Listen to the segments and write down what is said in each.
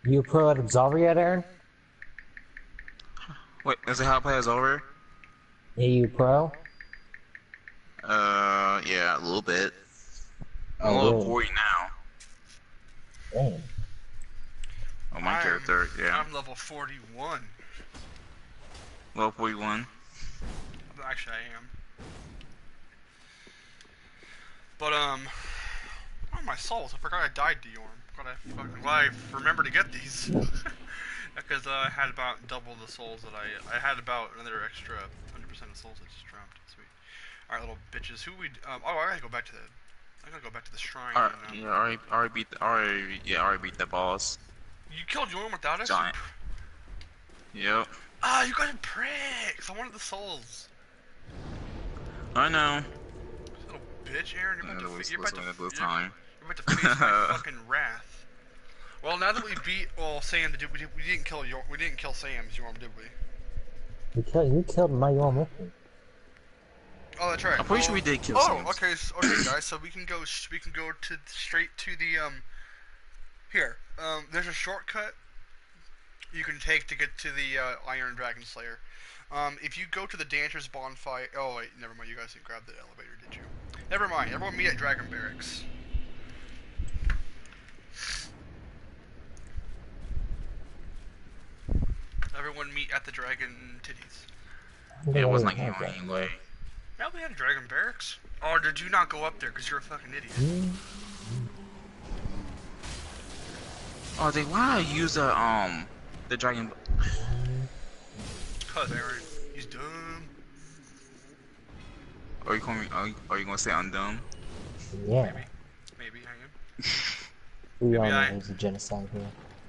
You pro at Absolver yet, Aaron? Wait, is it how play is over? Yeah, you pro? Yeah, a little bit. I'm Oh, a little really? void now. Damn. On my I'm character, yeah. I'm level 41. Level 41. Actually, I am. But oh my souls! I forgot I died to Yorm. Glad I remembered to get these. Because I had about double the souls that I had about another extra 100% of souls I just dropped. Sweet. All right, little bitches. Who we? Oh, I gotta go back to the. I gotta go back to the shrine. Alright, And, yeah, already beat the boss. you killed Yorm without us. Giant. Yep. Ah, you guys are pricks! I wanted the souls. I know. Little bitch, Aaron. Yeah, this time. You're about to face my fucking wrath. Well, now that we beat, Sam, we didn't kill we didn't kill Sam's Yorm, did we? You killed my Yorm with me. Oh, that's right. I'm pretty sure we did kill Oh, Sam. okay, guys. So we can go to straight to the Here, there's a shortcut you can take to get to the Iron Dragon Slayer. If you go to the Dancer's Bonfire. Oh wait, never mind. You guys didn't grab the elevator, did you? Never mind. Everyone meet at Dragon Barracks. Everyone meet at the Dragon Titties. It wasn't like you anyway. Yeah, we had a Dragon Barracks. Or did you not go up there because you're a fucking idiot? Oh, they why not use the dragon? Cause Aaron, he's dumb. Are you calling me? Are you gonna say I'm dumb? Yeah. Maybe I am. We all Maybe know I- there's a genocide here.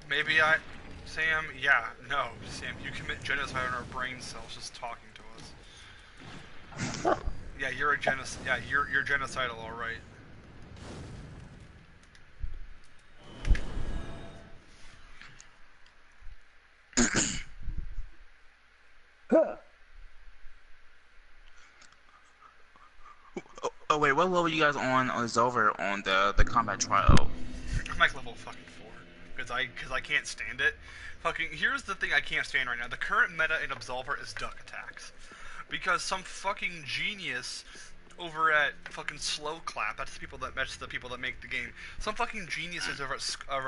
Maybe I, Sam. Yeah, no, Sam. You commit genocide on our brain cells just talking to us. Yeah, you're a genocide. Yeah, you're genocidal, all right. Oh wait, what level you guys on Zelver on the combat trial? I'm like level fucking 4 because I can't stand it. Fucking here's the thing I can't stand right now. The current meta in Absolver is duck attacks, because some fucking genius over at fucking Slow Clap, that's the people that make the game. Some fucking geniuses over at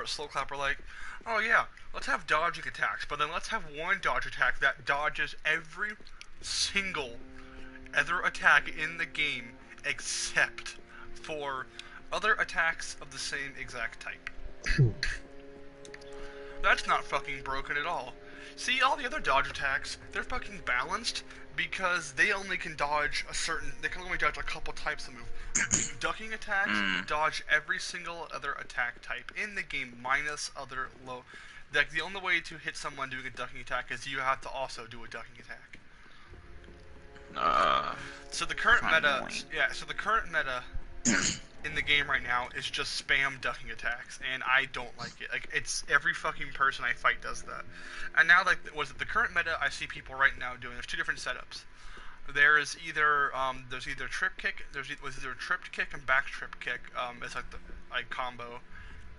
Slow Clap are like, oh yeah, let's have dodging attacks, but then let's have one dodge attack that dodges every single other attack in the game except for other attacks of the same exact type. That's not fucking broken at all. See, all the other dodge attacks, they're fucking balanced because they only can dodge they can only dodge a couple types of move. Ducking attacks dodge every single other attack type in the game minus other low. Like, the only way to hit someone doing a ducking attack is you have to also do a ducking attack. So the current meta, so the current meta in the game right now is just spam ducking attacks, and I don't like it. Like, it's every fucking person I fight does that. And now, like, the current meta I see people right now doing? There's two different setups. There's either trip kick, there's either tripped kick and back trip kick. It's like the combo.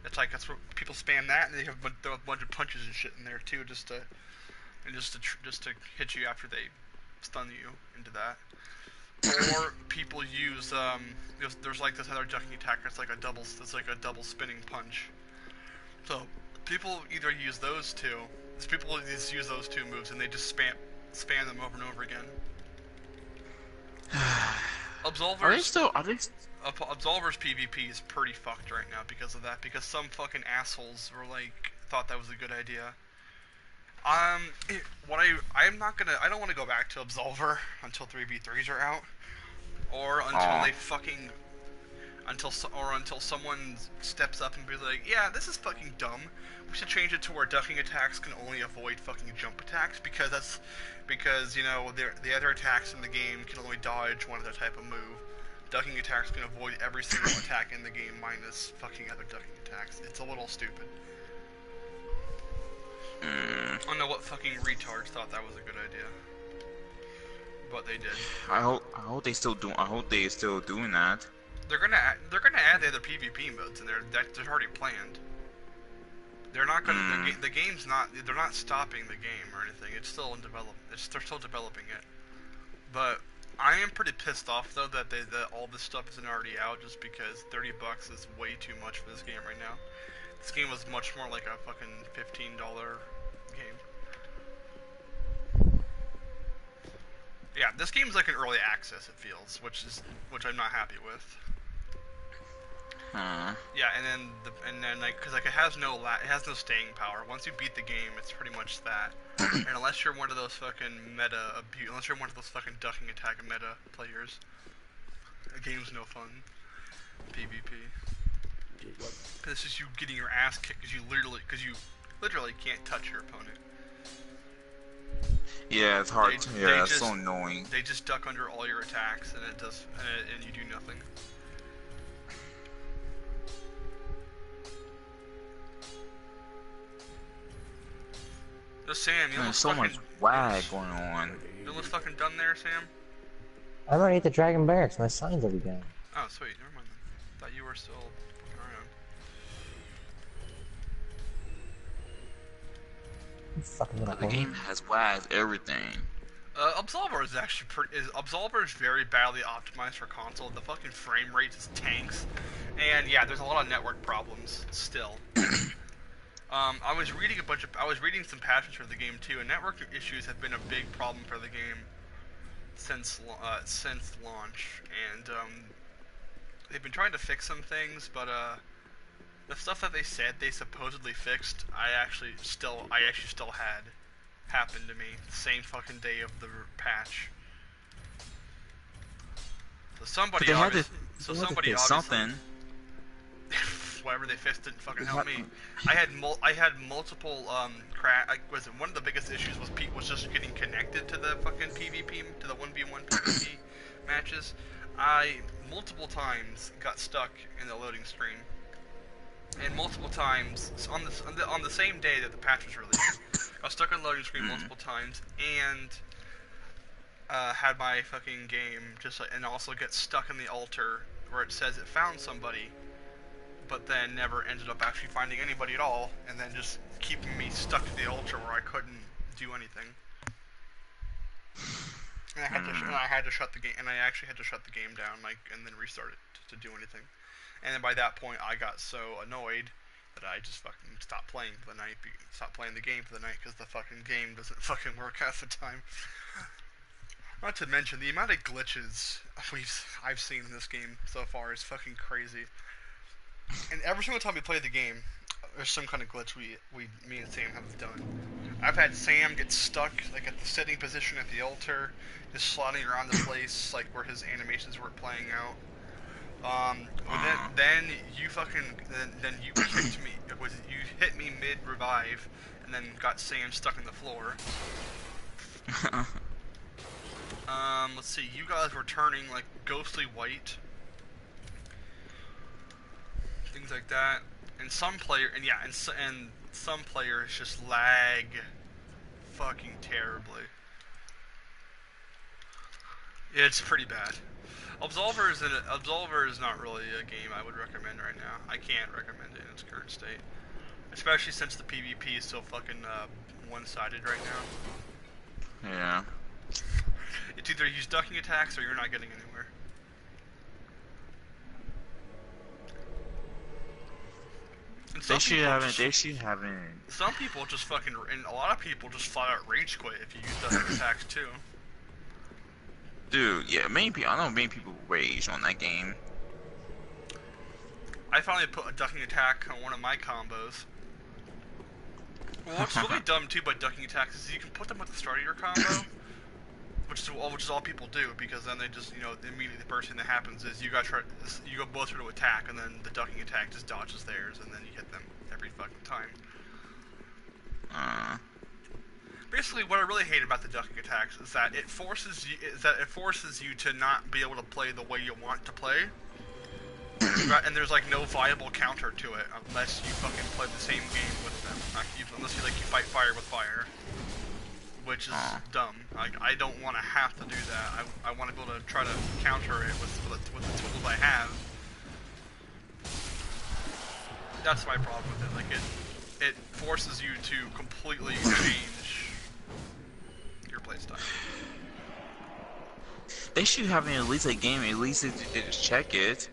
It's like that's where people spam that, and they have a bunch of punches and shit in there too, just to hit you after they stun you into that. Or people use there's like this other ducking attack. It's like a double spinning punch. So people either use those two. People just use those two moves and they just spam them over and over again. Absolver's PvP is pretty fucked right now because of that. Because some fucking assholes were like thought that was a good idea. I don't want to go back to Absolver until 3v3s are out, or until they fucking, until someone steps up and be like, yeah, this is fucking dumb. We should change it to where ducking attacks can only avoid fucking jump attacks because you know the other attacks in the game can only dodge one other type of move. Ducking attacks can avoid every single attack in the game minus fucking other ducking attacks. It's a little stupid. I don't know what fucking retards thought that was a good idea, but they did. I hope they still do. I hope they still doing that. They're gonna add the other PvP modes in there. That's already planned. They're not gonna. The game's not. They're not stopping the game or anything. It's still in develop. They're still developing it. But I am pretty pissed off though that all this stuff isn't already out, just because $30 is way too much for this game right now. This game was much more like a fucking $15 game. Yeah, this game's like an early access. It feels, which I'm not happy with. Yeah, and then like, cause like it has no staying power. Once you beat the game, it's pretty much that. And unless you're one of those fucking unless you're one of those fucking ducking attack meta players, the game's no fun. PvP. This is you getting your ass kicked because you literally can't touch your opponent. Yeah, it's hard. It's so annoying. They just duck under all your attacks, and and you do nothing. So Sam, you There's so much wag going on. You almost fucking done there, Sam? I'm already at the Dragon Barracks. My signs will be down. Oh, sweet. Never mind then. Thought you were still around. Fucking The game has wags everything. Absolver is actually Absolver is very badly optimized for console. The fucking frame rate is tanks, and yeah, there's a lot of network problems still. I was reading some patches for the game too, and network issues have been a big problem for the game since launch, and they've been trying to fix some things, but the stuff that they said they supposedly fixed, I actually still had happen to me the same fucking day of the patch. So somebody obviously something. whatever they fixed didn't fucking help me. I had multiple one of the biggest issues was just getting connected to the fucking PvP, to the 1v1 PvP matches. I multiple times got stuck in the loading screen, and multiple times on the same day that the patch was released, I was stuck on the loading screen multiple times, and had my fucking game and also get stuck in the altar where it says it found somebody, but then never ended up actually finding anybody at all, and then just keeping me stuck to the altar where I couldn't do anything. And I had to shut the game, and I actually had to shut the game down, and then restart it to do anything. And then by that point, I got so annoyed that I just fucking stopped playing for the night, stopped playing the game for the night, because the fucking game doesn't fucking work half the time. Not to mention, the amount of glitches I've seen in this game so far is fucking crazy. And every single time we play the game, there's some kind of glitch me and Sam have done. I've had Sam get stuck like at the sitting position at the altar, just sliding around the place like where his animations were playing out. Then you kicked me. You hit me mid revive, and then got Sam stuck in the floor. Let's see. You guys were turning like ghostly white. Things like that, and some players just lag fucking terribly. It's pretty bad. Absolver is not really a game I would recommend right now. I can't recommend it in its current state, especially since the PvP is so fucking one-sided right now. Yeah. It's either use ducking attacks or you're not getting anywhere. They should haven't. Some people just fucking, and a lot of people just flat out rage quit if you use ducking attacks too. Dude, yeah, I know many people rage on that game. I finally put a ducking attack on one of my combos. Well, what's really dumb too by ducking attacks is you can put them at the start of your combo, which is all people do, because then they just, immediately the first thing that happens is you go both through to attack, and then the ducking attack just dodges theirs, and then you hit them every fucking time. Basically, what I really hate about the ducking attacks is that it forces you to not be able to play the way you want to play, and there's like no viable counter to it unless you fucking play the same game with them. Unless you fight fire with fire, which is dumb. I don't want to have to do that. I want to be able to try to counter it with the tools I have. That's my problem with it. it forces you to completely change your playstyle. They should have at least a game. At least just check it.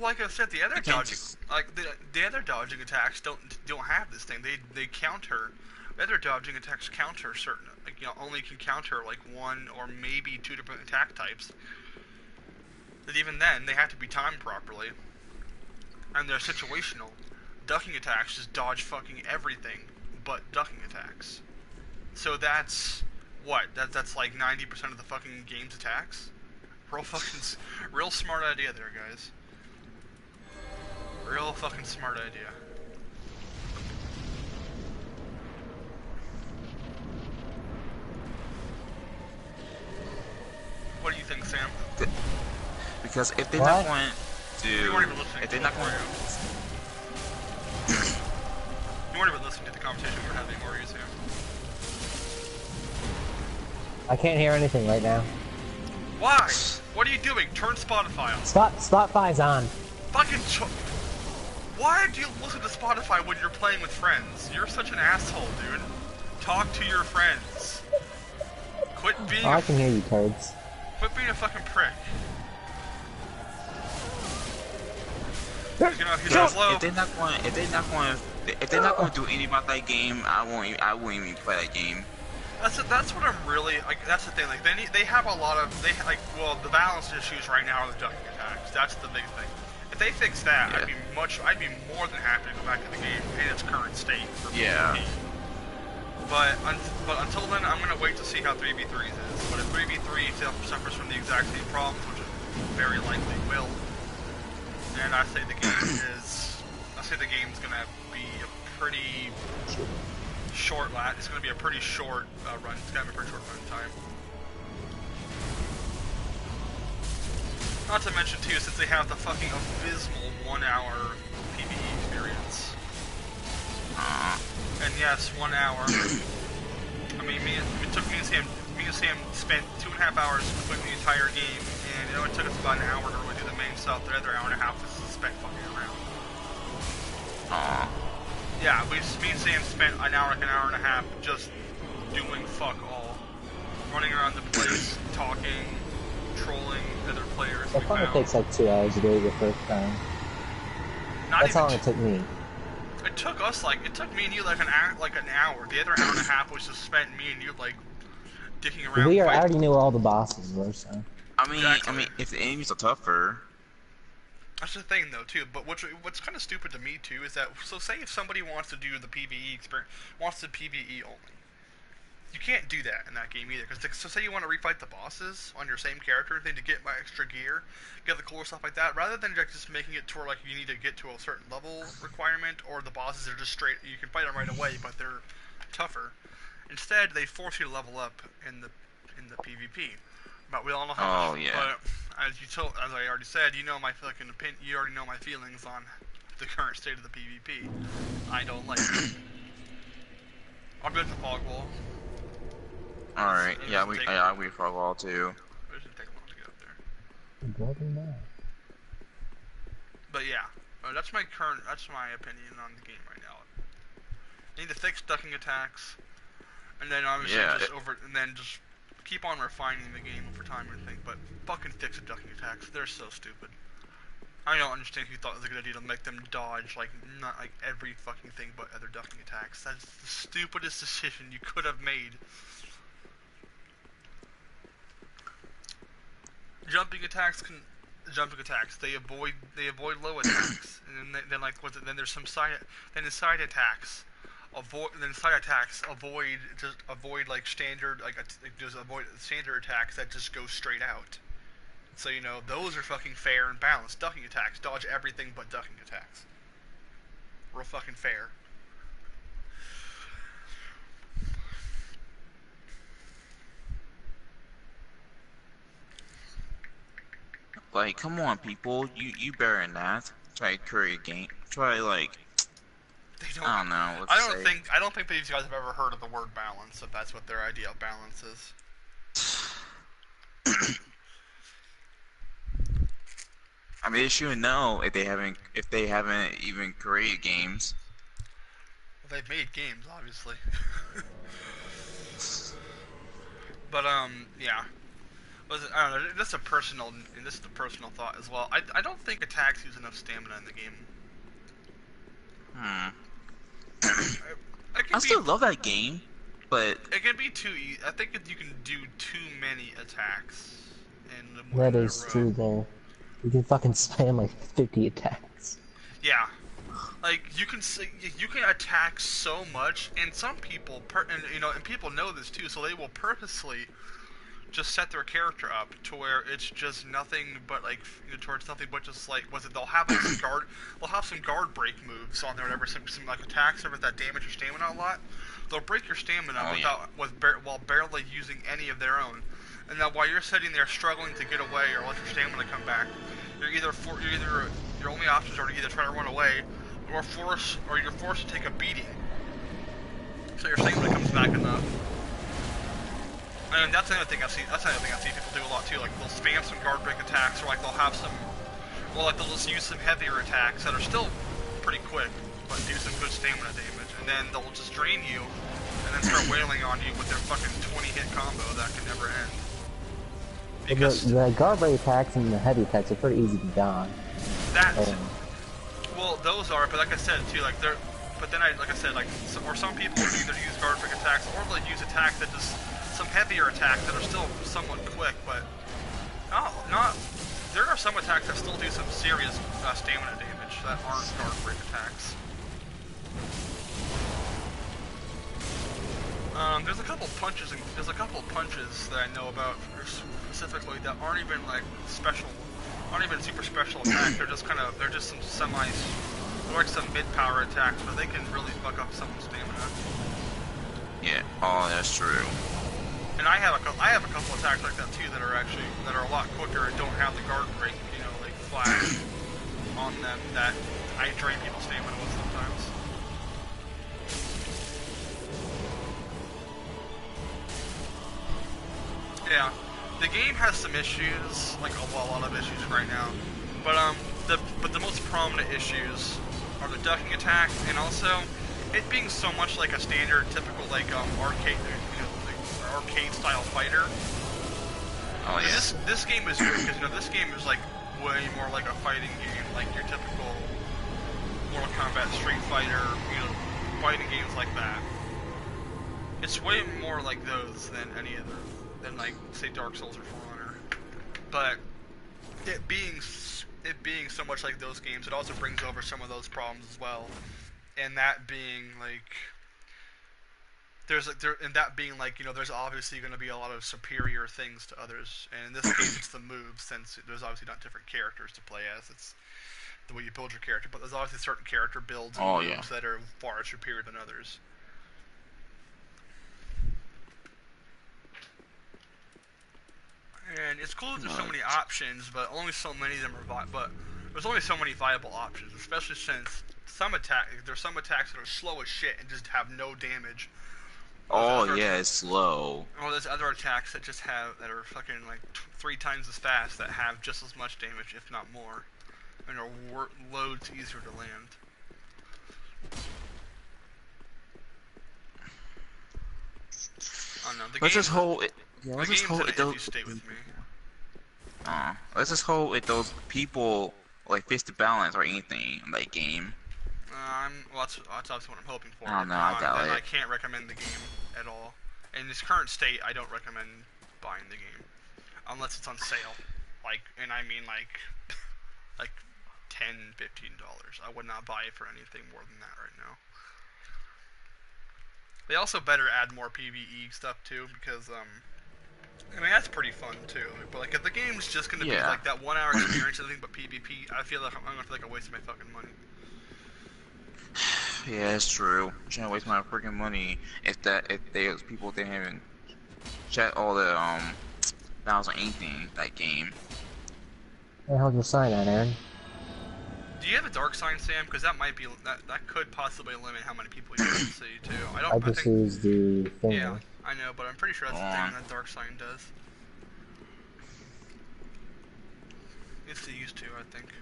Like I said, the other You can't dodging, just... like the other dodging attacks don't have this thing. They counter. The other dodging attacks counter certain, like, you know, only can counter like one or maybe two different attack types. But even then, they have to be timed properly, and they're situational. Ducking attacks just dodge fucking everything but ducking attacks. So that's what? That's like 90% of the fucking game's attacks. Real smart idea there, guys. Real fucking smart idea. What do you think, Sam? Because if they're What? not going to... You weren't even listening If to they're it, not going were you? You weren't even listening to the conversation we were having, were you, Sam? I can't hear anything right now. Why? What are you doing? Turn Spotify on. Spotify's on. Fucking Why do you listen to Spotify when you're playing with friends? You're such an asshole, dude. Talk to your friends. Quit being Oh, I can hear you, turds. Quit being a fucking prick. You know, he's slow. if they're not going to do anything about that game, I won't even play that game. That's what I'm really like. That's the thing. Like they have a lot of well, the balance issues right now are the ducking attacks. That's the big thing. If they fix that, Yeah. I'd be more than happy to go back to the game in its current state. Yeah. But until then, I'm gonna wait to see how 3v3s is. But if 3v3 suffers from the exact same problems, which it very likely will, then I say the game's gonna be a pretty short It's gonna be a pretty short run. It's gonna be a pretty short run time. Not to mention too, since they have the fucking abysmal 1 hour PvE experience. And yes, 1 hour. I mean, it took me and Sam spent 2.5 hours completing the entire game, and it only took us about an hour to really do the main stuff. The other hour and a half was spent fucking around. Yeah, me and Sam spent an hour and a half just doing fuck all. Running around the place, talking, trolling other players. It probably takes like 2 hours to do it the first time. That's how long it took me. It took me and you like an hour. The other hour and a half was just spent me and you like dicking around. We already knew where all the bosses were, so. I mean, Exactly. if the enemies are tougher. That's the thing, though, too. But what's kind of stupid to me too is that, so say if somebody wants to do the PvE experience, wants the PvE only, you can't do that in that game either. Because so say you want to refight the bosses on your same character, thing to get my extra gear, get the cool stuff like that, rather than just making it to where like you need to get to a certain level requirement, or the bosses are just straight, you can fight them right away, but they're tougher. Instead, they force you to level up in the PvP. But we all know how much. Yeah. But as I already said, you know my fucking opinion. You already know my feelings on the current state of the PvP. I don't like it. I'll go to the fog wall. Alright, yeah, we for a while too. It should take a while to get up there. But yeah, that's my opinion on the game right now. They need to fix ducking attacks, and then obviously just keep on refining the game over time and everything, but fucking fix the ducking attacks. They're so stupid. I don't understand who thought it was a good idea to make them dodge not like every fucking thing but other ducking attacks. That's the stupidest decision you could have made. Jumping attacks, they avoid low attacks, and then there's some side attacks. Avoid like standard just avoid standard attacks that just go straight out. So you know those are fucking fair and balanced. Ducking attacks dodge everything but ducking attacks. Real fucking fair. Like, come on, people, you better than that. Try to curry a game. Try like. I don't know. I don't think these guys have ever heard of the word balance. If that's what their idea of balance is. I mean, they should know if they haven't even created games. They've made games, obviously. But yeah. I don't know. This is a personal, and this is a personal thought as well. I don't think attacks use enough stamina in the game. Hmm. It I can be. still love that game, but It can be too easy. I think you can do too many attacks in That a is row. true, though. You can fucking spam like 50 attacks. Yeah, like you can attack so much, and some people, and people know this too, so they will purposely just set their character up to where it's just nothing but like towards nothing but just like they'll have like some guard break moves on there, whatever, some like attacks over that damage your stamina a lot. They'll break your stamina oh yeah. while barely using any of their own, and then while you're sitting there struggling to get away or let your stamina come back, your only options are to either try to run away or you're forced to take a beating so your stamina comes back enough. And that's another thing I see. That's another thing I see people do a lot too. Like they'll spam some guard break attacks, or like they'll have some, well, like they'll just use some heavier attacks that are still pretty quick, but do some good stamina damage, and then they'll just drain you, and then start wailing on you with their fucking 20-hit combo that can never end. Because The guard break attacks and the heavy attacks are pretty easy to dodge. well, those are, but like I said too, like they're, but then like I said, like or some people will either use guard break attacks or they'll use attacks that just some heavier attacks that are still somewhat quick, but not. There are some attacks that still do some serious stamina damage that aren't guard break attacks. There's a couple punches that I know about specifically that aren't even like aren't even super special attacks. They're just some or like some mid-power attacks, but they can really fuck up someone's stamina. Yeah. Oh, that's true. And I have a couple attacks like that too that are a lot quicker and don't have the guard break, like flash on them that I drain people's stamina with sometimes. Yeah, the game has some issues, like a lot of issues right now, but the most prominent issues are the ducking attack and also it being so much like a standard, typical like arcade style fighter. Oh yeah. This game is weird because this game is like way more like a fighting game, like your typical Mortal Kombat, Street Fighter, fighting games like that. It's way more like those than any other, than like say Dark Souls or For Honor. But it being so much like those games, it also brings over some of those problems as well, and that being like. There's obviously going to be a lot of superior things to others, and in this case it's the moves, since there's obviously not different characters to play as, it's the way you build your character, but there's obviously certain character builds and moves that are far superior than others. And it's cool that there's so many options, but only so many of them are but there's only so many viable options, especially since there's some attacks that are slow as shit and just have no damage. Oh yeah, it's slow. Oh, there's other attacks that that are fucking like 3 times as fast that have just as much damage, if not more, and are loads easier to land. I don't know. Let's just hope it. Yeah, The let's just game's hope in it it if does. you stay with me. Let's just hope it those people like fix the balance or anything in that game. Well, that's obviously what I'm hoping for. I don't know, I doubt it. I can't recommend the game at all. In its current state, I don't recommend buying the game. Unless it's on sale. And I mean like $10, $15. I would not buy it for anything more than that right now. They also better add more PvE stuff too, because I mean that's pretty fun too. But like if the game's just gonna be like that 1 hour experience of nothing but PvP, I feel like I'm gonna feel like I wasted my fucking money. Yeah, it's true. I'm trying to waste my freaking money if people didn't even check all the balance or anything that game. Hey, how's your sign at, Aaron? Do you have a dark sign, Sam? Because that might be that could possibly limit how many people you can see too. I just use the thing. Yeah, I know, but I'm pretty sure that's the thing that dark sign does. It's used to, I think.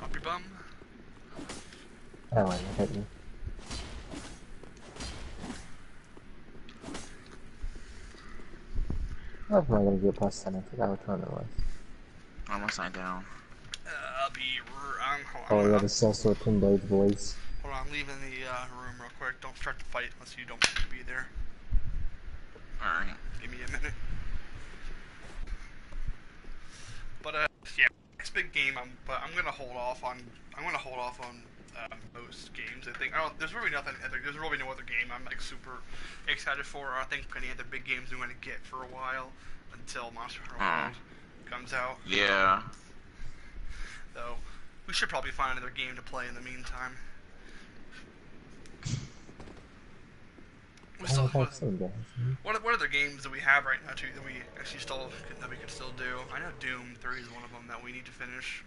Up your bum. I want to hit you. What am I gonna get plus 10? I forgot which one it was. I'm upside down. I'll be. Oh, yeah, the Cecil Timbo's voice. Hold on, I'm leaving the room real quick. Don't start the fight unless you don't want to be there. Alright. Give me a minute. But yeah, next big game. But I'm gonna hold off on. Most games. I think. There's really nothing. There's really no other game I'm like super excited for. I think any other big games I'm gonna get for a while until Monster Hunter World comes out. Yeah. So we should probably find another game to play in the meantime. What other games do we have right now too that we actually could still do? I know Doom 3 is one of them that we need to finish.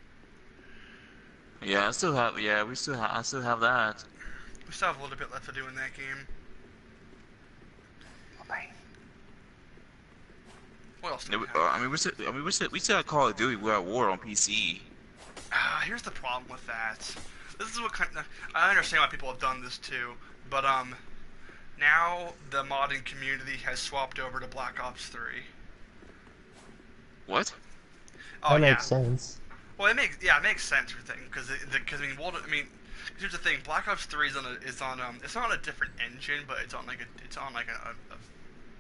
Yeah, I still have. Yeah, I still have that. We still have a little bit left to do in that game. What else do we have? I mean, we still have Call of Duty World at War on PC. Here's the problem with that. This is what kind of, I understand why people have done this too, but now the modding community has swapped over to Black Ops 3. What? Oh, that makes sense. Well, it makes sense, because I mean, here's the thing: Black Ops 3 is on it's not on a different engine, but it's on like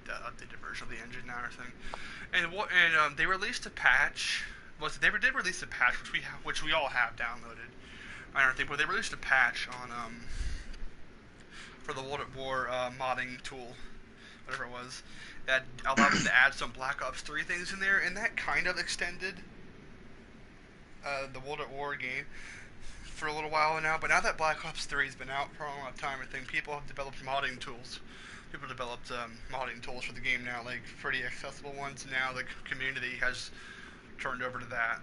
the updated version of the engine now, or thing. And they released a patch. They did release a patch which we all have downloaded. I don't think, but they released a patch on for the World at War modding tool, whatever it was, that allowed them to add some Black Ops 3 things in there, and that kind of extended the World at War game for a little while now. But now that Black Ops 3 has been out for a long time, I think people have developed modding tools. People developed modding tools for the game now, like pretty accessible ones. Now the community has turned over to that.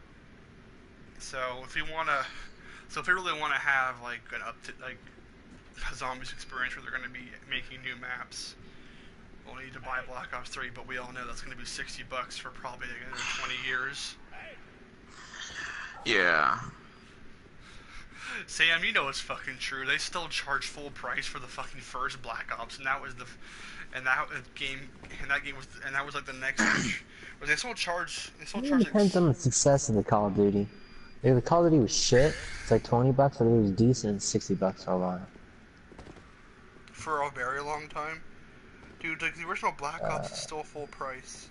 So if we really want to have like an a zombies experience where they're going to be making new maps, we'll need to buy Black Ops 3. But we all know that's going to be $60 for probably another 20 years. Yeah. Sam, you know it's fucking true. They still charge full price for the fucking first Black Ops, and that was like the next. They still charge. It depends on the success of the Call of Duty. If the Call of Duty was shit, it's like $20, but if it was decent, $60 for a while. For a very long time, dude. Like the original Black Ops is still full price,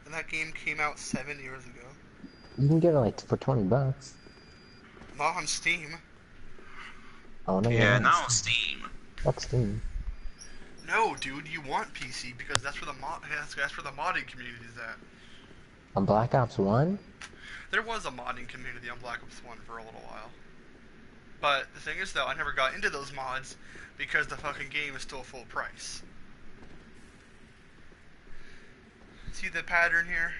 and that game came out 7 years ago. You can get it like for $20. Not on Steam. Oh no. Yeah, not on Steam. Fuck Steam. No, dude, you want PC because that's where the modding community is at. On Black Ops 1? There was a modding community on Black Ops 1 for a little while. But the thing is, though, I never got into those mods because the fucking game is still full price. See the pattern here?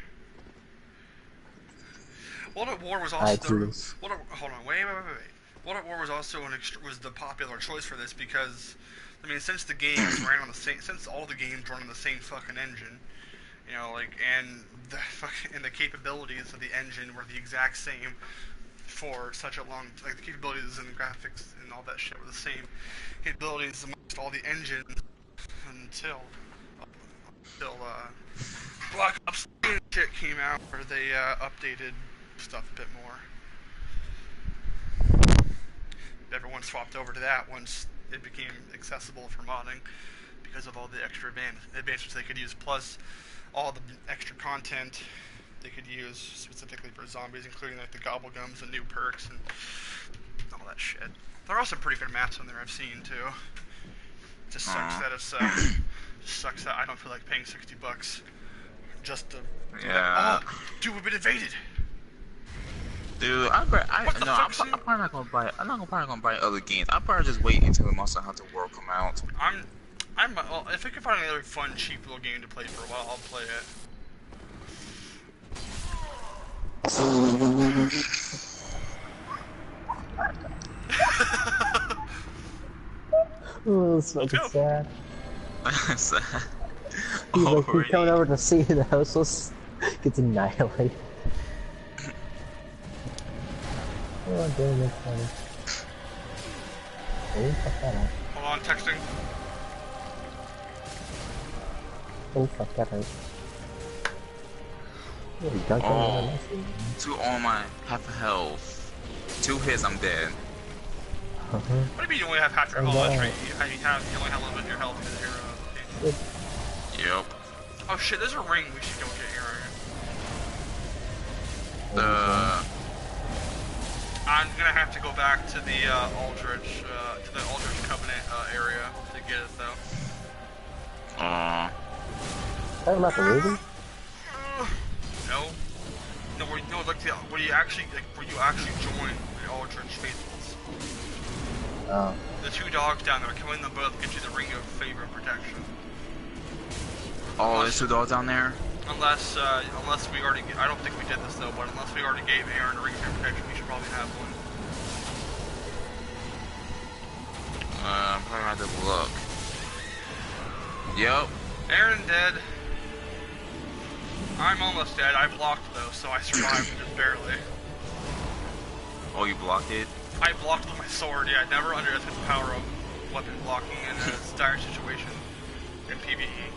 World at War was also wait. World at War was also was the popular choice for this because, I mean, since the games ran on the same, since all the games run on the same fucking engine, you know, like, and the capabilities of the engine were the exact same for such a long, like the capabilities and the graphics and all that shit were the same capabilities amongst all the engines until Black Ops 3 and shit came out, where they updated stuff a bit more. Everyone swapped over to that once it became accessible for modding because of all the extra advancements they could use, plus all the extra content they could use specifically for zombies, including like the gobblegums and new perks and all that shit. There are some pretty good maps on there I've seen too. It just sucks that it's just sucks that I don't feel like paying $60 just to. Yeah. Oh, dude, we've been invaded. Dude, I'm probably not gonna buy. I'm not probably gonna buy other games. I'll probably just wait until the Monster Hunter World come out. Well, if I can find another fun, cheap little game to play for a while, I'll play it. Oh, that's fucking sad. Sad. He's like, he's coming over to see the house gets annihilated. Oh, damn, that's funny. Oh, fuck that up. Hold on, texting. Oh, fuck that up. Oh, you got Oh, going. 2 on my half health. 2 hits, I'm dead. What do you mean you only have half your Oh, health? Oh, that's wow. right. You only have a little bit of your health because you're Yep. Oh shit, there's a ring we should go get here. I'm gonna have to go back to the Aldrich Covenant area to get it though. Talking about the Ruby? No. No, where you actually join the Aldrich Faithfuls. Oh. The 2 dogs down there, killing them both gets you the Ring of Favor and Protection. Oh, there's 2 dogs down there? Unless we already, I don't think we did this though, but unless we already gave Aaron a Ring of Favor and Protection, we should probably have one. Probably have to look. Yep. Aaron dead. I'm almost dead. I blocked though, so I survived just barely. Oh, you blocked it? I blocked with my sword, yeah. Never underestimate the power of weapon blocking in a dire situation in PvE.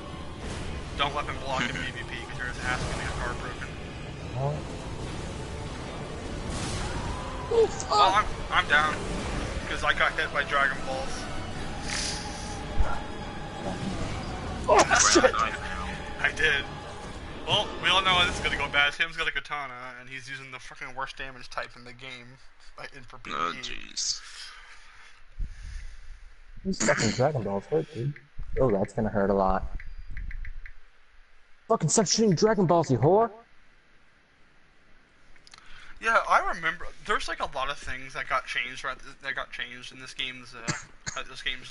Don't weapon block in PvP because you're just asking to get your card broken. Well, I'm down because I got hit by Dragon Balls. Oh, shit! I did. Well, we all know how this is gonna go bad. Tim's got a katana, and he's using the fucking worst damage type in the game, for PvE. Oh, jeez. These fucking Dragon Balls hurt, dude. Oh, that's gonna hurt a lot. Fucking stop shooting Dragon Balls, you whore! Yeah, I remember. There's like a lot of things that got changed. In this game's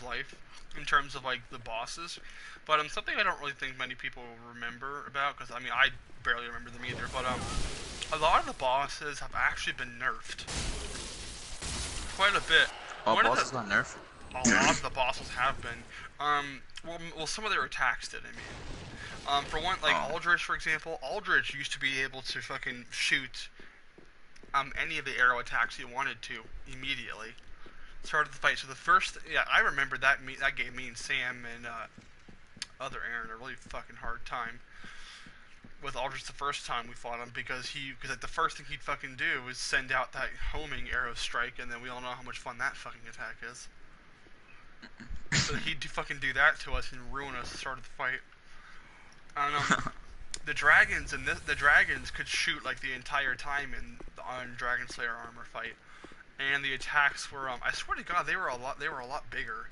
life, in terms of like the bosses. But something I don't really think many people remember about, because I mean I barely remember them either. But a lot of the bosses have actually been nerfed quite a bit. Oh, bosses got nerfed? A lot of the bosses have been. Well, some of their attacks did. I mean, for one, like Aldrich, for example. Aldrich used to be able to fucking shoot any of the arrow attacks he wanted to immediately. Started the fight. So the first, I remember that gave me and Sam and other Aaron a really fucking hard time with Aldrich the first time we fought him because like the first thing he'd fucking do was send out that homing arrow strike, and then we all know how much fun that fucking attack is. So he'd fucking do that to us and ruin us at the start of the fight. And the dragons could shoot like the entire time on Dragon Slayer armor fight, and the attacks were I swear to God they were a lot bigger,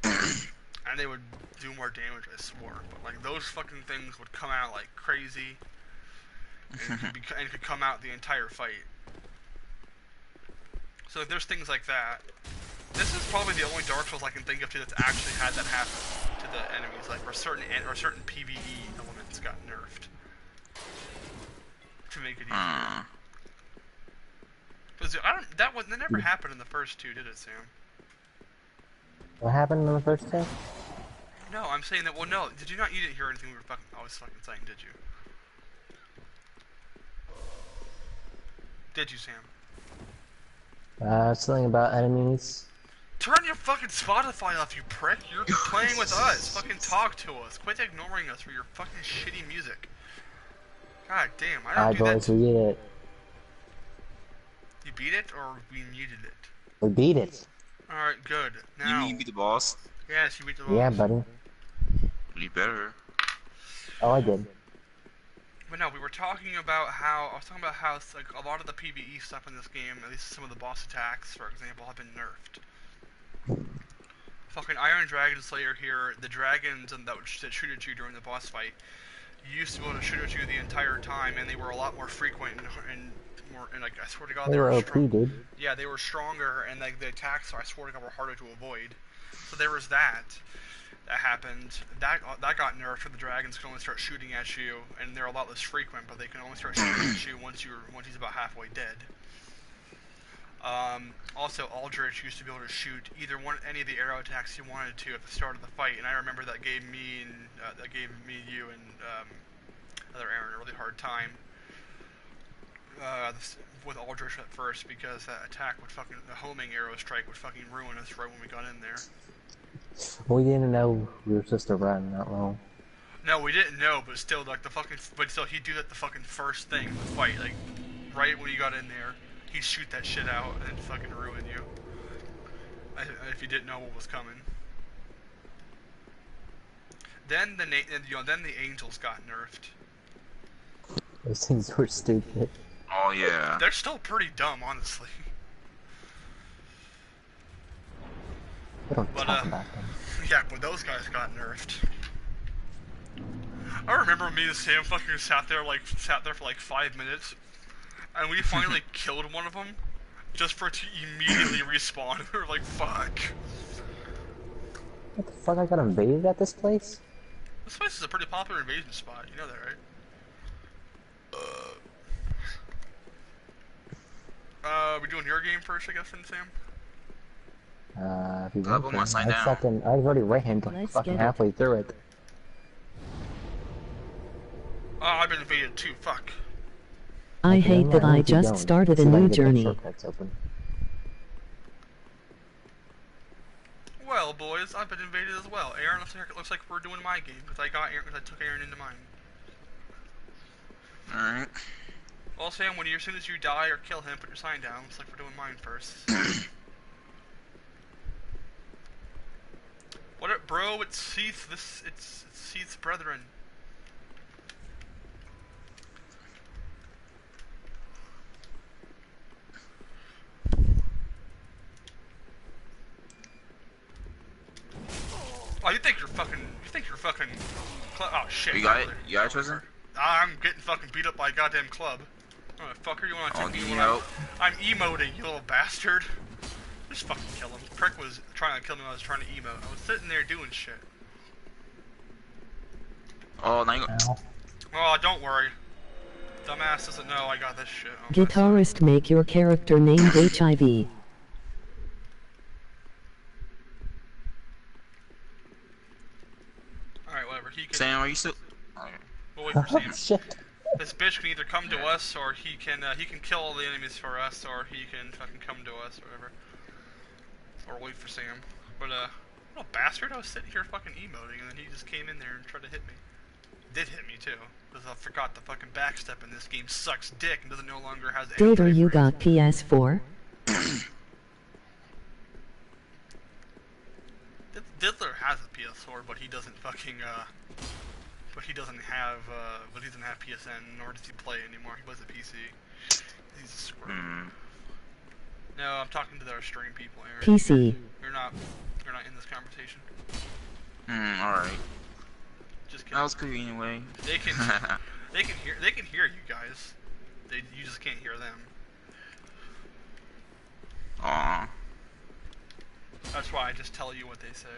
and they would do more damage. I swore, but like those fucking things would come out like crazy, and could come out the entire fight. So there's things like that. This is probably the only Dark Souls I can think of too that's actually had that happen to the enemies, like where certain PvE elements got nerfed to make it easier. Because that never happened in the first 2, did it, Sam? What happened in the first 2? No, I'm saying that. Well, no, you didn't hear anything I was fucking saying, did you? Did you, Sam? Something about enemies. Turn your fucking Spotify off, you prick! You're playing with us! Fucking talk to us! Quit ignoring us for your fucking shitty music. God damn, I don't do boys, that. we did it. You beat it, or we muted it? We beat it. Alright, good. Now... You mean beat the boss? Yes, you beat the boss. Yeah, buddy. You better. Oh, I did. But no, we were talking about how... I was talking about how like, a lot of the PvE stuff in this game, at least some of the boss attacks, for example, have been nerfed. Fucking Iron Dragon Slayer here, the dragons that shoot at you during the boss fight, you used to be able to shoot at you the entire time, and they were a lot more frequent and like I swear to God, They were OP, dude. Yeah, they were stronger, and like the attacks, I swear to God, were harder to avoid. So there was that happened. That got nerfed, where the dragons can only start shooting at you, and they're a lot less frequent, but they can only start shooting at you once he's about halfway dead. Also, Aldrich used to be able to shoot any of the arrow attacks he wanted to at the start of the fight, and I remember that gave me, you, and other Aaron a really hard time. with Aldrich at first because that attack would fucking, the homing arrow strike would fucking ruin us right when we got in there. We didn't know we were supposed to run that long. No, we didn't know, but still, like but still, he'd do that the fucking first thing in the fight, like right when you got in there, he'd shoot that shit out and fucking ruin you. If you didn't know what was coming. Then the angels got nerfed. Those things were stupid. Oh yeah. They're still pretty dumb, honestly. We don't talk about them. Yeah, but those guys got nerfed. I remember me and Sam fucking sat there for like 5 minutes, and we finally killed one of them, just for it to immediately respawn. We were like, fuck. What the fuck? I got invaded at this place? This place is a pretty popular invasion spot. You know that, right? We doing your game first, I guess, then, Sam? If you Double want my to. sign down. I already ran like fucking halfway through it. Oh, I've been invaded too, fuck. I hate that I just started a new journey. Well, boys, I've been invaded as well. Aaron, looks like we're doing my game, because I took Aaron into mine. Alright. Well, Sam, as soon as you die or kill him, put your sign down. Looks like we're doing mine first. What up, bro? It's Seath. It's Seath's brethren. Oh, you think you're fucking. Oh shit. You got it? You got it, Tristan? I'm getting fucking beat up by a goddamn club. Oh, fucker, you wanna take me when I'm emoting, you little bastard. Just fucking kill him. Prick was trying to kill me when I was trying to emote. I was sitting there doing shit. Oh, now you go. Oh, don't worry. Dumbass doesn't know I got this shit. Oh, Guitarist, make your character named HIV. Alright, whatever. He can. Sam, are you still? Okay. We'll wait for Sam. Shit. This bitch can either come to us, or he can kill all the enemies for us, or he can fucking come to us, or whatever. Or wait for Sam. But, what a bastard, I was sitting here fucking emoting, and then he just came in there and tried to hit me. Did hit me, too. Because I forgot the fucking backstep in this game sucks dick and no longer has any Dater, you got PS4? Diddler has a PS4, but he doesn't fucking, but he doesn't have PSN, nor does he play anymore. He plays a PC. He's a squirrel. No, I'm talking to our stream people, Aaron. PC. You're not in this conversation. Alright. Just kidding. That was cool anyway. They can hear you guys. You just can't hear them. Aw. That's why I just tell you what they say.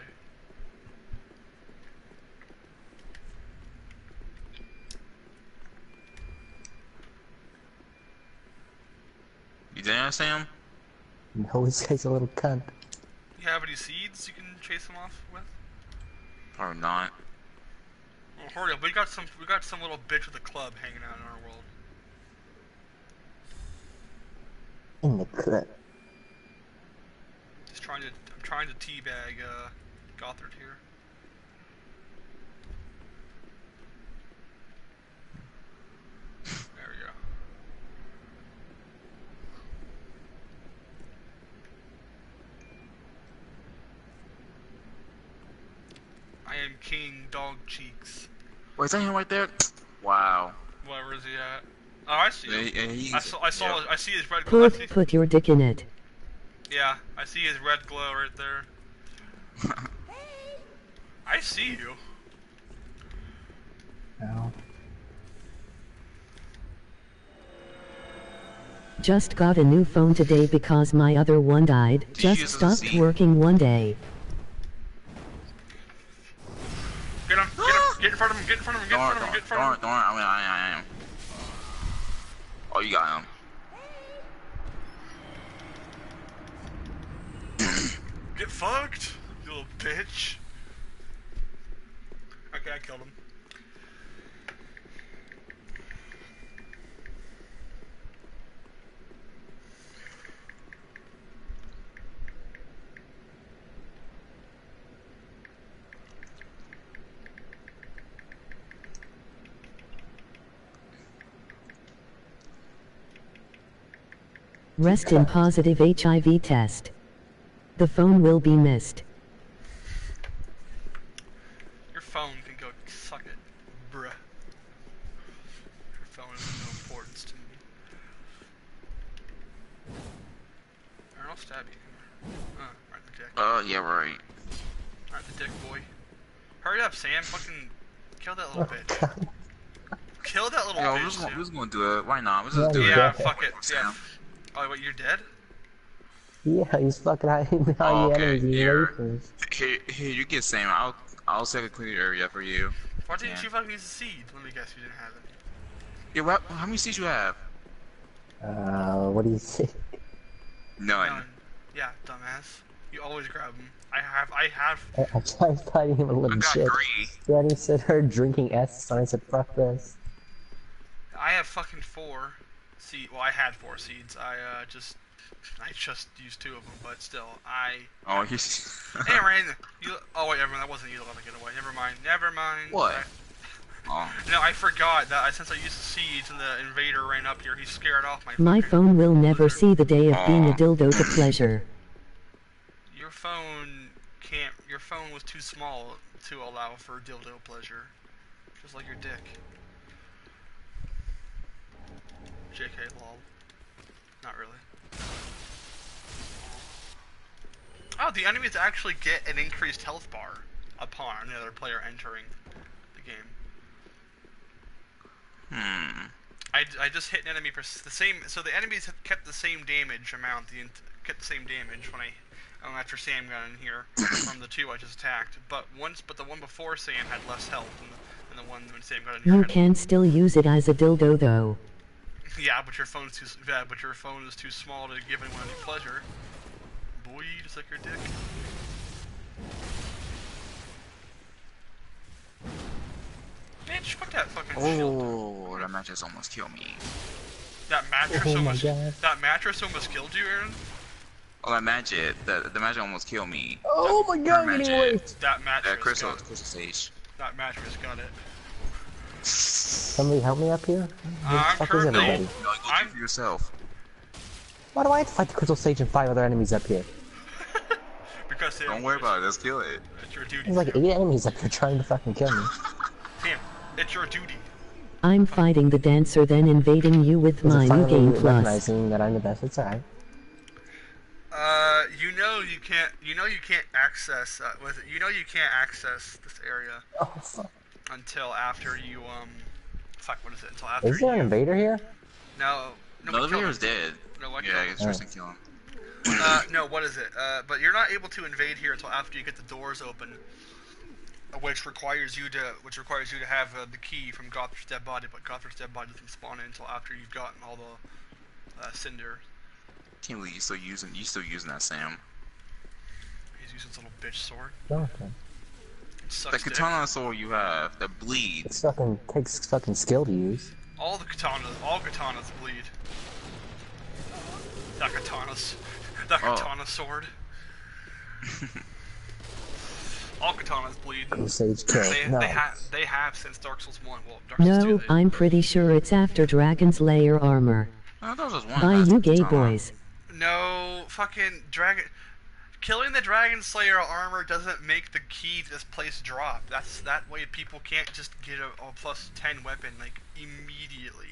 You there, Sam? No, this guy's a little cunt. You have any seeds you can chase them off with? Probably not. Well, hurry up. We got some little bitch with a club hanging out in our world. In the clip. I'm trying to teabag Gothard here. There we go. I am King Dog Cheeks. Wait, is that him right there? Wow. Where is he at? Oh, I see him. Yeah, I see his red glow. Put your dick in it. Yeah, I see his red glow right there. I see you. No. Just got a new phone today because my other one died. Just stopped working one day. Get him! Get in front of him! Get in front of him! Get in front of him! Get in front of him! Don't worry, I am. Oh, you got him. Get fucked, you little bitch. Okay, I killed him. Rest in positive HIV test. The phone will be missed. Your phone can go suck it, bruh. Your phone is of no importance to me. Aaron, I'll stab you. Right in the dick. Yeah, right. Right in the dick, boy. Hurry up, Sam. Fucking kill that little bitch. Kill that little bitch, Sam. Who's gonna do it? Why not? Let's just do it. Yeah, fuck it. Yeah. Oh, what, you're dead? Yeah, he's fucking hiding behind Oh, the okay. enemies. Here, you get Sam. I'll set a clear area for you. Why didn't you fucking use the seed? Let me guess, you didn't have it. Yeah, how many seeds you have? What do you think? None. Yeah, dumbass. You always grab them. I have. I tried fighting him a I little got shit. 3. Then he said her drinking S, and I said, fuck this. I have fucking 4 seeds. Well, I had 4 seeds. I just used 2 of them, but still, Oh, he's. Hey, Rain. Oh wait, never mind. That wasn't you that let me get away. Never mind. Never mind. What? Oh. No, I forgot that since I used the seeds and the invader ran up here, he scared off My fucking phone will never lizard. see the day of being a dildo to pleasure. Your phone can't. Your phone was too small to allow for dildo pleasure, just like your dick. JK, lol. Not really. Oh, the enemies actually get an increased health bar upon another player entering the game. I just hit an enemy for the same. So the enemies have kept the same damage amount. Kept the same damage when after Sam got in here from the 2 I just attacked. But the one before Sam had less health than the one when Sam got in here. You can still use it as a dildo though. Yeah, but your phone is too small to give anyone any pleasure. Boy, just like your dick. Bitch, fuck that fucking shield. Oh, that mattress almost killed me. That mattress Oh my almost. God. That mattress almost killed you, Aaron. Oh, that magic. The magic almost killed me. Oh my god, I'm getting away! That mattress. Crystal got it. stage. That mattress got it. Somebody help me up here? Where the I'm fuck is currently- everybody? No, go do it for yourself. Why do I have to fight the Crystal Sage and 5 other enemies up here? Because Sam, Don't worry about it. Let's kill it. It's your duty. There's like 8 enemies up here trying to fucking kill me. Sam, it's your duty. I'm fighting the dancer then invading you with Is my it new finally game plus. recognizing that I'm the best? It's alright. You can't access you can't access this area Oh fuck. until after you fuck, what is it? Until after Is there an you invader here? No, No, we the killed video's him. dead. No, I Yeah, killed it's him. Tristan kill him. No, what is it? But you're not able to invade here until after you get the doors open, which requires you to have the key from Gothard's dead body. But Gothard's dead body doesn't spawn in until after you've gotten all the cinder. Can't believe you still using that, Sam. He's using his little bitch sword. No, okay. It sucks The dick. katana sword you have that It bleeds. fucking takes fucking skill to use. All katanas bleed. That katana sword. All katanas bleed. Crystal Sage kill. No. They have since Dark Souls 1. Well, Dark Souls 2. No, I'm pretty sure it's after Dragon's Lair armor. I thought it was one. By last you gay katana. boys. No, fucking dragon. Killing the Dragon Slayer armor doesn't make the key to this place drop. That way people can't just get a plus 10 weapon like immediately.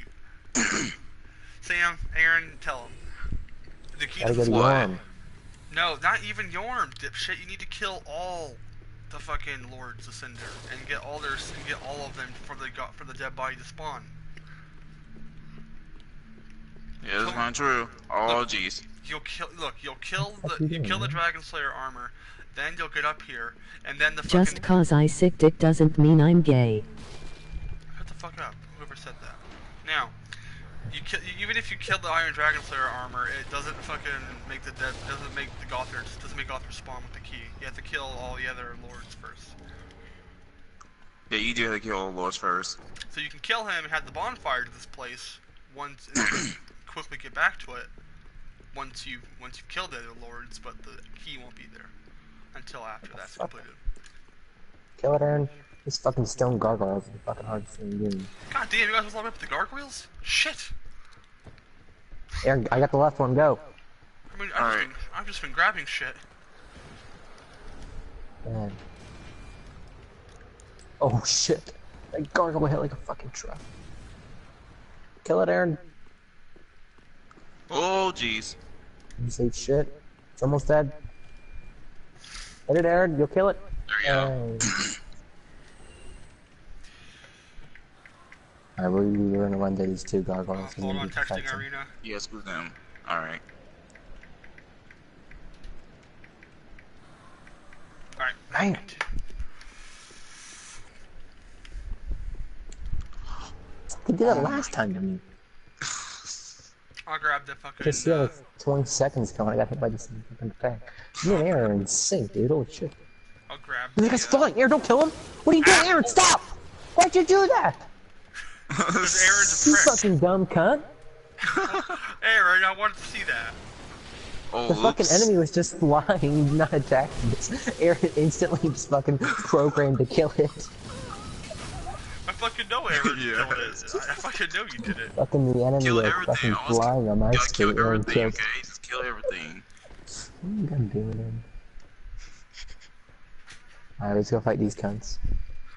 Sam, Aaron, tell him. The key Gotta to go this to What? Yorm. No, not even Yorm, dipshit. You need to kill all the fucking Lords of Cinder and get all of them for the dead body to spawn. Yeah, that's not true. Oh, jeez. You'll kill the Dragon Slayer armor, then you'll get up here, and then the fucking Just cause I sick dick doesn't mean I'm gay. shut the fuck up. Whoever said that. Now, even if you kill the Iron Dragon Slayer armor, it doesn't fucking make doesn't make Gothard spawn with the key. You have to kill all the other lords first. Yeah, you do have to kill all the lords first. So you can kill him and have the bonfire to this place once and quickly get back to it once you've killed the other lords, but the key won't be there until after that's completed. Kill it, Aaron. These fucking stone gargoyles are fucking hard to do. God damn, you guys was locked up with the gargoyles? Shit! Aaron, I got the left one. Go. I mean, Alright. I've just been grabbing shit. Man. Oh shit! That gargoyle hit like a fucking truck. Kill it, Aaron. Oh jeez. You ate shit. It's almost dead. Hit it, Aaron. You'll kill it. There we go. Alright, we're gonna run to these two gargoyles. and Hold then on, we can fight texting them. Arena. Yeah, screw them. Alright. Alright. Bang. They did that last time to me. I'll grab the fucking. Just see how like 20 seconds ago, I got hit by this fucking thing. Me and Aaron are in sync, dude. Holy shit. I'll grab. That guy's flying. Aaron, don't kill him. What are you doing, Aaron? Stop! Why'd you do that? Because Aaron's a You prick. fucking dumb cunt. Aaron, I wanted to see that. Oh, The fucking oops. enemy was just flying, not attacking us. Aaron instantly just fucking programmed to kill it. I fucking know Aaron Yeah. killed it. I fucking know you did it. Fucking the enemy Kill was everything. fucking I was- flying on my Gotta screen. kill Aaron everything, killed. okay? Just kill everything. What are you gonna do with him? Alright, let's go fight these cunts.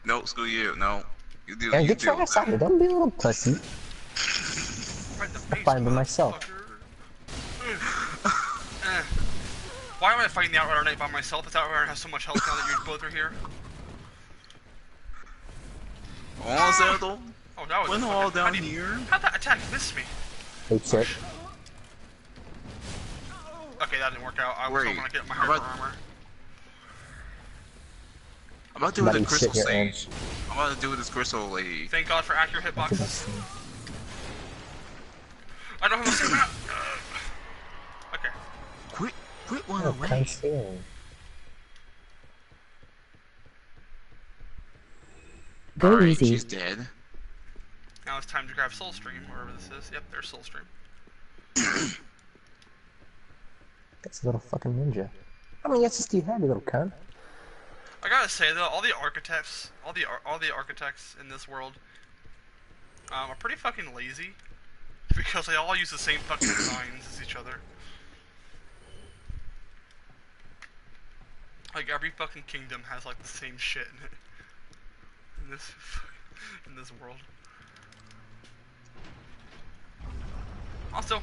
No, screw you. No. You do. Aaron, You get your do. ass out here. Don't be a little pussy. Right in the face, find him myself. motherfucker. Why am I fighting the Outrider Knight by myself? This Outrider has so much health now that you both are here. Oh, Zelda. Oh, that was When fucking- all down how did- here. How'd that attack miss me? Hey, shit. Okay, that didn't work out. I was Wait, hoping to get my how hyper about- armor. I'm about to do with the Buddy, crystal shit here, Aaron. sage. I'm about to do with this crystal lady. Thank God for accurate That's the hitboxes. best thing. I don't have a stamina. Okay. Quit one Oh, away. cunts here. Go Alright, easy. she's dead. Now it's time to grab Soulstream, wherever this is. Yep, there's Soulstream. That's a little fucking ninja. How many S's do you have, you little cunt? I gotta say though, all the architects in this world, are pretty fucking lazy, because they all use the same fucking designs as each other. Like every fucking kingdom has like the same shit in it. In this world. Also,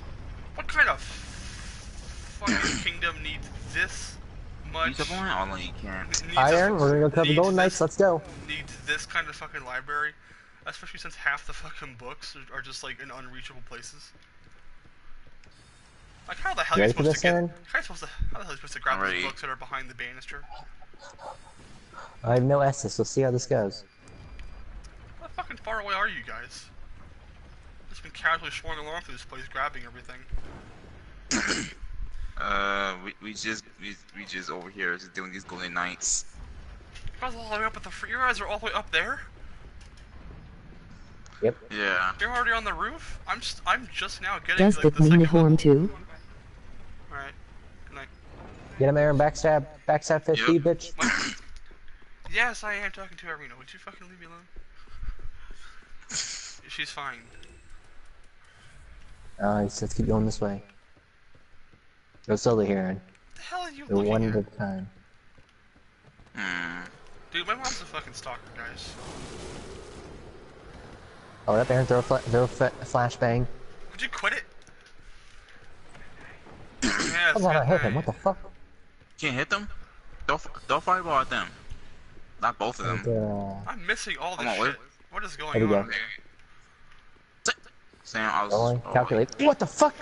what kind of fucking kingdom needs this much? You can on only you can. Iron, we're gonna go cover Golden Knights, let's go. Needs this kind of fucking library, especially since half the fucking books are just like in unreachable places. Like how the hell You are you ready for supposed this, to get? Aaron? How the hell are you supposed to grab I'm those ready. books that are behind the banister? I have no S's, so see how this goes. How fucking far away are you guys? Just been casually swarming along through this place, grabbing everything. We just over here just doing these golden knights. You guys are all the way up at the. You guys are all the way up there. Yep. Yeah. You're already on the roof. I'm just now getting Does to, the like, the second uniform level. too? All right. Good night. Get him, Aaron, backstab 50, Yep. bitch. What? Yes, I am talking to Arena. Would you fucking leave me alone? She's fine. Nice, let's keep going this way. Go slowly here, Aaron. What the hell are you Go looking one at? at a time. Dude, my mom's a fucking stalker, guys. Oh, up, Aaron, throw a flashbang. Would you quit it? Yes, How about I good hit him? night. What the fuck? Can't hit them. Don't fireball at them. Not both of them. I'm missing all this Come on, shit. wait. What is going There we go. on? Sam, I was. Rolling, oh, calculate. What the fuck?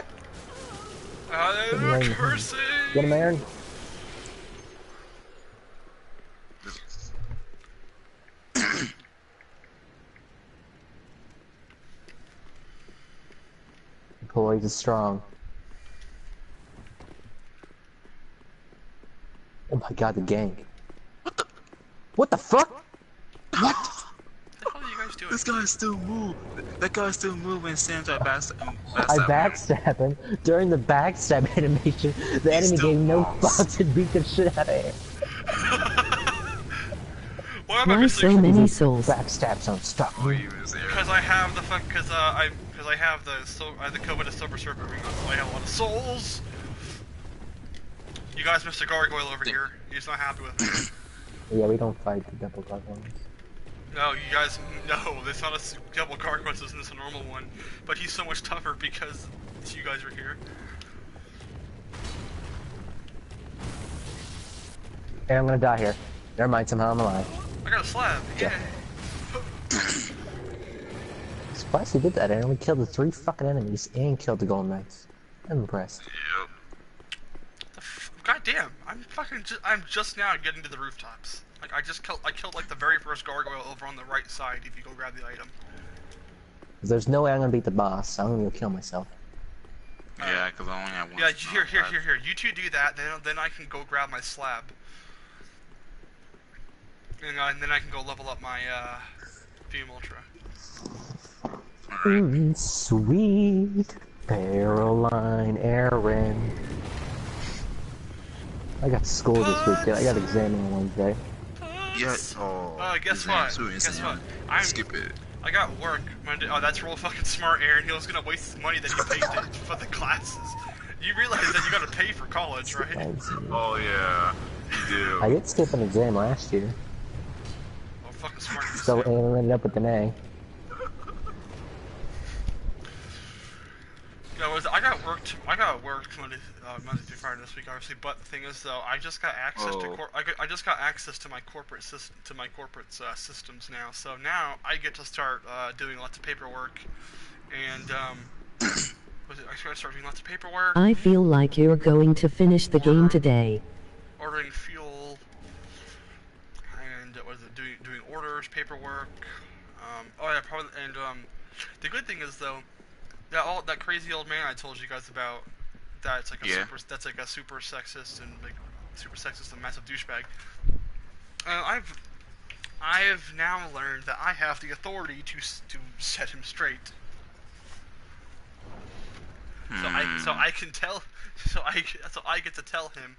I'm right in the cursing! Get him, Aaron. Boys is strong. Oh my god, the gang. What the fuck? What? What the hell are you guys doing? This guy still move. That guy still move when Sam's at I backstab him. During the backstab animation, the enemy still gave no walks. fucks and beat the shit out of him. Well, I'm Why obviously so many souls? Backstabs don't stop Oh, me. he was there. because I have the because I have the coveted silver serpent ring on, so I have a lot of souls. You guys missed a gargoyle over here. He's not happy with me. Yeah, we don't fight the double gargoyles. No, you guys, no, it's not a double gargoyle, this is a normal one. But he's so much tougher because you guys are here. Hey, I'm gonna die here. Never mind, somehow I'm alive. I got a slab, yeah. Surprised he did that. I only killed the 3 fucking enemies and killed the golden knights. I'm impressed. Yep. God damn, I'm just now getting to the rooftops. Like I killed like the very first gargoyle over on the right side if you go grab the item. There's no way I'm gonna beat the boss, so I'm gonna go kill myself. Yeah, because I only have one. Yeah, here. You two do that, then I can go grab my slab. And then I can go level up my Fume Ultra. Sweet Caroline Aaron. I got school this week, dude. I got exam on Wednesday. Yes. Oh. Guess what? Guess what? Skip it. I got work Monday. Oh, that's real fucking smart, Aaron. He was gonna waste his money that he paid for the classes. You realize that you gotta pay for college, right? Oh yeah, you do. I did skip an exam last year. Oh, fucking smart. So I ended up with an A. Yeah, I got work Monday through Friday this week, obviously. But the thing is, though, I just got access to I just got access to my corporate systems now. So now I get to start doing lots of paperwork, and I start doing lots of paperwork. I feel like you're going to finish the game today. Ordering fuel, and doing orders, paperwork. Oh yeah, probably. And the good thing is though. That crazy old man I told you guys about, that's like a super sexist and massive douchebag. I've now learned that I have the authority to set him straight. So I get to tell him,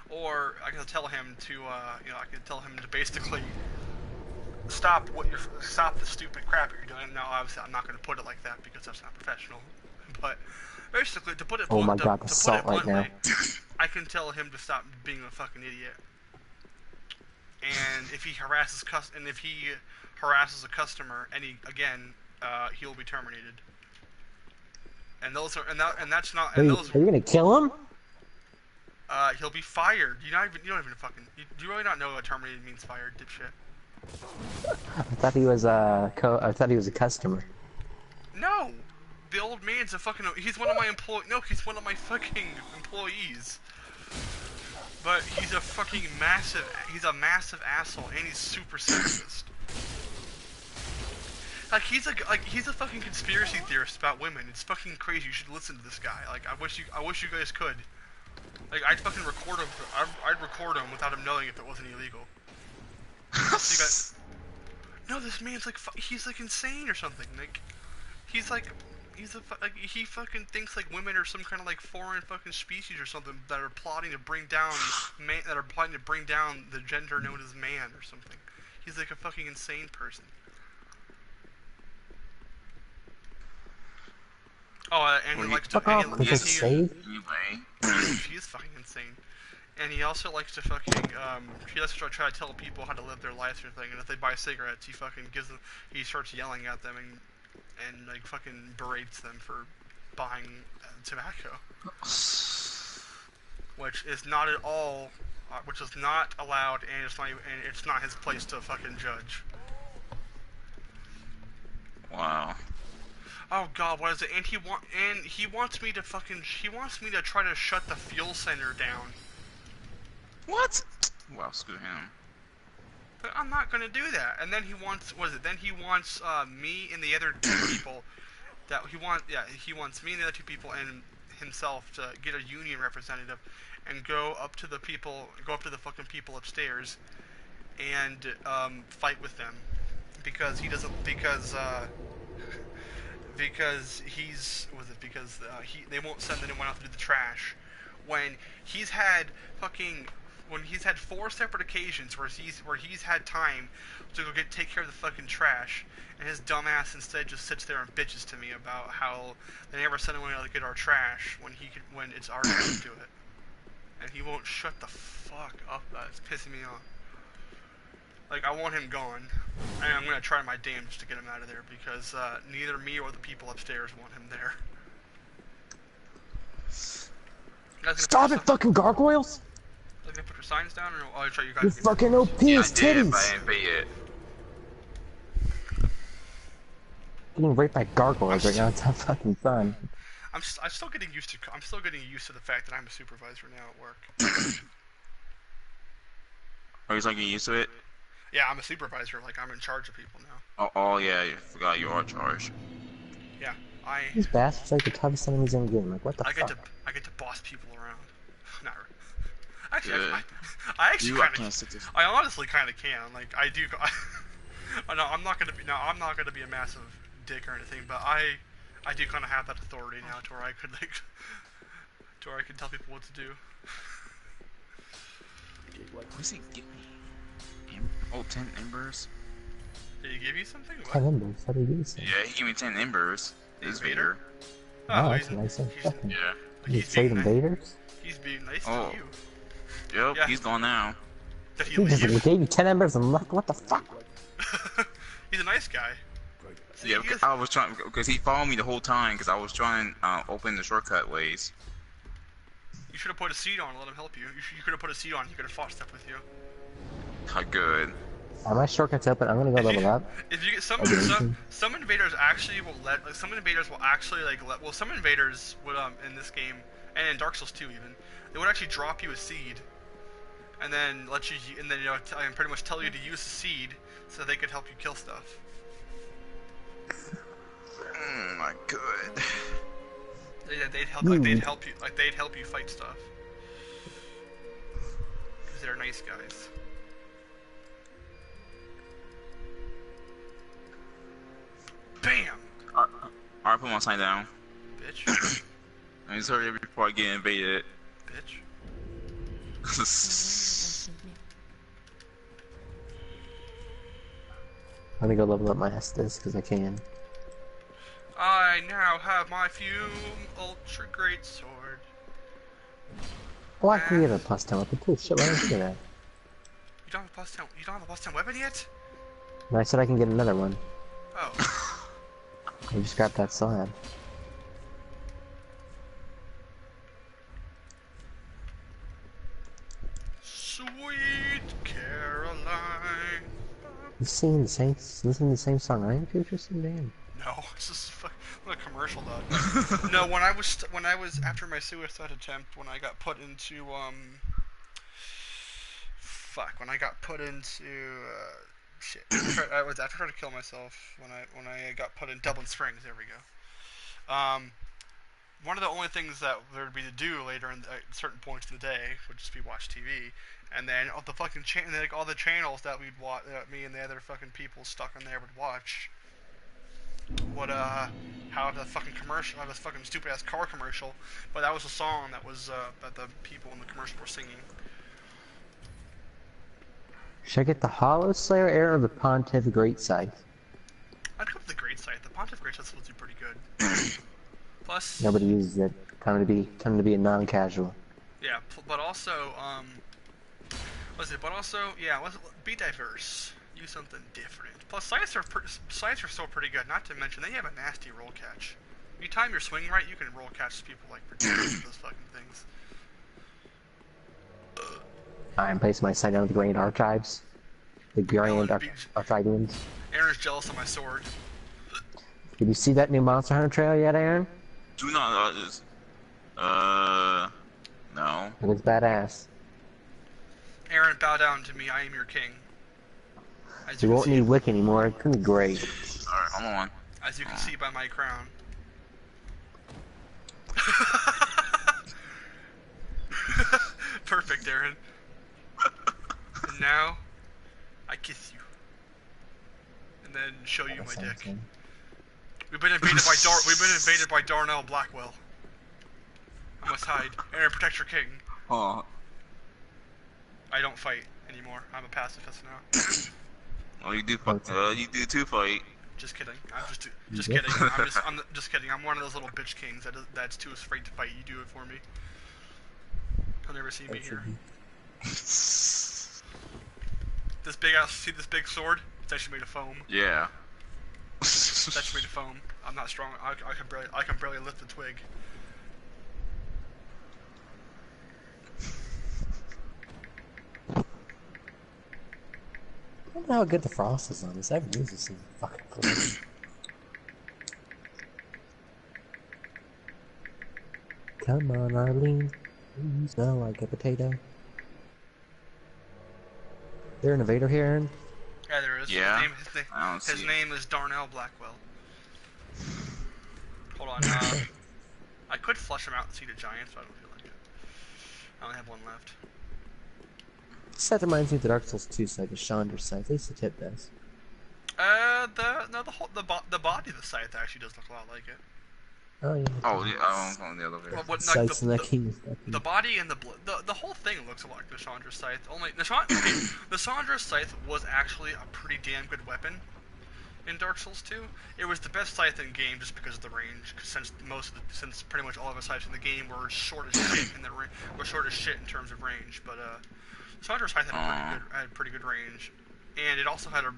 or I can tell him to I can tell him to basically stop the stupid crap you're doing. Now, obviously, I'm not going to put it like that because that's not professional. But basically, to put it bluntly, I can tell him to stop being a fucking idiot. And if he harasses a customer, he'll be terminated. And that's not. And those are you gonna kill him? He'll be fired. You don't even fucking. Do you really not know what terminated means? Fired, dipshit. I thought he was a a customer. No, the old man's a fucking. He's one of my he's one of my fucking employees. But he's a fucking massive. He's a massive asshole, and he's super sexist. He's a fucking conspiracy theorist about women. It's fucking crazy. You should listen to this guy. I wish you guys could. I'd fucking record him. I'd record him without him knowing if it wasn't illegal. So no, this man's he's insane or something. He fucking thinks women are some kind of foreign fucking species or something that are plotting to bring down the gender known as man or something. He's a fucking insane person. Oh, and he likes to. He's fucking insane. And he also likes to fucking, he likes to try to tell people how to live their lives or thing, and if they buy cigarettes, he fucking he starts yelling at them and fucking berates them for buying tobacco. Which is not allowed, and it's not his place to fucking judge. Wow. Oh god, what is it? And he wants me to try to shut the fuel center down. What? Well, screw him. But I'm not gonna do that. And then he wants, me and the other two people he wants me and the other two people and himself to get a union representative and go up to the fucking people upstairs and fight with them because they won't send anyone out to do the trash when he's had fucking when he's had 4 separate occasions where he's had time to go take care of the fucking trash, and his dumb ass instead just sits there and bitches to me about how they never sent anyone out to get our trash when it's our turn to do it, and he won't shut the fuck up. It's pissing me off. Like, I want him gone, and I'm gonna try my damnedest to get him out of there because neither me or the people upstairs want him there. Stop it, fucking gargoyles! Are you gonna put your signs down, or I'll try you guys? You fucking OP Yeah, I as did, but I titties! didn't pay it. Getting raped by gargoyles right now, it's not fucking fun. I'm still getting used to the fact that I'm a supervisor now at work. Are you getting used to it? Yeah, I'm a supervisor. Like, I'm in charge of people now. Oh yeah, I forgot you are in charge. Yeah, These bastards are like the toughest enemies in the game. Like, what the I fuck? get to boss people around. Not really. Actually, Good. I actually kind can't of. sit this. I honestly kind of can. Like, I do. No, I'm not gonna be a massive dick or anything, but I do kind of have that authority now to where I could tell people what to do. What's he give me? Oh, 10 embers? Did he give you something? What? 10 embers, how do you do this? Yeah, he gave me 10 embers. Is Vader? Oh, he's that's a nice thing. he's, Fucking- Yeah. like, You he's trade being nice. invaders? He's being nice Oh. to you. Yep, Yeah. he's gone now. Did he He just leave? gave you 10 embers and left. What the fuck? He's a nice guy. See, Yeah, he is- I was trying because he followed me the whole time because I was trying to open the shortcut ways. You should have put a seat on and let him help you. You could have put a seat on. He could have fought stuff with you. How good. Are my shortcuts open? I'm gonna go level up. If you get some Okay. some invaders actually will let some invaders will actually some invaders would in this game and in Dark Souls 2 even they would actually drop you a seed and then and pretty much tell you to use the seed so they could help you kill stuff. My good. They'd help you fight stuff because they're nice guys. Bam! Alright, put my sign down. Bitch. I mean, sorry before I get invaded. Bitch. Let me go level up my Estes because I can. I now have my Fume Ultra Great Sword. Oh, I can get a plus 10 weapon too. Shit, why didn't I do that? You don't have a plus 10. You don't have a plus 10 weapon yet? No, I said I can get another one. Oh. I just grabbed that slab. Sweet Caroline. You singing the same, listening to the same song I am, Future? So damn. No, it's just what a commercial, dog. No, when I was after my suicide attempt, when I got put into when I got put into shit. I was after trying to kill myself when I got put in Dublin Springs. There we go. One of the only things that there would be to do later at certain points of the day would just be watch TV, and then all the fucking all the channels that we'd watch, me and the other fucking people stuck in there would watch, would have the fucking commercial, have this fucking stupid ass car commercial, but that was a song that was that the people in the commercial were singing. Should I get the Hollow Slayer Air or the Pontiff Great Scythe? I'd go with the Great Scythe. The Pontiff Great Scythe will do pretty good. Plus, Nobody uses it. Time to be a non-casual. yeah, but also, yeah, be diverse. Use something different. Plus, scythes are still pretty good. Not to mention, they have a nasty roll catch. If you time your swing right, you can roll catch people like ridiculous with those fucking things. I'm placing my sight on the Grand Archives. The Grand Archidians. Aaron's jealous of my sword. Did you see that new Monster Hunter trailer yet, Aaron? Do not this. No. It was badass. Aaron, bow down to me. I am your king. As You you won't can need see, Wick anymore. It's gonna be great. Alright, hold on. as you can see by my crown. Perfect, Aaron. And now, I kiss you, and then show you my dick. We've been invaded by Darnell Blackwell. I must hide. Aaron, protect your king. Oh. I don't fight anymore. I'm a pacifist now. Oh, you do. You do too fight. Just kidding. I'm just kidding. I'm just kidding. I'm one of those little bitch kings that's too afraid to fight. You do it for me. He'll never see me here. This big ass. See this big sword? It's actually made of foam. Yeah. It's actually made of foam. I'm not strong. I can barely lift a twig. I don't know how good the frost is on this. I haven't used this in fucking forever. Come on, Arlene. You smell like a potato. There an invader here, Aaron? Yeah, there is. Yeah. His name is Darnell Blackwell. Hold on. I could flush him out and see the giants, but I don't feel like it. I only have one left. This set reminds me of the Dark Souls 2 site, the Chandra site. At least the tip does. The body of the scythe actually does look a lot like it. Oh yeah. Oh, yeah, on the elevator. Well, Sights in that king. The body and the whole thing looks a lot like the Chandra scythe. Only the Chandra scythe was actually a pretty damn good weapon in Dark Souls 2. It was the best scythe in game just because of the range. Since pretty much all of the scythes in the game were short as shit in terms of range. But Chandra scythe had pretty good range, and it also had a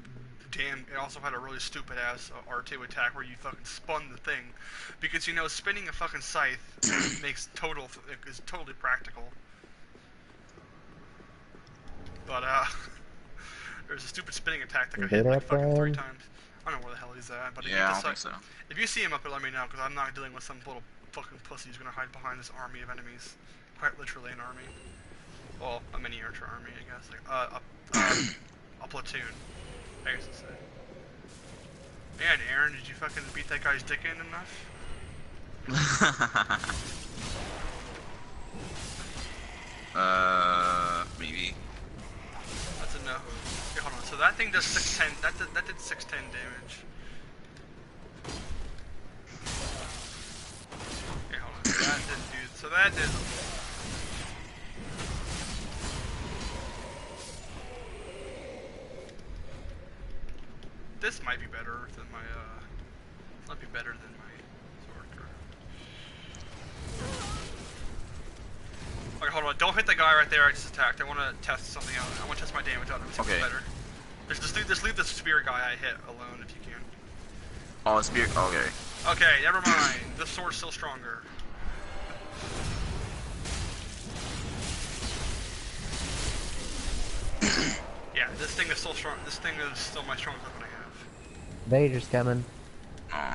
really stupid ass R2 attack where you fucking spun the thing, because you know spinning a fucking scythe is totally practical. But there's a stupid spinning attack that got hit like fucking 3 times. I don't know where the hell he's at, but yeah, I don't think so. If you see him up there, let me know, because I'm not dealing with some little fucking pussy who's gonna hide behind this army of enemies. Quite literally an army. Well, a miniature army, I guess. Like, a platoon, I guess to say. Man, Aaron, did you fucking beat that guy's dick in enough? Maybe. That's a no. Okay, hold on. So that thing does 610. That did 610 damage. Okay, hold on. So that didn't do. So that did. This might be better than my, might be better than my sword. Okay, hold on. Don't hit the guy right there I just attacked. I want to test something out. I want to test my damage on him. See if it's better. Just leave the spear guy I hit alone if you can. Oh, spear. Okay. Okay, never mind. The sword's still stronger. Yeah, this thing is still strong. This thing is still my strongest weapon I have. Invader's coming. Oh.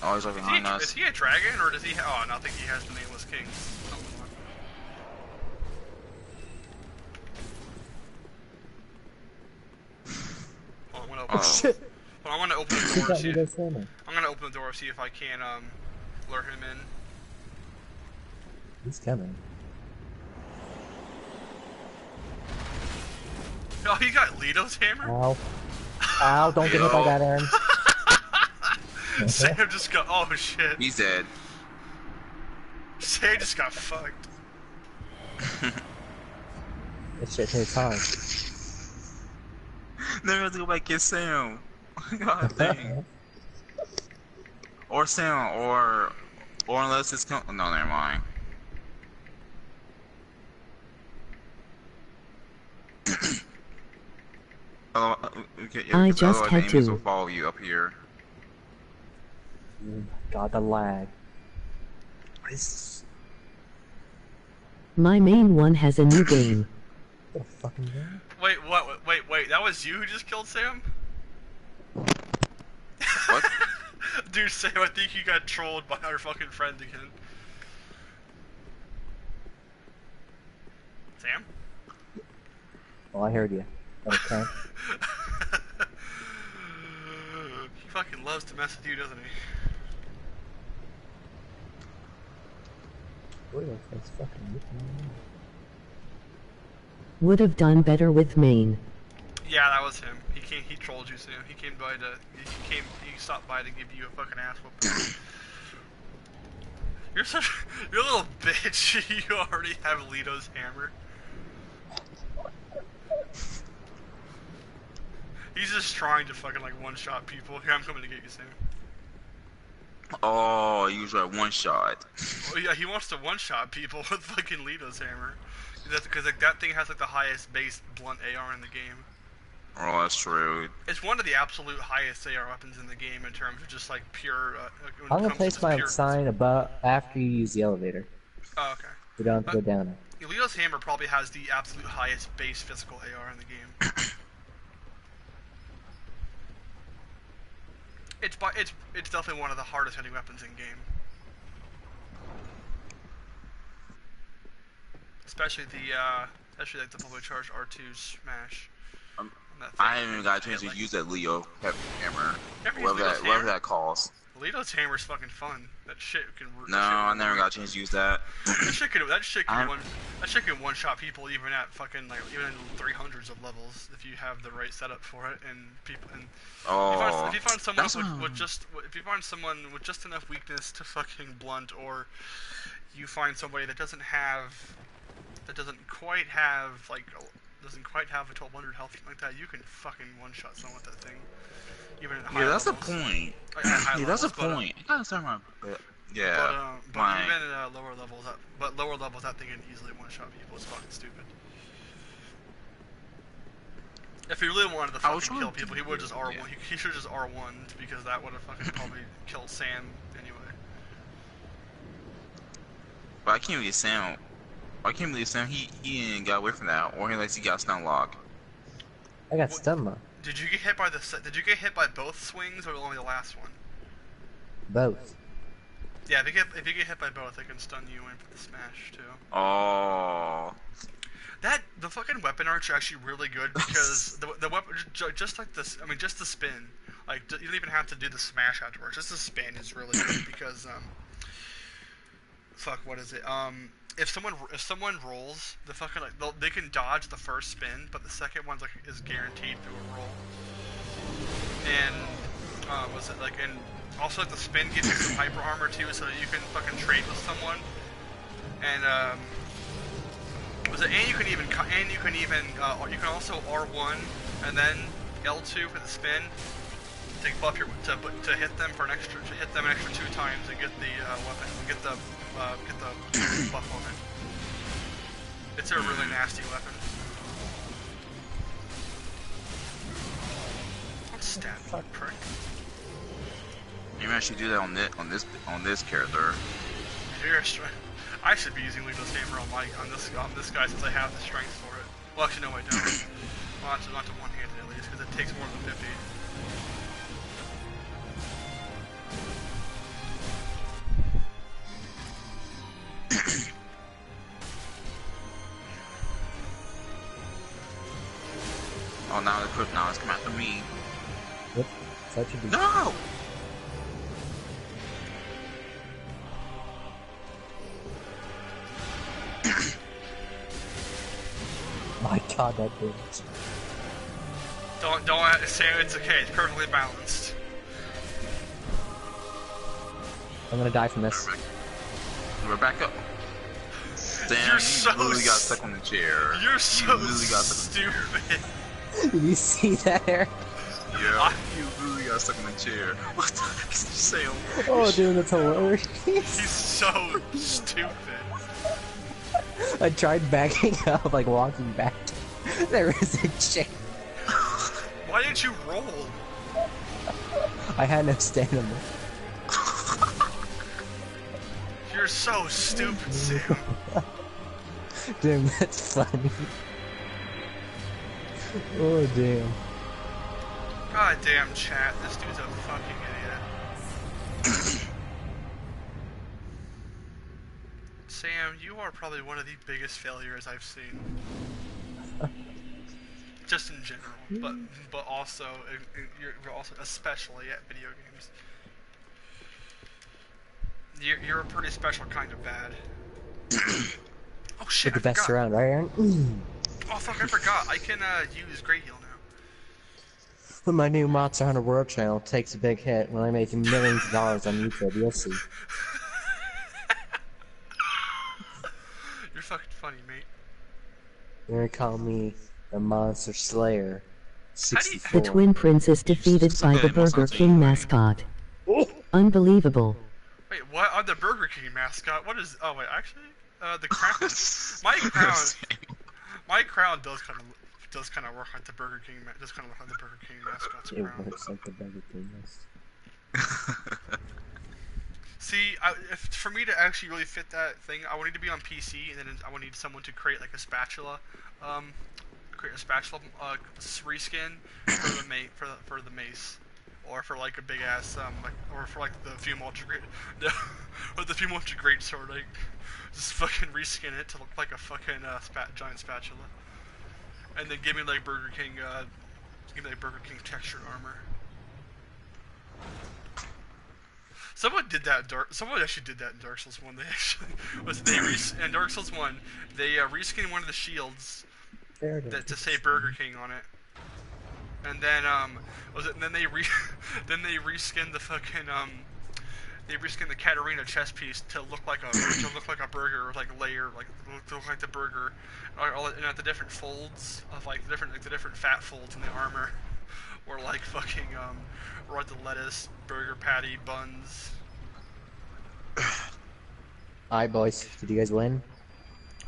Oh, he's like behind us. Is he a dragon, or does he? Oh, no, I think he has the nameless king. Hold on, I'm gonna open. Oh shit! Well, I want to open the door. I'm gonna open the door, see if I can lure him in. He's coming. Oh, you got Leto's hammer? Ow. Ow, don't get hit by that, Aaron. Sam just got. Oh shit. He's dead. Sam just got fucked. This shit takes time. Never have to go back and get Sam. God dang. Or Sam, or unless it's no, never mind. I just had to. Will follow you up here. God, the lag. What is this? My main one has a new game. What a fucking game? Wait, what? Wait, that was you who just killed Sam? What? Dude, Sam, I think you got trolled by our fucking friend again. Sam? Oh, I heard you. Okay. He fucking loves to mess with you, doesn't he? That's fucking Would have done better with main. Yeah, that was him. He trolled you, Sam. He stopped by to give you a fucking ass whooping. You're a little bitch. You already have Leto's hammer. He's just trying to fucking like one-shot people. Here, I'm coming to get you, Sam. Oh, you usually one shot. Oh yeah, he wants to one-shot people with fucking Lito's hammer. That's because like that thing has like the highest base blunt AR in the game. Oh, that's true. It's one of the absolute highest AR weapons in the game in terms of just like pure. When I'm it gonna comes to place just my pure... sign above after you use the elevator. Oh, okay. You don't have to go down it. Lito's hammer probably has the absolute highest base physical AR in the game. It's definitely one of the hardest hitting weapons in game. Especially like the fully charged R2 smash. I haven't even got a chance to use that Leo heavy hammer. Whatever that calls. Lito's hammer's fucking fun. That shit can. No, I never got a chance to use that. That shit can one shot people even at fucking like even in 300s of levels if you have the right setup for it and people and if you find someone with just enough weakness to fucking blunt, or you find somebody that doesn't quite have a 1200 health like that, you can fucking one shot someone with that thing. Even at high yeah, that's levels. the point. Yeah, that's the point. I gotta start my. Yeah. But even at lower levels, that thing can easily one shot people. It's fucking stupid. If he really wanted to fucking kill people, he would just R1. Yeah. He should just R1 because that would have fucking probably killed Sam anyway. But I can't believe Sam. He didn't got away from that, or he got stun locked. I got stun locked. Did you get hit by both swings or only the last one? Both. Yeah, if you get hit by both, it can stun you in for the smash too. Oh. The fucking weapon arts are actually really good because the weapon just like this. I mean, just the spin. Like you don't even have to do the smash afterwards. Just the spin is really good because fuck, what is it? If someone rolls, the fucking they can dodge the first spin, but the second one's is guaranteed through a roll. And and also the spin gives you some hyper armor too, so that you can fucking trade with someone. And you can also R1 and then L2 for the spin to buff to hit them an extra 2 times and get the weapon get the buff on it. It's a really nasty weapon. Don't stab me, prick. Maybe I should do that on this character. I should be using Lito's hammer on this guy since I have the strength for it. Well, actually, no, I don't. Well, not to one-handed at least, because it takes more than 50. Oh, now it's coming after me. Yep, that should be. No! My god, that bitch. Don't say it's okay. It's perfectly balanced. I'm gonna die from this. We're back up. Damn, you really got stuck on the chair. You're so really got stupid. Did you see that, Eric? Yeah, you really got stuck in the chair. What the heck did you say? Oh, dude, that's hilarious. He's so stupid. I tried backing up, like walking back. There is a chair. Why didn't you roll? I had no stamina. You're so stupid, Sam. Damn, that's funny. Oh, damn. God damn, chat. This dude's a fucking idiot. Sam, you are probably one of the biggest failures I've seen. Just in general, but also you're also especially at video games. You're a pretty special kind of bad. Oh shit! You're the best around, right, Aaron? Oh fuck! I forgot. I can use Great Heal now. When my new Monster Hunter World channel takes a big hit, when I make millions of dollars on YouTube, you'll see. You're fucking funny, mate. You're gonna call me the Monster Slayer 64. The Twin Princess defeated by the Burger King mascot. Unbelievable. Wait, what? I'm the Burger King mascot. What is? Oh wait, actually, the crown. My crown. My crown does kind of work like the Burger King. Does kind of look like the Burger King mascot's It crown. works like the Burger King. See, for me to actually really fit that thing, I would need to be on PC, and then I would need someone to create like a spatula, reskin for the mace, or for like a big ass or for like the Fume Ultra Great, or the Fume Ultra Great Sword, like just fucking reskin it to look like a fucking giant spatula, and then give me like Burger King textured armor. Someone did that. Someone actually did that in Dark Souls 1. They actually in Dark Souls 1 they reskinned one of the shields to say Burger King on it, and then then they reskinned the fucking they reskinned the Katarina chest piece to look like a burger, like layer, like to look like the burger, and at the different folds of like the different fat folds in the armor, or like fucking or the lettuce, burger patty, buns. Alright, boys. Did you guys win?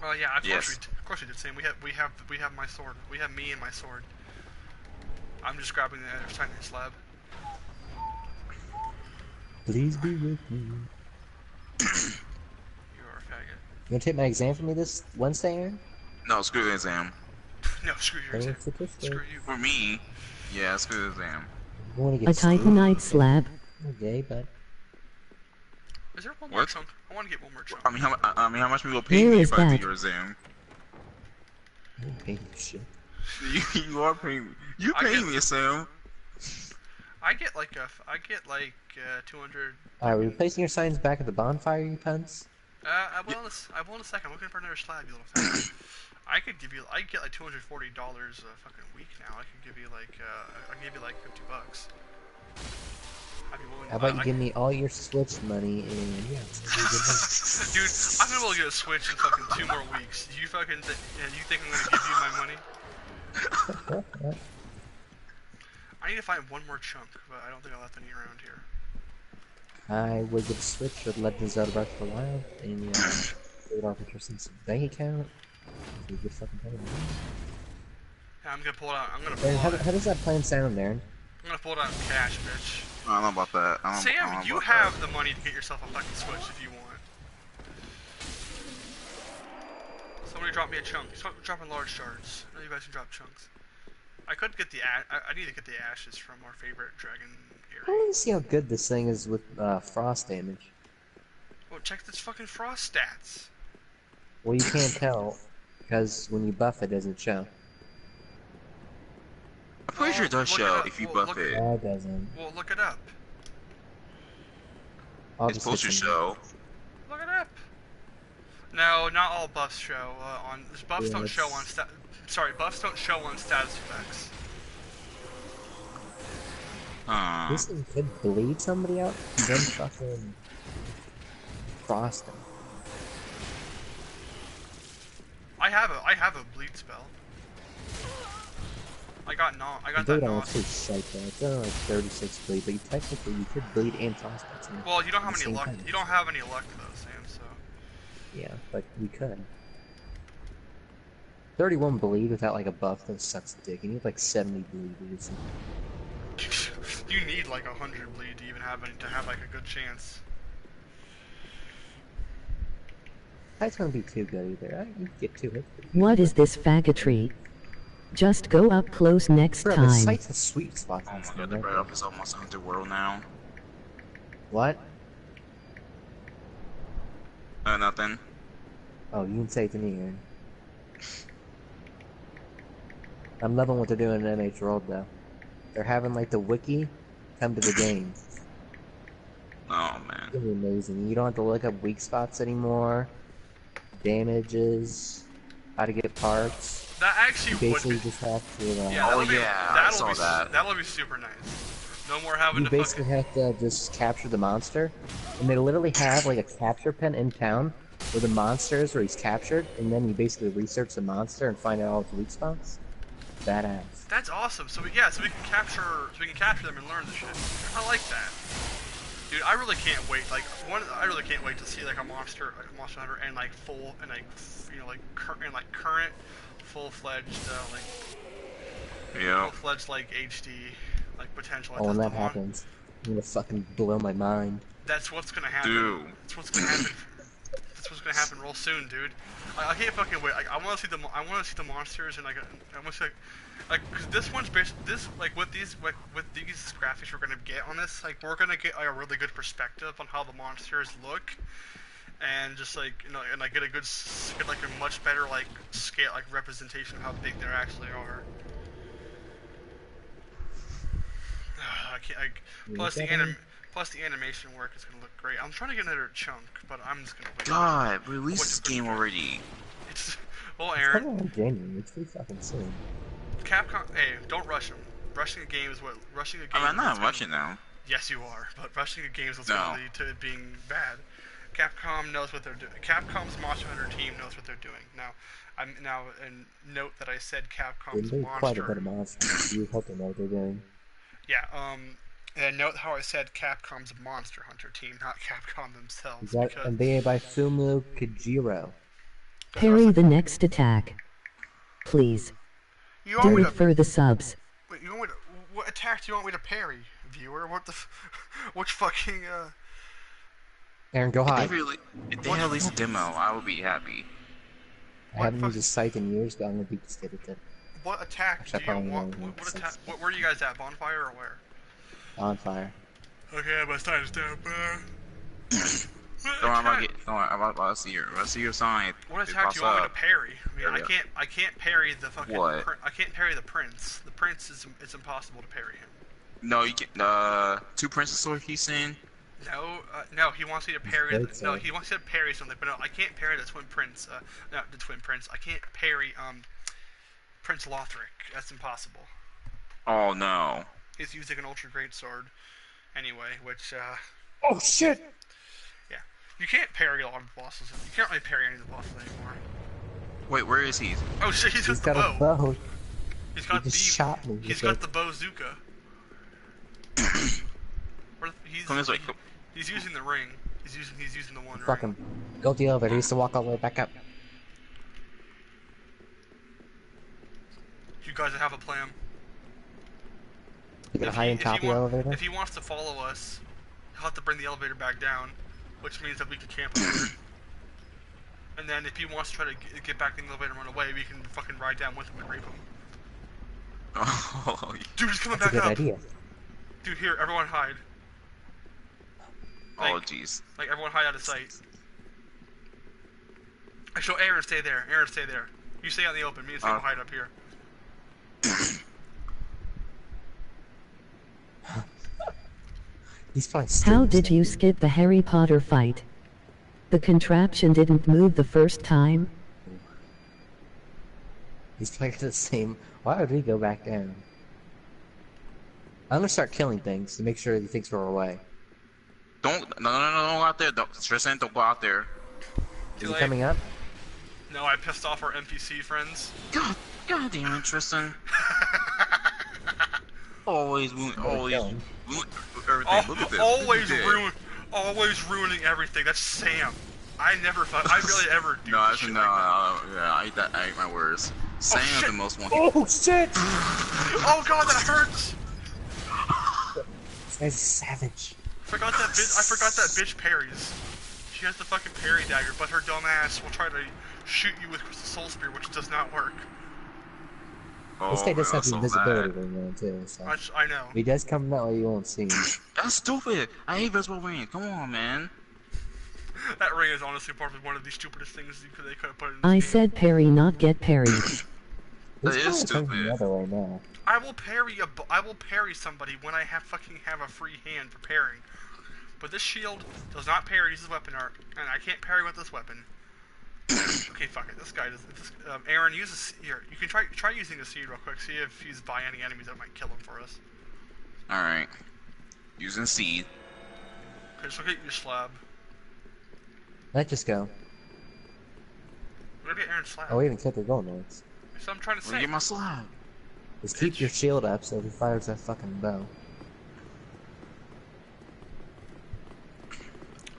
Oh yeah, of Yes. course we did. Sam, we have my sword. We have me and my sword. I'm just grabbing the tiny slab. Please be with me. You are a faggot. You gonna take my exam for me this Wednesday, Aaron? No, screw the exam. No, screw your exam. Screw you. For me, yeah, screw the exam. You wanna get A Titanite slab. Okay, but Is there one more What? chunk? I want to get one more chunk. I mean, how much will pay Where me is if I that? do your exam? I don't pay you shit. You are paying me. You I paying get- me, Sam. I get like 200. Alright, we're replacing your signs back at the bonfire, you punts? I will in a second. I'm looking for another slab, you little faggot. I get like $240 a fucking week now. I could give you like I can give you like $50. I'd be willing. How about you give me all your Switch money and yeah, it's gonna be good money. Dude, I'm gonna be able to get a Switch in fucking 2 more weeks. You fucking you think I'm gonna give you my money? I need to find one more chunk, but I don't think I left any around here. I would get a Switch with Legend of Zelda Breath of the Wild and put it off your person's bank account. So you get fucking better money. Yeah, I'm gonna pull it out. Aaron, how does that plan sound, Aaron? I'm gonna pull it out in cash, bitch. I don't know about that. I don't Sam, know you about have that. the money to get yourself a fucking Switch if you want. Somebody drop me a chunk. Stop dropping large shards. I know you guys can drop chunks. I could get the I need to get the ashes from our favorite dragon I area. want to see how good this thing is with frost damage. Well, check this fucking frost stats. Well, you can't tell because when you buff it, doesn't show. I'm pretty sure it does Look it show up. if you Well, buff look- it. No, it doesn't. Well, look it up. I'll It's just supposed to hit some- show. Look it up. No, not all buffs show on. Buffs Yeah, don't show it's- on stat. Sorry, buffs don't show on status effects. This thing could bleed somebody out, then fucking frost them. I have a bleed spell. I got that Bleed non. honestly shite though. It's only like 36 bleed, but technically you could bleed and frost at the Well, you don't have any same luck. time. You don't have any luck though, Sam. So. Yeah, but we could. 31 bleed without like a buff, that sucks dick. You need like 70 bleed or something. You need like 100 bleed to even have like a good chance. That's gonna be too good either. You can get to it. What is this faggotry? Just go up close next Bro, the time. site's a sweet spot. Oh on my this god, thing, the right? bread up is almost Hunter World now. What? Nothing. Oh, you can say it to me, Aaron. I'm loving what they're doing in MH World though. They're having like the wiki come to the game. Oh man. It's gonna be amazing. You don't have to look up weak spots anymore. Damages, how to get parts. That actually You would basically be. just have to. Yeah, Oh, that'll be, yeah, I that'll saw be, that. That'll be super nice. No more having You to basically fucking. have to just capture the monster, and they literally have like a capture pen in town where the monster is, where he's captured, and then you basically research the monster and find out all its weak spots. badass. That's awesome. So we can capture them and learn the shit. I like that. Dude, I really can't wait. I really can't wait to see like a monster hunter and like full and like current full-fledged full-fledged like HD like potential. Oh, when that happens, I'm gonna fucking blow my mind. That's what's gonna happen. Dude. That's what's gonna happen. That's what's gonna happen real soon, dude. I can't fucking wait. Like, I want to see the monsters and like I want to see cause this one's based with these graphics we're gonna get on this, like we're gonna get a really good perspective on how the monsters look, and just like and like get a much better like scale representation of how big they actually are. I can't. Plus the animation work is gonna look great. I'm trying to get another chunk, but I'm just gonna wait. God, release this game already. Well, It's Aaron. coming in January. It's pretty fucking soon. Capcom, hey, don't rush them. Rushing a game is what rushing a game. I'm not rushing now. Yes, you are. But rushing a game is what's going to lead to it being bad. Capcom knows what they're doing. Capcom's Monster Hunter team knows what they're doing. And note that I said Capcom's They made Monster. quite a bit of monsters. You hope they know what they're doing. Yeah. And note how I said Capcom's Monster Hunter team, not Capcom themselves. Is that and they by Fumu Kojiro? Parry the next attack. Please. Do it for the subs. Wait, what attack do you want me to parry, viewer? Which fucking Aaron, go hide. If they release a demo, I will be happy. I haven't used a sight in years, but I'm gonna beat this kid at it. What attack do you want? What attack? Where are you guys at? Bonfire or where? Bonfire. Okay, my time is down. Don't worry about to see your sign. What attack do you want me to parry? I mean, I can't parry the fucking. What? I can't parry the prince. The prince it's impossible to parry him. No, you can. Two princes or he's saying. No, he wants me to parry. He wants me to parry something, but no, I can't parry the twin prince. Not the twin prince. I can't parry Prince Lothric. That's impossible. Oh no. He's using an ultra great sword. Anyway, which. Oh shit! Yeah, you can't parry a lot of bosses. You can't really parry any of the bosses anymore. Wait, where is he? Oh shit, he's got a bow. He's got he just shot me. He's got the bazooka. He's using the ring. He's using the one Fuck ring. him. Go to the elevator. He needs to walk all the way back up. You guys have a plan. You gonna hide on top of the elevator? If he wants to follow us, he'll have to bring the elevator back down, which means that we can camp over here. And then if he wants to try to get back in the elevator and run away, we can fucking ride down with him and rape him. Oh, dude, he's coming That's back a good up. idea. Dude, here, everyone hide. Oh, jeez. Like, everyone hide out of sight. Actually, Aaron, stay there. Aaron, stay there. You stay out in the open. Me and Sam will hide up here. He's probably How did you skip the Harry Potter fight? The contraption didn't move the first time? He's playing the same. Why would we go back down? I'm gonna start killing things to make sure he thinks we're away. No, go out there. Tristan, don't go out there. Is he coming up? No, I pissed off our NPC friends. God damn it, Tristan. always ruin everything. Look at this. Always ruining everything. That's Sam. I really ever do. I ate my words. Sam is the most wanted. Oh shit! Oh god, that hurts. This guy's a savage. I forgot that bitch parries. She has the fucking parry dagger, but her dumb ass will try to shoot you with Crystal Soul Spear, which does not work. This guy does have the invisibility ring on too, so. I know. If he does come that way, you won't see him. That's stupid. I hate visible ring. Come on, man. That ring is honestly probably one of the stupidest things they could have put in this I game. said parry, not get parried. That is The stupid. other way now. I will parry somebody when I have a free hand for parrying. But this shield does not parry, uses weapon art, and I can't parry with this weapon. Okay, fuck it. This guy does. Aaron, use here. You can try using the seed real quick. See if he's by any enemies that might kill him for us. All right. Using seed. Okay, just look at your slab. Let just go. Look at Aaron's slab. Oh, we haven't kept the gold notes. That's what I'm trying to Let me say. get my slab. Just keep your shield up so he fires that fucking bow.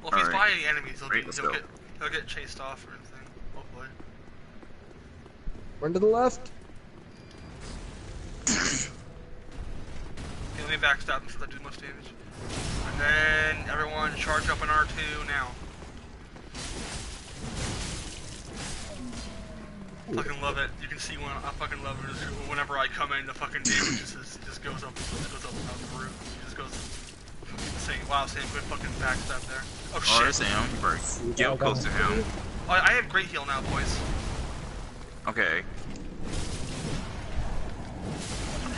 Well, if he's Alright. fighting enemies, he'll get chased off or anything. Hopefully. Run to the left! Okay, let me backstab him so that do most damage. And then everyone charge up an R2 now. Fucking love it. You can see when I fucking love it. Whenever I come in, the fucking damage just goes up. Just goes up and down the roof. It just goes insane. Wow, Sam, good fucking backstab there. Oh shit. Oh, Sam, you better get close to him. Oh, I have great heal now, boys. Okay.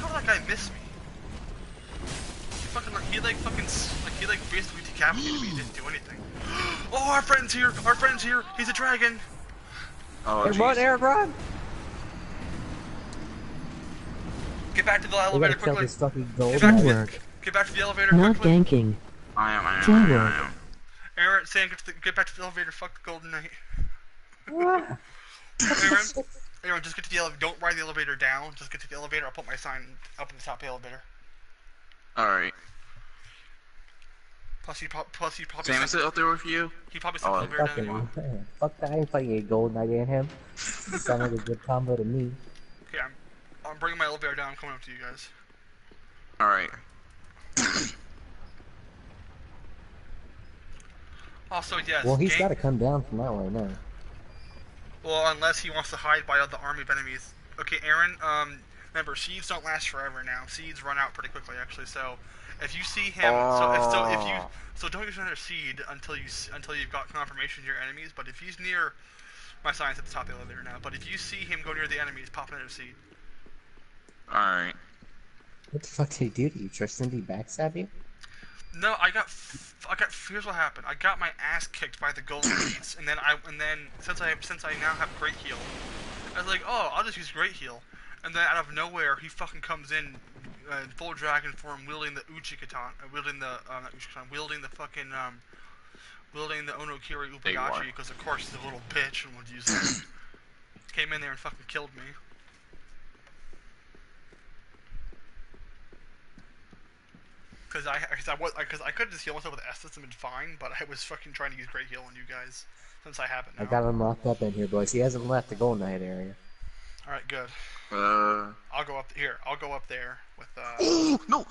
How did that guy miss me? He basically decapitated me. He didn't do anything. Oh, our friend's here. Our friend's here. He's a dragon. Oh, Hey, run, Aaron, run! Get back to the We elevator gotta kill quickly. this fucking gold. Teamwork. Get back to the elevator Not quickly. ganking. I am. Teamwork. Aaron, Sam, get back to the elevator. Fuck the golden knight. Ah. Aaron, just get to the elevator. Don't ride the elevator down. Just get to the elevator. I'll put my sign up in the top of the elevator. Alright. Plus, he probably Sam, is it up there with you? he probably sent Oh, the elevator Fucking, down. fuck that, I ain't fighting a gold knight and him. Sound like a good combo to me. Okay, I'm bringing my elevator down. I'm coming up to you guys. Alright. Also, yes. Well, he's gotta come down from that way now. Well, unless he wants to hide by the army of enemies. Okay, Aaron. Remember, seeds don't last forever now. Seeds run out pretty quickly, actually. So, if you see him, so don't use another seed until you've got confirmation of your enemies. But if he's near, my sign's at the top of the elevator now. But if you see him go near the enemies, pop another seed. Alright. What the fuck did he do to you, Tristan? Did he backstab you? No, I got. Here's what happened. I got my ass kicked by the golden beats, and then since I now have great heal, I was like, oh, I'll just use great heal. And then out of nowhere, he fucking comes in, full dragon form, wielding the Uchikatan, wielding the Onokiri Upagachi, because of course he's a little bitch and would use it. Came in there and fucking killed me. Because I could just heal myself with Estus and been fine, but I was fucking trying to use great heal on you guys, since I have it now. I got him locked up in here, boys. He hasn't left the gold knight area. Alright, good. I'll go up here. I'll go up there with no!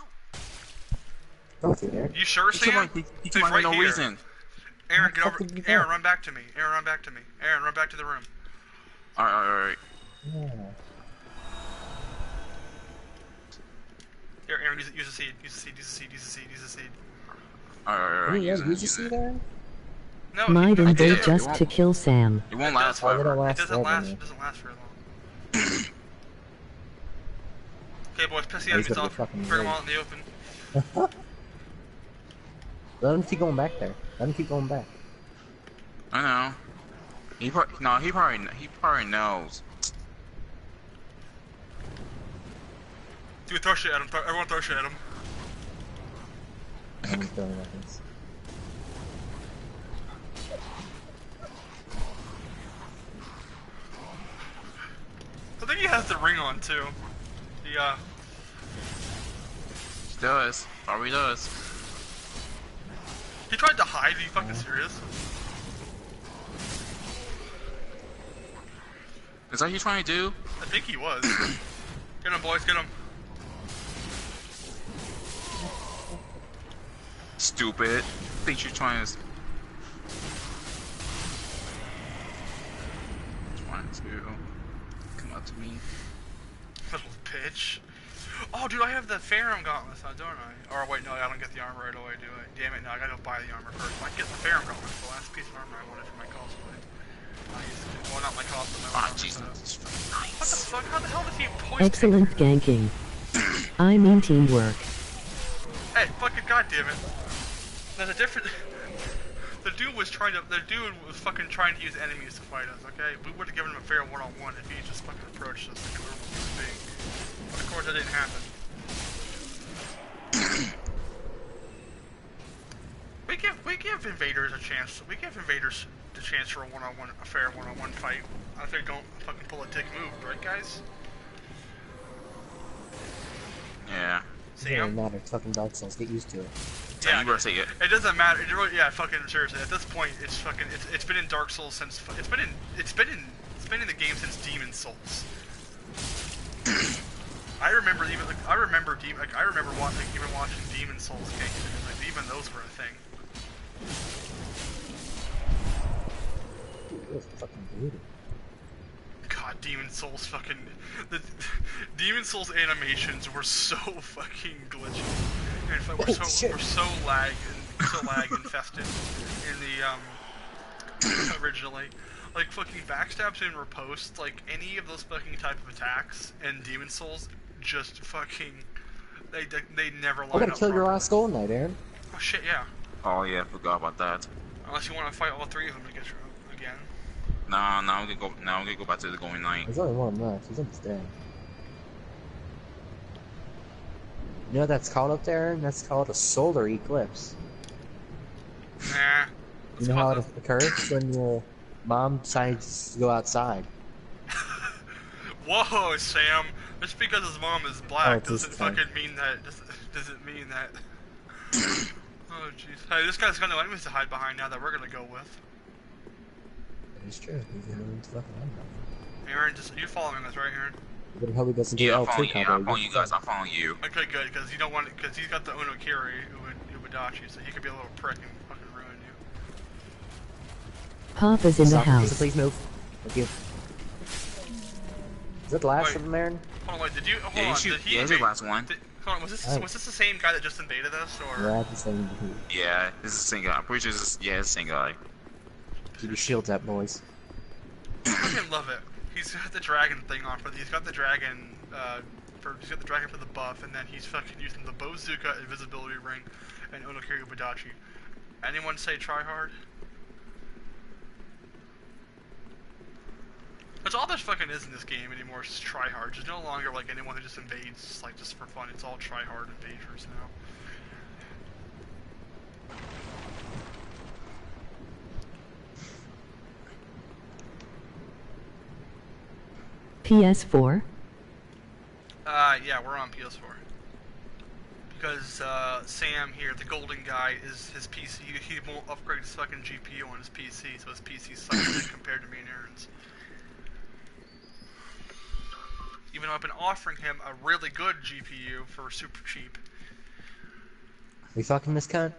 Don't do there. You sure, Sam? He came out for no reason. Aaron, get What over. the fuck did you Aaron, do? run back to me. Aaron, run back to me. Aaron, run back to the room. Alright. Yeah. Here, Aaron, use a seed. Use a seed. Alright. Yeah, you just see there? No, Might it invade doesn't- just to kill Sam. It won't last Oh, they don't forever. It last doesn't forever, last. man. It doesn't last very long. Okay, boys, piss the Oh, he's enemies gonna be off. fucking Bring them great. all in the open. Let him keep going back there. Let him keep going back. I know. He probably knows. Dude, throw shit at him. Everyone throw shit at him. I'm throwing weapons. I think he has the ring on too. Yeah. He does. Probably does. He tried to hide. Are you fucking serious? Is that what you're trying to do? I think he was. Get him, boys. Get him. Stupid. Think you're trying to... Come up to me. Little bitch. Oh, dude, I have the Pharum gauntlets now, don't I? Or wait, no, I don't get the armor right away, do I? Damn it, no, I gotta go buy the armor first. I can get the Pharum gauntlets, the last piece of armor I wanted for my cosplay. Well, not my cosplay, my armor. Jesus. What the fuck? How the hell did he point? Excellent ganking. I mean teamwork. Hey, fucking goddammit. There's a different... The dude was fucking trying to use enemies to fight us, okay? We would have given him a fair one-on-one if he just fucking approached us like a normal human being. But of course that didn't happen. We give invaders a chance. We give invaders the chance for a fair one-on-one, -on -one, a fair 1 -on 1 one on 1 fight. I if they don't fucking pull a dick move, right, guys? It doesn't Sam? matter. It's fucking Dark Souls. Get used to it. Yeah, you better say it. It doesn't matter. It really, yeah, fucking seriously. At this point, it's been in Dark Souls since it's been in the game since Demon Souls. I remember even watching Demon Souls games. Like even those were a thing. It was fucking brutal. God, Demon Souls fucking the Demon Souls animations were so fucking glitchy. And were so lag infested in the originally. Like fucking backstabs and riposte, like any of those fucking type of attacks in Demon Souls just fucking they never line up. I'm gonna kill your properly. last Golden Knight, Aaron. Oh shit, yeah. Oh yeah, forgot about that. Unless you want to fight all three of them to get through again. Nah, now we gonna go back to the Golden Knight. There's only one left. He's almost dead. You know what that's called up there? That's called a solar eclipse. Nah. You know how it occurs? When your mom decides to go outside. Whoa, Sam! Just because his mom is black Oh, doesn't fucking mean that. Doesn't mean that. Oh jeez. Hey, this guy's got no enemies to hide behind now that we're gonna go with. It's true. He's gonna lose fucking life. Aaron, you're following us, right, Aaron? You better hope he doesn't do Yeah, I'm L2 following you. combo. I'm following you guys. I'm following you. Okay, good, because you don't want because he's got the Onokiri Ubadachi, so he could be a little prick and fucking ruin you. Pop is in the Stop, house. please move. Thank you. Is that the last Wait. of them, Aaron? Hold on, wait, did you? Hold Yeah, on, shoot. did he Yeah, this is invade? the last one. Hold on, was this the same guy that just invaded us, or? Yeah, the same. Yeah, this is the same guy. I'm pretty sure this is, yeah, it's the same guy. Keep your shields up, boys. I fucking love it. He's got the dragon thing on, but he's got the dragon. He's got the dragon for the buff, and then he's fucking using the Bozuka invisibility ring and Onokiri Ubadachi. Anyone say try hard? That's all there fucking is in this game anymore. Is just try hard. There's no longer like anyone who just invades like just for fun. It's all try hard invaders now. PS4. Yeah, we're on PS4. Because Sam here, the golden guy, is his PC. He won't upgrade his fucking GPU on his PC, so his PC sucks dick compared to me and Aaron's. Even though I've been offering him a really good GPU for super cheap. We fucking this cunt?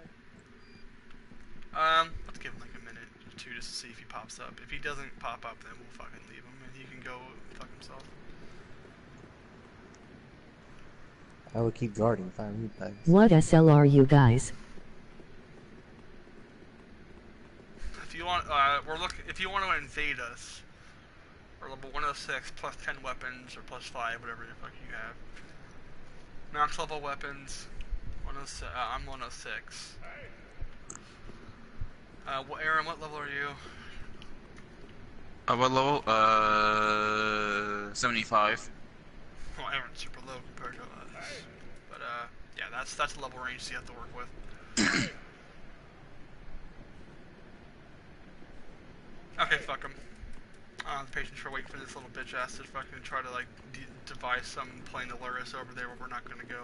Let's give him like a minute or two just to see if he pops up. If he doesn't pop up, then we'll fucking leave him and he can go fuck himself. I would keep guarding if I were you guys. What SL are you guys? If you want, if you want to invade us, we're level 106 plus 10 weapons or plus 5, whatever the fuck you have. Max level weapons, 106. I'm 106. Aaron, what level are you? What level? 75. Well, Aaron's super low compared to us. But yeah, that's the level range you have to work with. Okay, fuck him. The patience for waiting for this little bitch ass to fucking try to like devise some plane to lure us over there where we're not gonna go.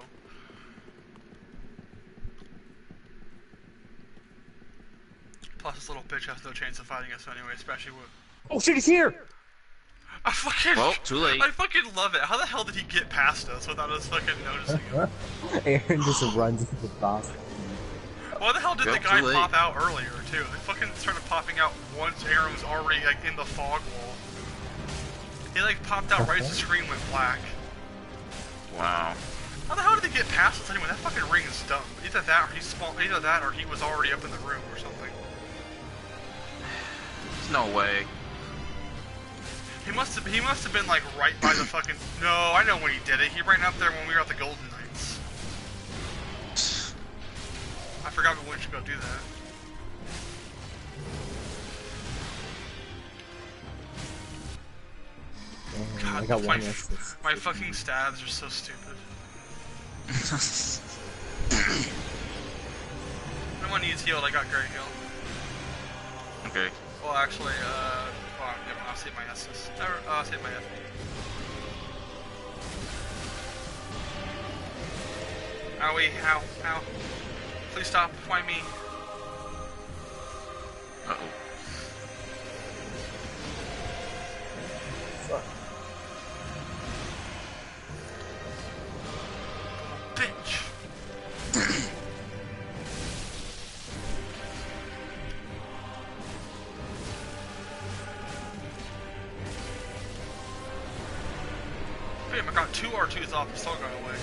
Plus, this little bitch has no chance of fighting us anyway, especially with. Oh shit, he's here! I fucking. Well, too late. I fucking love it. How the hell did he get past us without us fucking noticing him? Aaron just runs into the boss. Why the hell did Well, the guy too late. pop out earlier too? They fucking started popping out once Aaron was already like in the fog wall. He like popped out right as the screen went black. Wow. How the hell did he get past us anyway? That fucking ring is dumb. Either that or either that or he was already up in the room or something. There's no way. He must have been like right by the fucking. No, I know when he did it. He ran up there when we were at the Golden Knights. I forgot we went to go do that. God, I got one less. my fucking stabs are so stupid. No one needs healed. I got great heal. Okay. Well, actually, well, I'll save my S's. I'll save my FP. Owie, ow, ow. Please stop. Why me? Uh-oh. Fuck. Bitch. Damn, I got 2 R2s off and still got away.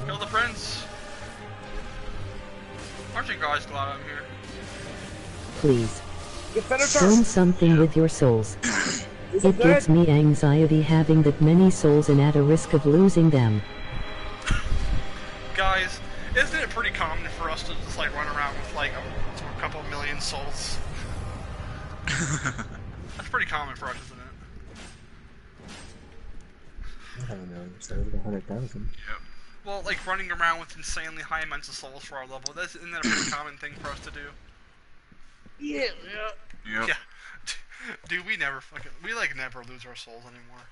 Kill the prince. Aren't you guys glad I'm here? Please. Get better Film something with your souls. It gives me anxiety having that many souls and at a risk of losing them. Guys, isn't it pretty common for us to just like run around with like a couple million souls? That's pretty common for us, isn't it? I don't know. It's over 100,000. Yep. Well, like running around with insanely high amounts of souls for our level, isn't that a pretty common thing for us to do? Yep. Yeah. Dude, we never never lose our souls anymore.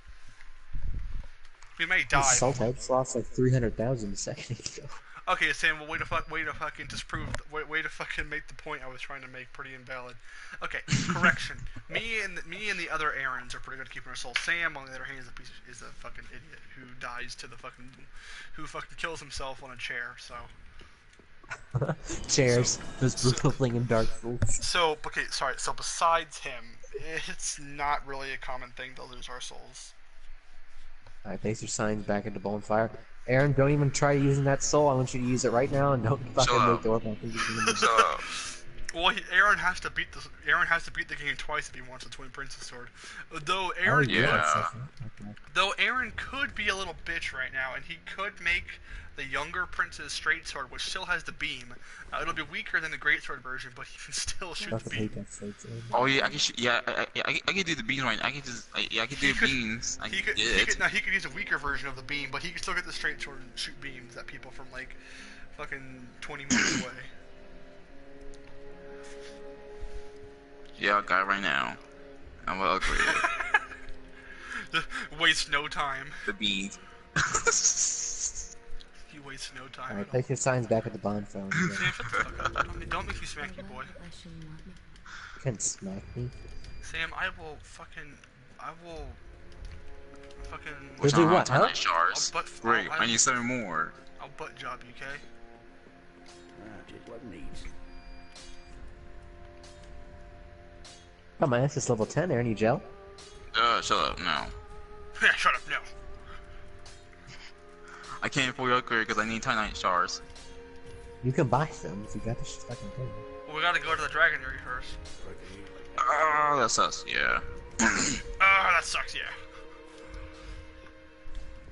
We may die. Soul types lost like 300,000 a second ago. Okay, Sam, well, way to fucking disprove, way to fucking make the point I was trying to make pretty invalid. Okay, correction. me and the other Aarons are pretty good at keeping our souls. Sam, on the other hand, is a fucking idiot who dies to the fucking, who fucking kills himself on a chair. So. Chairs, those brutal thing in Dark Souls. So, okay, sorry. So besides him, it's not really a common thing to lose our souls. Alright, place your signs back into bonfire. Aaron, don't even try using that soul. I want you to use it right now, and don't fucking make the orc. Well, Aaron has to beat the game twice if he wants a Twin Princess sword. Though Aaron, though Aaron could be a little bitch right now, and he could make the younger Prince's straight sword, which still has the beam. It'll be weaker than the great sword version, but he can still shoot the beam. Oh yeah, I can do the beams right. I can do beams. He could use a weaker version of the beam, but he can still get the straight sword and shoot beams at people from like fucking 20 meters away. Yeah, I got it right now. I'm gonna upgrade it. Just waste no time. The beans. You waste no time. Alright, place your signs back at the bonfire. Sam, shut the fuck up. Don't make me smack you, boy. You can't smack me. Sam, I will. We'll do what, huh? Shards. Great, I need 7 more. I'll butt job you, okay? Just what needs. Come on, this is level 10, Aaron, you gel? Shut up, no. Yeah, shut up, no. I can't fully upgrade because I need Titanite shards. You can buy them if you got this fucking thing. Well, we gotta go to the Dragon Area first. Oh, that sucks, yeah. That sucks, yeah.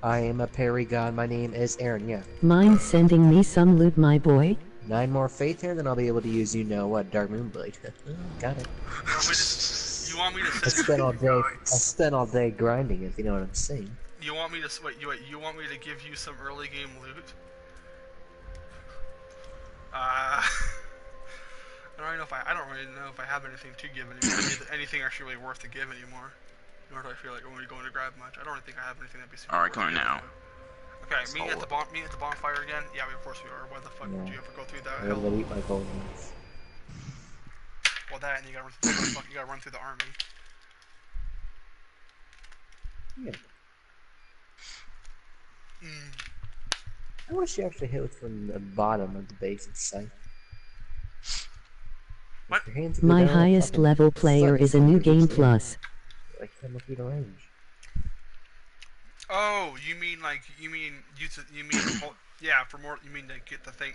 I am a parry god, my name is Aaron, yeah. Mind sending me some loot, my boy? 9 more faith here, then I'll be able to use, Dark Moonblade. Got it. You want me to I spent all day grinding it, if you know what I'm saying. You want me to you want me to give you some early game loot? I don't really know if I have anything to give anymore. Anything actually really worth to give anymore. Nor do I feel like I'm going to grab much. I don't really think I have anything that'd be super. Alright, coming now. Okay, meet at the bonfire again. Yeah, of course we are. Why the fuck would you ever go through that? I'm gonna eat my gold ones. Well, that and you gotta run through the army. Yeah. I wish you actually hit from the bottom of the base and sight. What? My highest level player is a new game plus. Like 10 feet of range. Oh, you mean yeah, for more, you mean to get the thing,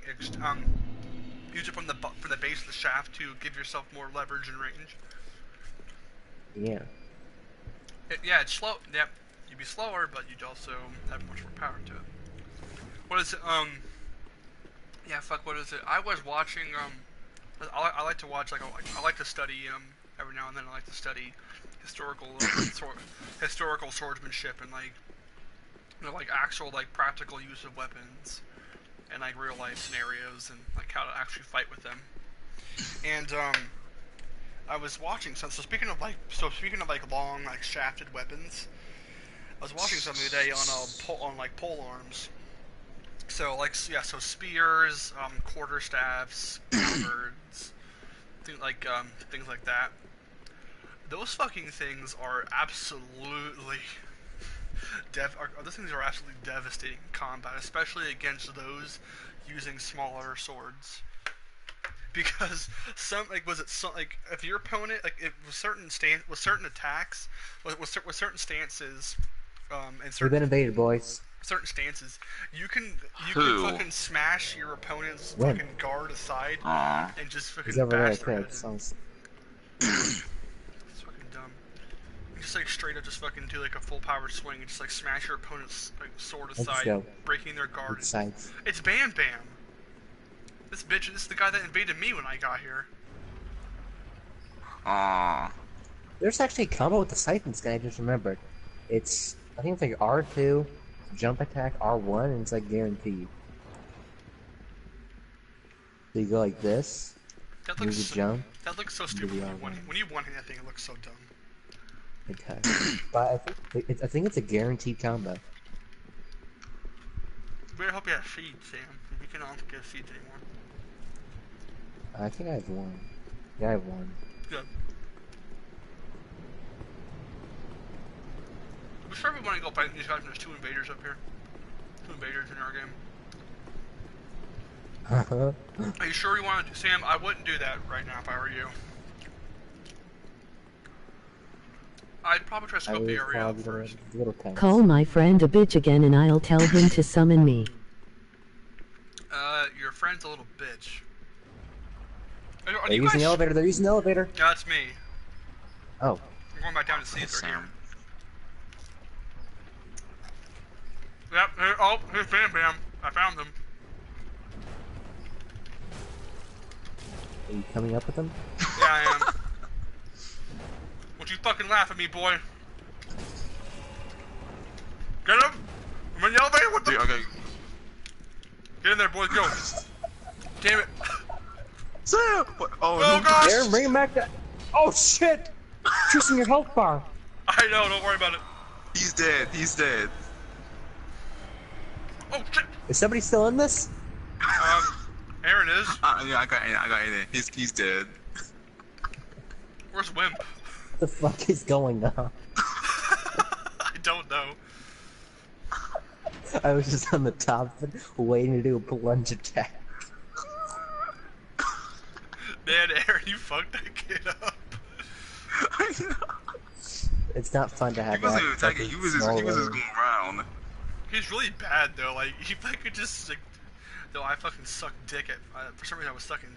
use it from the base of the shaft to give yourself more leverage and range. Yeah. Yeah, it's slow. Yep, you'd be slower, but you'd also have much more power to it. What is it? Yeah, fuck. What is it? I was watching. I like to watch I like to study every now and then. I like to study historical swordsmanship and like actual practical use of weapons and like real life scenarios and like how to actually fight with them. And I was watching. So speaking of long shafted weapons, I was watching something today on like pole arms. So like yeah, so spears, quarterstaffs, halberds, things like that. Those fucking things are absolutely those things are absolutely devastating in combat, especially against those using smaller swords. Because if your opponent with certain attacks with certain stances and We've certain been invaded, boys. certain stances, you can Who? fucking smash your opponent's When? fucking guard aside Aw. and just He's fucking over there, bash their head Chris. in. Sounds... It's fucking dumb. You just like straight up just fucking do like a full powered swing and just like smash your opponent's like sword Let's aside, go. breaking their guard. Sides. It's Bam Bam. This is the guy that invaded me when I got here. Aw. There's actually a combo with the Siphon skin, I just remembered. I think it's like R2, jump attack, R1, and it's like guaranteed. So you go like this, That move looks the jump, that looks so stupid when you one hit that thing. It looks so dumb. attack. But I think it's a guaranteed combo. Better hope you have feed, Sam. If you can also get feeds anymore. I think I have one. Yeah, I have one. Good. I'm sure we want to go fight these guys when there's 2 invaders up here. 2 invaders in our game. Are you sure you want to do... Sam, I wouldn't do that right now if I were you. I'd probably try to scope the area out first. Call my friend a bitch again and I'll tell him to summon me. Your friend's a little bitch. They're using the elevator, they're using the elevator! Yeah, that's me. Oh. I'm going back down to see if they're here. Sam. Yep, here's Bam Bam. I found them. Are you coming up with them? Yeah, I am. Don't you fucking laugh at me, boy. Get him! I'm in the elevator with them! Okay. Get in there, boys, go! Damn it! Sam! What? Oh, Oh, no. gosh! Aaron, bring him back to... Oh shit! Choosing your health bar! I know, don't worry about it. He's dead. He's dead. Oh, shit! Is somebody still in this? Aaron is. Yeah, I got in. He's dead. Where's Wimp? What the fuck is going on? I don't know. I was just on the top of it, waiting to do a plunge attack. Man, Aaron, you fucked that kid up. I know. It's not fun to have He wasn't even that attacking. He fucking was just small going around. He's really bad, though. Like, he fucking just, like... Though I fucking suck dick at... for some reason, I was sucking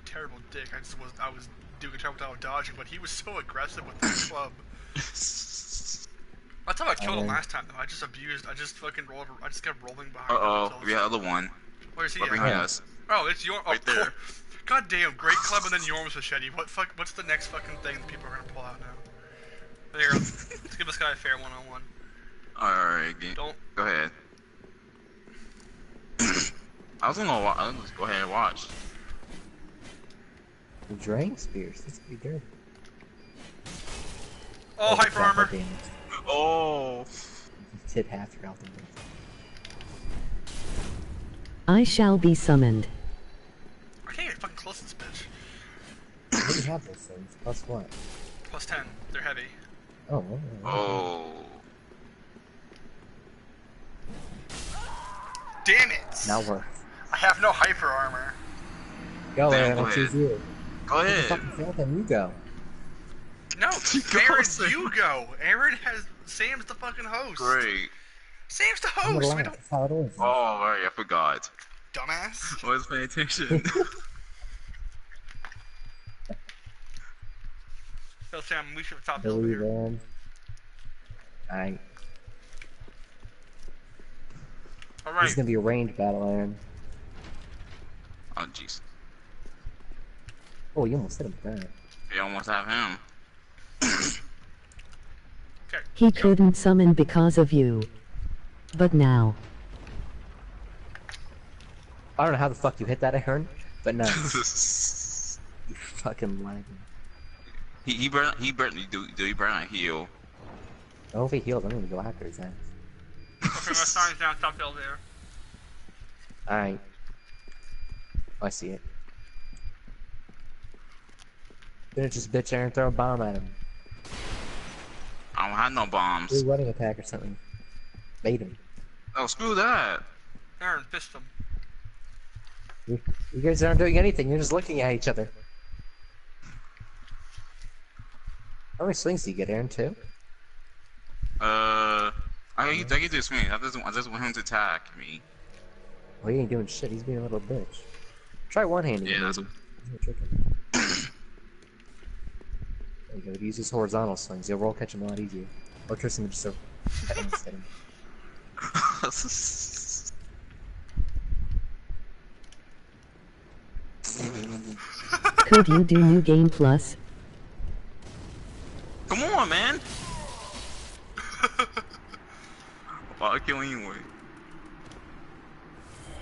terrible dick. I was doing a terrible job of dodging, but he was so aggressive with that club. That's how I killed him last time, though. I just fucking rolled... I just kept rolling behind him. Uh-oh. We got other one. Where's he Right at? behind us. Oh, it's your... Right there. God damn, great club and then Yorm's machete. What's the next fucking thing that people are gonna pull out now? There you go. Let's give this guy a fair one-on-one. Alright, Don't... go ahead. I was gonna just go ahead and watch. The drain spears, that's pretty good. Oh, hyper armor! Oh! Just hit half your health. I shall be summoned. I can't get fucking close to this bitch. What do you have those things? Plus what? Plus 10. They're heavy. Oh. Oh. Damn it! Now we're... I have no hyper armor. Go, Damn, Aaron, go I choose ahead. you. Go What the ahead. fuck is that? You go. No, Go, Aaron, Sam. you go. Aaron has... Sam's the fucking host. Great. Sam's the I'm host. gonna We laugh. don't... That's how it is. Oh, alright, I forgot. Dumbass. I was paying attention. Yo, Sam, we should stop Billy, over here. man. Alright. This Alright. is gonna be a ranged battle, Aaron. Oh, jeez. Oh, you almost hit him with that. You almost have him. Okay. He couldn't summon because of you. But now. I don't know how the fuck you hit that, Aaron, but no. You fucking lagging. he better not heal. Oh, if he healed, I'm gonna go after his ass. Okay, my sign's down top hill there. Alright. Oh, I see it. Finish this bitch there and throw a bomb at him. I don't have no Do bombs. a running attack or something. Bait him. Oh, screw that. Aaron, fist him. You guys aren't doing anything, you're just looking at each other. How many swings do you get, Aaron? 2? I can do swing. I just want him to attack me. Well, he ain't doing shit, he's being a little bitch. Try one-handing Yeah, him, that's maybe. He's not tricking. There you go, use his horizontal swings, you'll roll catch him a lot easier. Or Tristan would just so pet him instead Could you do New Game Plus? Come on, man. I'll kill anyway.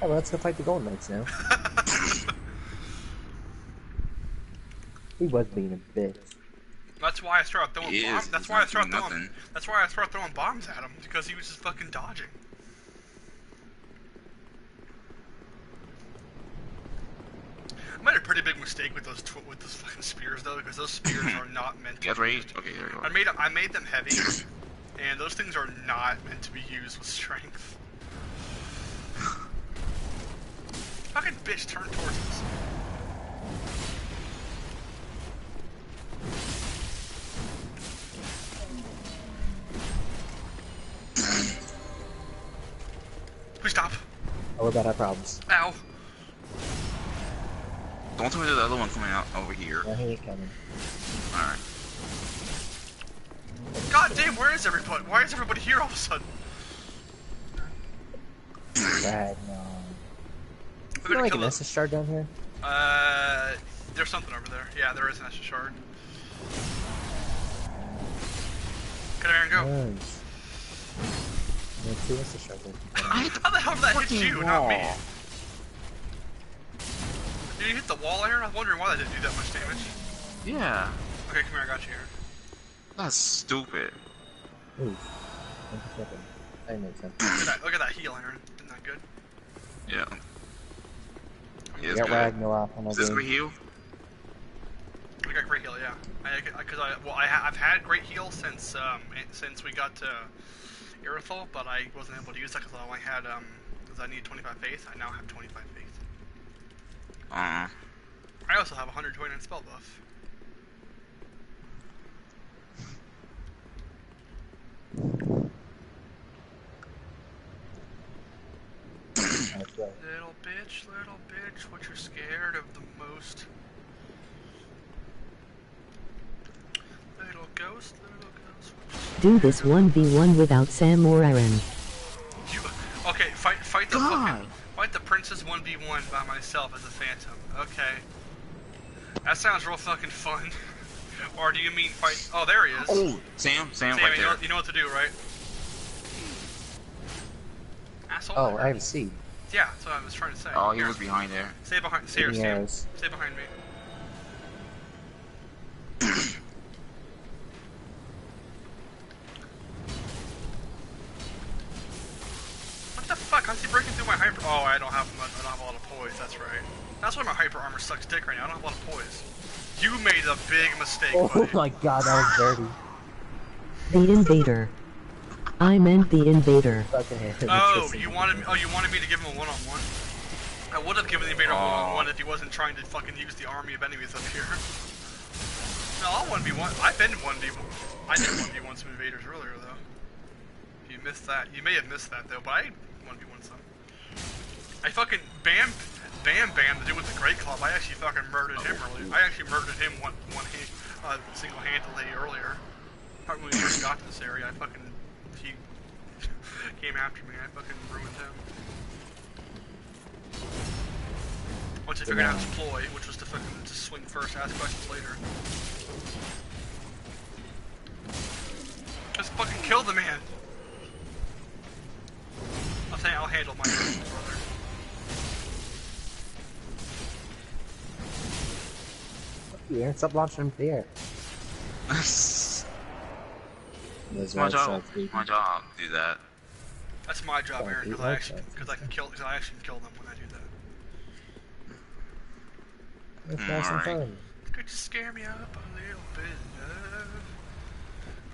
Oh, well, let's go fight the Golden Knights now. He was being a bitch. That's why I started throwing He is. bombs. That's He's why I not started doing throwing. nothing. That's why I started throwing bombs at him because he was just fucking dodging. I made a pretty big mistake with those fucking spears though, because those spears are not meant to. You guys be ready? used. Okay, there you go. I made them heavy, and those things are not meant to be used with strength. Fucking bitch, turn towards us. Please stop. Oh, we're about to have problems. Ow. Don't tell me there's the other one coming out over here. Yeah, he ain't coming. Alright. God damn, where is everybody? Why is everybody here all of a sudden? Ragnar. We're Is there gonna like kill an it. Estus shard down here? There's something over there. Yeah, there is an extra shard. Get Aaron, go. Nice. Yeah, 2 Estus shards. How the hell did that hit Fucking you, not me? wall. Did you hit the wall, Aaron? I was wondering why that didn't do that much damage. Yeah. Okay, come here, I got you, Aaron. That's stupid. Ooh. 1 second. That makes sense. Look at that heal, Aaron. Isn't that good? Yeah. We Yeah, it's got good. Ragnar up on our Is this game. great heal? We got great heal, yeah. I've had great heal since we got to Irithyll, but I wasn't able to use that because I only had because I needed 25 faith. I now have 25 faith. I also have 129 spell buff. That's right. Little bitch, what you're scared of the most? Little ghost, Do this 1v1 without Sam or Aaron. You, okay, fight the God. fight the princess 1v1 by myself as a phantom. Okay. That sounds real fucking fun. Or do you mean fight? Oh, there he is. Oh, Sam, Sam, right you there. know what to do, right? Asshole. Oh, I have a seed. Yeah, that's what I was trying to say. Oh, he Here, was behind there. Stay behind. Stay here, Shooting Sam. arrows. Stay behind me. What the fuck? How's he breaking through my hyper? Oh, I don't have a lot of poise. That's right. That's why my hyper armor sucks dick right now. I don't have a lot of poise. You made a big mistake, Oh buddy. my god, that was dirty. The invader. I meant the invader. Fucking hit him with Oh, Tristan. you wanted me to give him a one-on-one? I would have given the invader a one-on-one if he wasn't trying to fucking use the army of enemies up here. No, I'll 1v1. I've been 1v1. I did 1v1 some invaders earlier, though. If you missed that. You may have missed that, though, but I 1v1 some. I fucking Bam, the dude with the Great Club, I actually fucking murdered him earlier. I actually murdered him single-handedly earlier. When we first got to this area, he came after me, I fucking ruined him. Once I figured out his ploy, which was to fucking just swing first, ask questions later. Just fucking kill the man! I'll handle my brother. Fuck you, Aaron. Stop launching him to the air. Those It's my wild job. sharks, baby. It's my job to do that. That's my job, Oh, Aaron, dude, because wild sharks. I can kill them when I do that. Let's have some Alright. fun. Could you scare me up a little bit, love?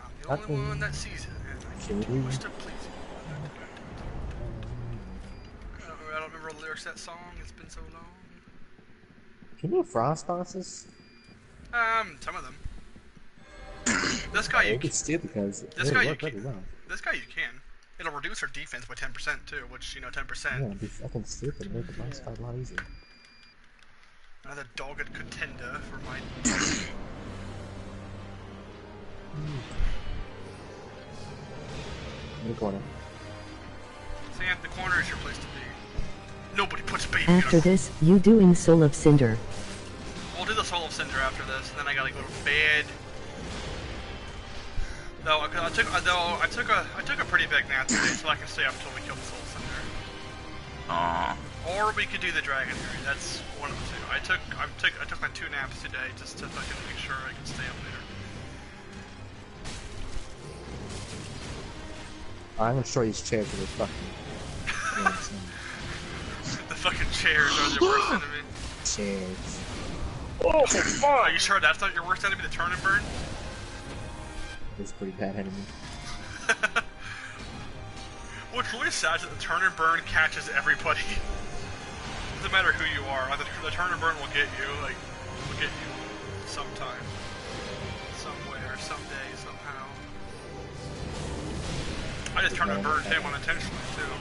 I'm the only Nothing. one that sees it, and I Should get too we? much to please it. I don't remember the lyrics to that song. It's been so long. Can you frost bosses? Some of them. This guy you It'd be stupid because This it guy would you work really can. well. This guy you can. It'll reduce our defense by 10% too, which 10%. Yeah, it'd be fucking stupid. Make the boss fight a lot easier. Another dogged contender for my. In the corner. Sam, the corner is your place to be. Nobody puts baby After in a... this, you doing Soul of Cinder. We'll do the Soul of Cinder after this, and then I gotta go to bed. Though I took a pretty big nap today, so I can stay up until we kill the Soul of Cinder. Aw. Or we could do the Dragon Area. That's one of the two. I took my 2 naps today just to fucking make sure I can stay up later. I'm gonna show you these chairs that are fucking. The fucking chairs are the worst enemy. Chairs. Oh, fuck! Are you sure that's not your worst enemy, the turn and burn? It's a pretty bad enemy. What's really sad is that the turn and burn catches everybody. Doesn't matter who you are, the turn and burn will get you, will get you sometime. Somewhere, someday, somehow. I just turned and burned him unintentionally, too.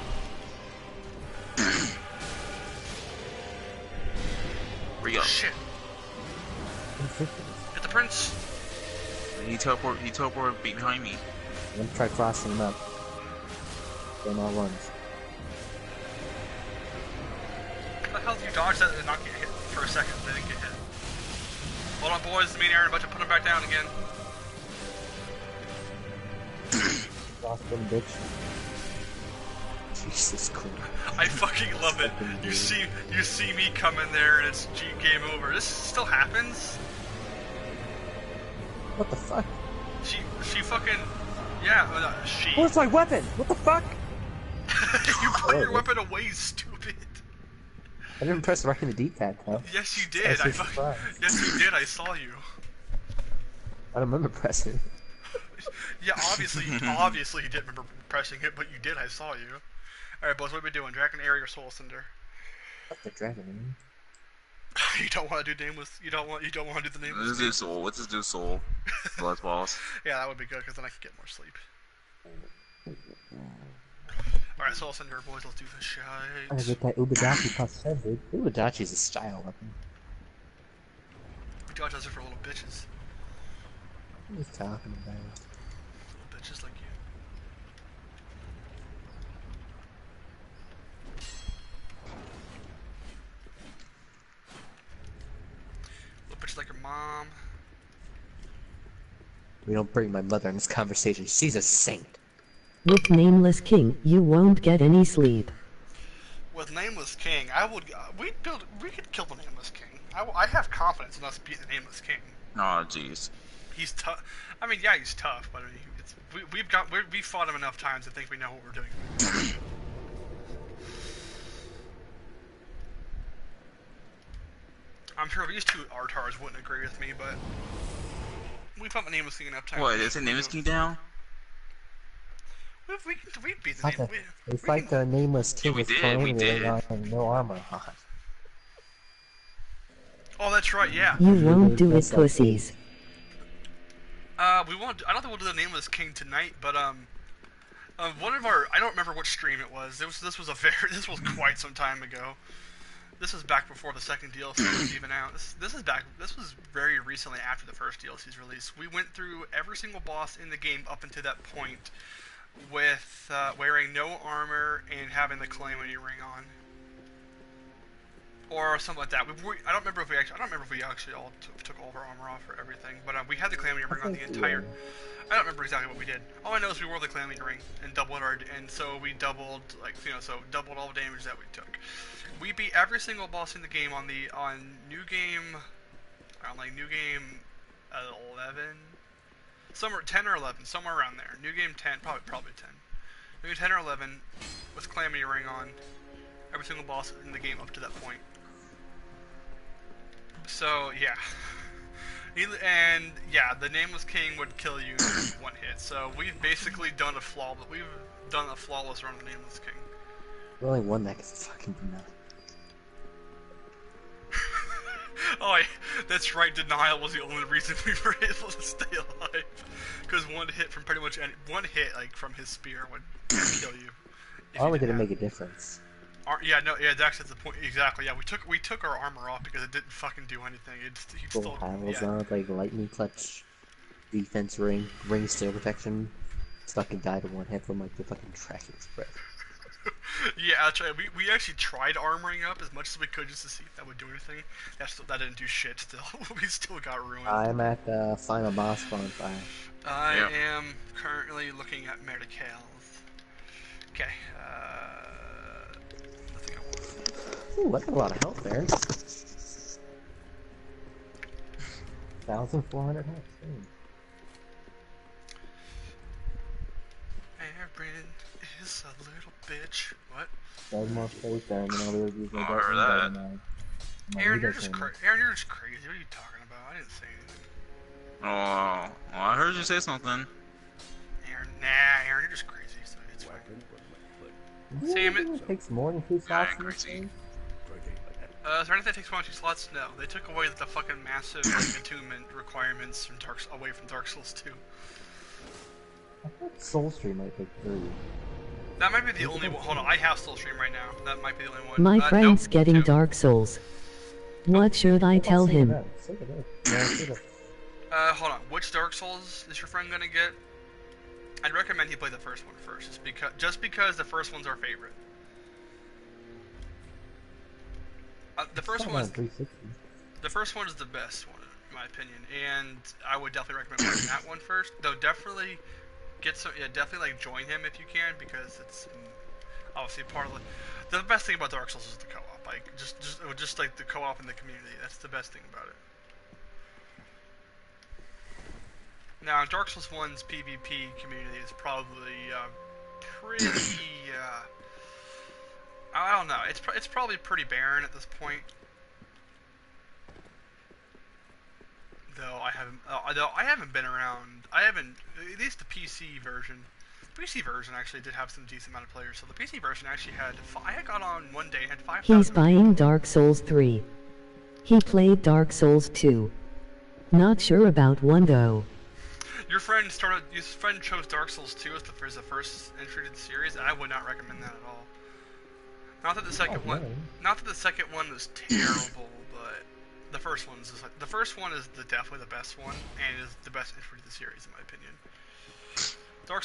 Where you go? Shit. Get the prince! He teleported behind me. I'm gonna try crossing them up. Then all runs. How the hell did you dodge that and not get hit for a second? They didn't get hit. Hold on, boys. Me and Aaron are about to put him back down again. Cross them, bitch. Jesus Christ. I fucking love it. You see me come in there and it's game over. This still happens? What the fuck? She fucking... Yeah, she... Where's my weapon? What the fuck? You put your weapon away, stupid. I didn't press right in the D-pad, huh? Yes, you did. I surprised. Yes, you did. I saw you. I don't remember pressing. Yeah, obviously you didn't remember pressing it, but you did. I saw you. Alright, boys, what are we doing? Dragon Area or Soul Cinder? Fuck the dragon, You don't want to do nameless. You don't want to do the nameless. Let's do Soul. Let's just do Soul. Blood boss. Yeah, that would be good because then I could get more sleep. Alright, Soul Cinder, boys, let's do this shit. I get that Ubadachi plus 10, dude. Ubadachi's a style weapon. God does it for little bitches. What are you talking about? Little bitches like you. Little bitches like your mom. We don't bring my mother in this conversation. She's a saint. With Nameless King, you won't get any sleep. With Nameless King, we could kill the Nameless King. I have confidence in us beating the Nameless King. Oh, jeez. He's tough. I mean, yeah, he's tough, but I mean, we've fought him enough times to think we know what we're doing. I'm sure these two Artars wouldn't agree with me, but we fought the Nameless King enough times. What, is the Nameless King down? We beat the Nameless King. We fight the Nameless King we with did, Flame we with did. no armor on. Oh, that's right, yeah. You won't do it, pussies. We won't. I don't think we'll do the Nameless King tonight, but one of our, I don't remember what stream it was. This was quite some time ago. This was back before the second DLC was even out. This was very recently after the first DLC's release. We went through every single boss in the game up until that point with wearing no armor and having the Calamity ring on. Or something like that. I don't remember if we actually all took all of our armor off for everything, but we had the Calamity ring on the entire. I don't remember exactly what we did. All I know is we wore the Calamity ring and doubled so we doubled doubled all the damage that we took. We beat every single boss in the game on new game 11. somewhere 10 or 11, somewhere around there. New game 10, probably 10. New game 10 or 11 with Calamity Ring on every single boss in the game up to that point. So yeah, and yeah, the Nameless King would kill you in one hit. So we've basically done a flawless run of the Nameless King. The only one that can fucking deny. Oh, that's right. Denial was the only reason we were able to stay alive. Because one hit from pretty much one hit like from his spear would kill you. Armor didn't make a difference. Yeah, no, yeah, that's the point. Exactly. Yeah, we took our armor off because it didn't fucking do anything. He Full panels on, like lightning clutch, defense ring steel protection. Fucking died in one hit from like the fucking tracking spread. Yeah, that's right. We actually tried armoring up as much as we could just to see if that would do anything. That didn't do shit still. We still got ruined. I'm at the final boss bonfire. I am currently looking at Medicals. Okay, nothing I want. Ooh, that's a lot of health there. 1,400 health. Aaron is a little bitch. What? Does more space there, and then I'll be able to use my Oh, I heard that. Aaron, you're just crazy. What are you talking about? I didn't say anything. Oh, well, I heard you say something. Aaron, you're just crazy. So it's fine. Sam, it takes more than 2 slots in this crazy. game. Is there anything that takes more than 2 slots? No. They took away the fucking massive like, attunement requirements from away from Dark Souls 2. I thought Soulstream might take 3. That might be the only one. Hold on, I have Soulstream right now. That might be the only one. My friend's nope, getting 2. Dark Souls. What should I tell him? Hold on. Which Dark Souls is your friend gonna get? I'd recommend he play the first one first, just because the first one's our favorite. The first one is the best one, in my opinion, and I would definitely recommend playing that one first. Though definitely definitely like join him if you can, because it's obviously part of the best thing about Dark Souls is the co-op. Like just like the co-op in the community. That's the best thing about it. Now, Dark Souls 1's PvP community is probably pretty. I don't know. It's probably pretty barren at this point. Though I haven't been around. At least the PC version. PC version actually did have some decent amount of players. So the PC version actually had. I got on one day and had 5,000. He's buying Dark Souls 3. He played Dark Souls 2. Not sure about 1 though. Your friend chose Dark Souls 2 as the first entry to the series. I would not recommend that at all. Not that the second one was terrible, but the first one is definitely the best one, and is the best entry to the series in my opinion. Dark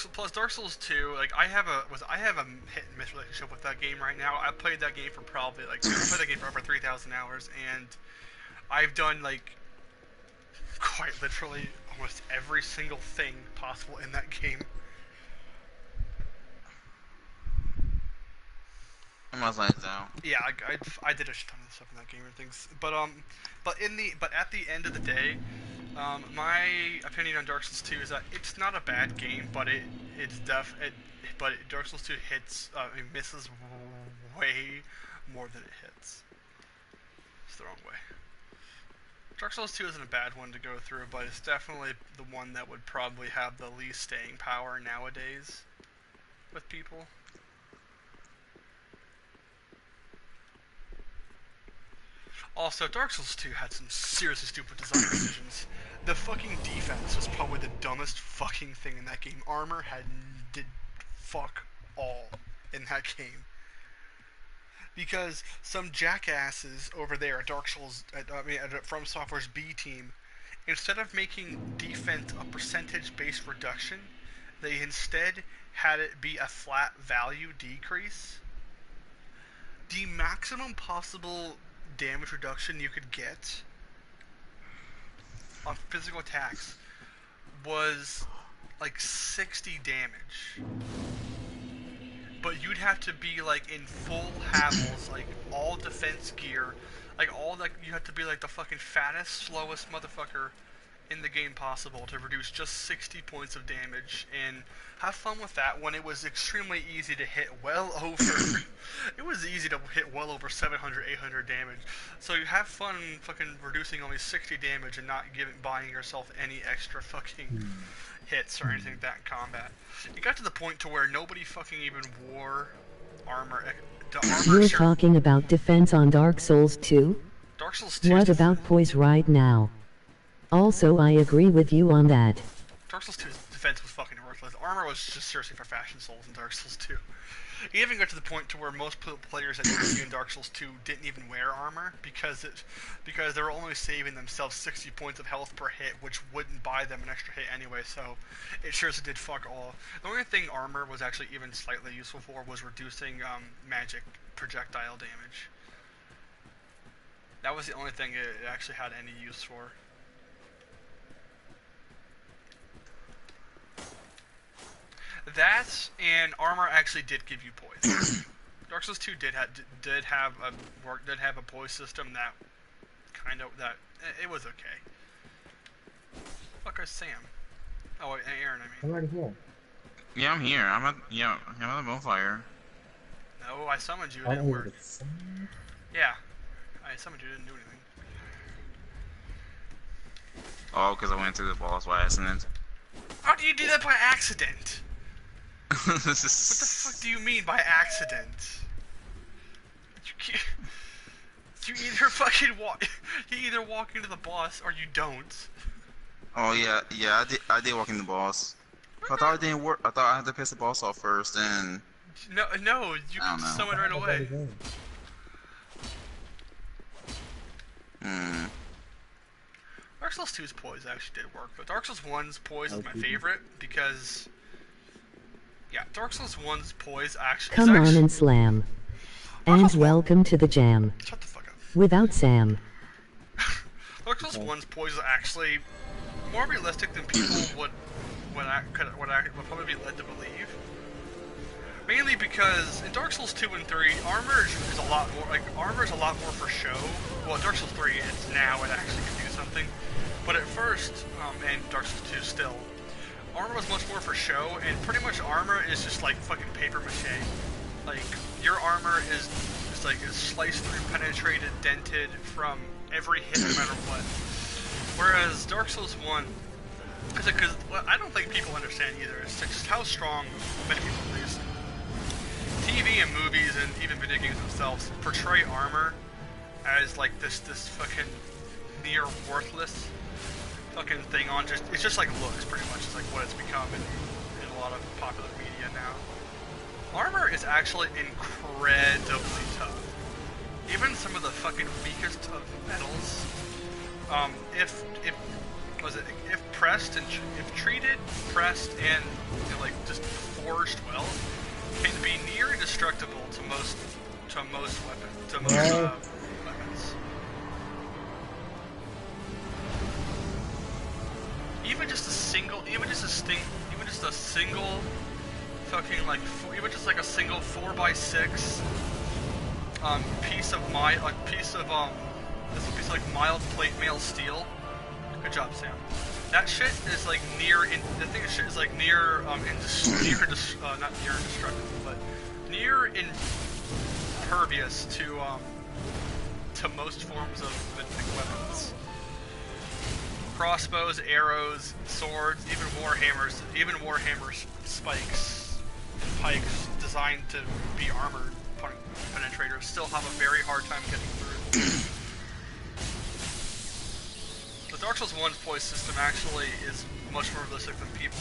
Souls 2, like I have a hit and miss relationship with that game right now. I played that game for probably over 3,000 hours, and I've done like quite literally almost every single thing possible in that game. I'm not like that. Yeah, I did a shit ton of stuff in that game and things, but at the end of the day, my opinion on Dark Souls 2 is that it's not a bad game, but Dark Souls 2 it misses way more than it hits. It's the wrong way. Dark Souls 2 isn't a bad one to go through, but it's definitely the one that would probably have the least staying power nowadays with people. Also, Dark Souls 2 had some seriously stupid design decisions. The fucking defense was probably the dumbest fucking thing in that game. Armor did fuck all in that game. Because some jackasses over there at Dark Souls, From Software's B team, instead of making defense a percentage-based reduction, they instead had it be a flat value decrease. The maximum possible damage reduction you could get on physical attacks was like 60 damage. But you'd have to be like in full Havels, like all defense gear, like you have to be like the fucking fattest, slowest motherfucker in the game possible to reduce just 60 points of damage, and have fun with that when it was extremely easy to hit well over it was easy to hit well over 700, 800 damage. So you have fun fucking reducing only 60 damage and not buying yourself any extra fucking hits or anything like that in combat. It got to the point to where nobody fucking even wore armor. You're talking about defense on Dark Souls 2? Dark Souls 2. What about poise right now? Also, I agree with you on that. Dark Souls 2's defense was fucking worthless. Armor was just seriously for fashion souls in Dark Souls 2. It even got to the point to where most players that you see in Dark Souls 2 didn't even wear armor because they were only saving themselves 60 points of health per hit, which wouldn't buy them an extra hit anyway, so it sure as it did fuck all. The only thing armor was actually even slightly useful for was reducing magic projectile damage. That was the only thing it actually had any use for. That and armor actually did give you poise. Dark Souls 2 did have a poise system that it was okay. Fuck is Sam? Oh wait, Aaron, I mean. I'm already here. Yeah, I'm here. I'm at the bonfire. No, I summoned you. It Oh, didn't work. it's- Yeah, I summoned you. Didn't do anything. Oh, because I went to the boss by accident. How do you do that by accident? What the fuck do you mean by accident? You can't. You either fucking walk. You either walk into the boss or you don't. Oh yeah, I did walk in the boss. I thought it didn't work. I thought I had to piss the boss off first, and No, you can summon right away. Dark Souls 2's poise actually did work, but Dark Souls 1's poise is my favorite because, yeah, Dark Souls 1's poise actually. Come on and slam. And welcome to the jam. Shut the fuck up. Without Sam. Dark Souls 1's poise is actually more realistic than people would probably be led to believe. Mainly because in Dark Souls 2 and 3, armor is a lot more for show. Well, in Dark Souls 3, it actually can do something. But at first, and Dark Souls 2 still, armor was much more for show, and pretty much armor is just like fucking paper mache. Like, your armor is sliced through, penetrated, dented from every hit no matter what. Whereas Dark Souls 1, because I don't think people understand either, it's just how strong many people believe. TV and movies and even video games themselves portray armor as like this fucking near worthless fucking thing on it's just like looks pretty much. It's like what it's become in a lot of popular media now. Armor is actually incredibly tough. Even some of the fucking weakest of metals, if pressed and if treated, pressed, and like just forged well, can be near indestructible to most weapons. Even just a single fucking like even just like a single 4x6 piece of like mild plate mail steel. Good job, Sam. That shit is like not near indestructible, but near impervious to most forms of mythic weapons. Crossbows, arrows, swords, even warhammer spikes, pikes designed to be armored penetrators still have a very hard time getting through. The Dark Souls 1's poise system actually is much more realistic than people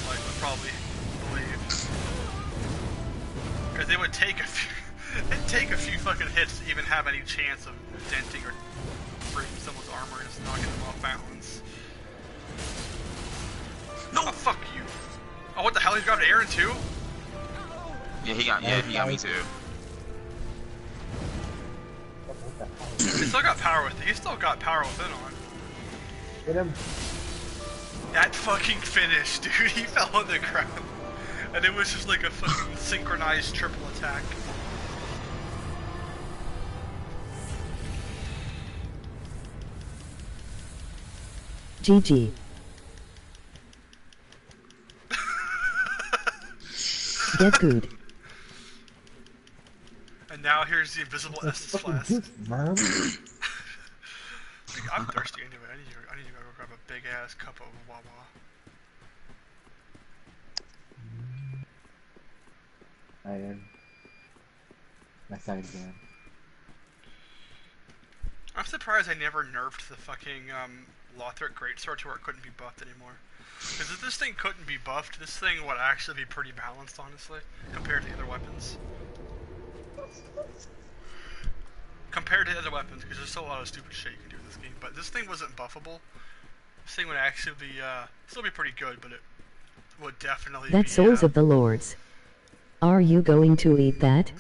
would probably believe. Because they would take a few fucking hits to even have any chance of denting or breaking someone's armor and just knocking them off balance. No! Oh, fuck you! Oh, what the hell? He grabbed Aaron too? Yeah, he got me too. He still got power within on. Get him. That fucking finish, dude. He fell on the ground. And it was just like a fucking synchronized triple attack. GG. Get good. And now here's the invisible Estus flask. Man. I'm thirsty anyway. I need to go grab a big ass cup of Wawa. I am. That's not exam. I'm surprised I never nerfed the fucking Lothric Greatsword to where it couldn't be buffed anymore. Because if this thing couldn't be buffed, this thing would actually be pretty balanced, honestly, compared to the other weapons. Compared to other weapons, because there's still a lot of stupid shit you can do in this game. But this thing wasn't buffable. This thing would actually be, still be pretty good, but it would definitely be... That's Souls of the Lords. Are you going to eat that?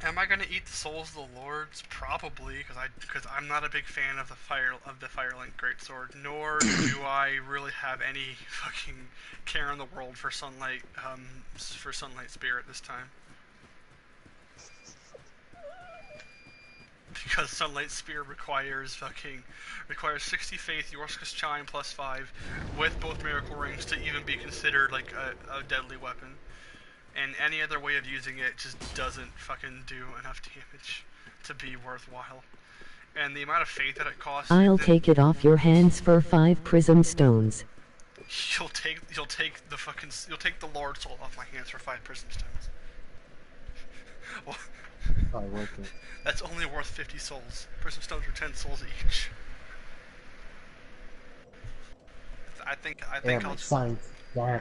Am I gonna eat the Souls of the Lords? Probably, because I'm not a big fan of the Firelink Greatsword, nor do I really have any fucking care in the world for Sunlight Spirit this time. Because Sunlight Spear requires 60 faith, Yorska's Chime plus 5, with both Miracle Rings to even be considered like a deadly weapon. And any other way of using it just doesn't fucking do enough damage to be worthwhile. And the amount of faith that it costs... I'll take it off your hands for 5 prism stones. You'll take the Lord Soul off my hands for 5 prism stones. Well, Probably worth it. that's only worth 50 souls. Prism stones are 10 souls each. I think I'll science. Yeah.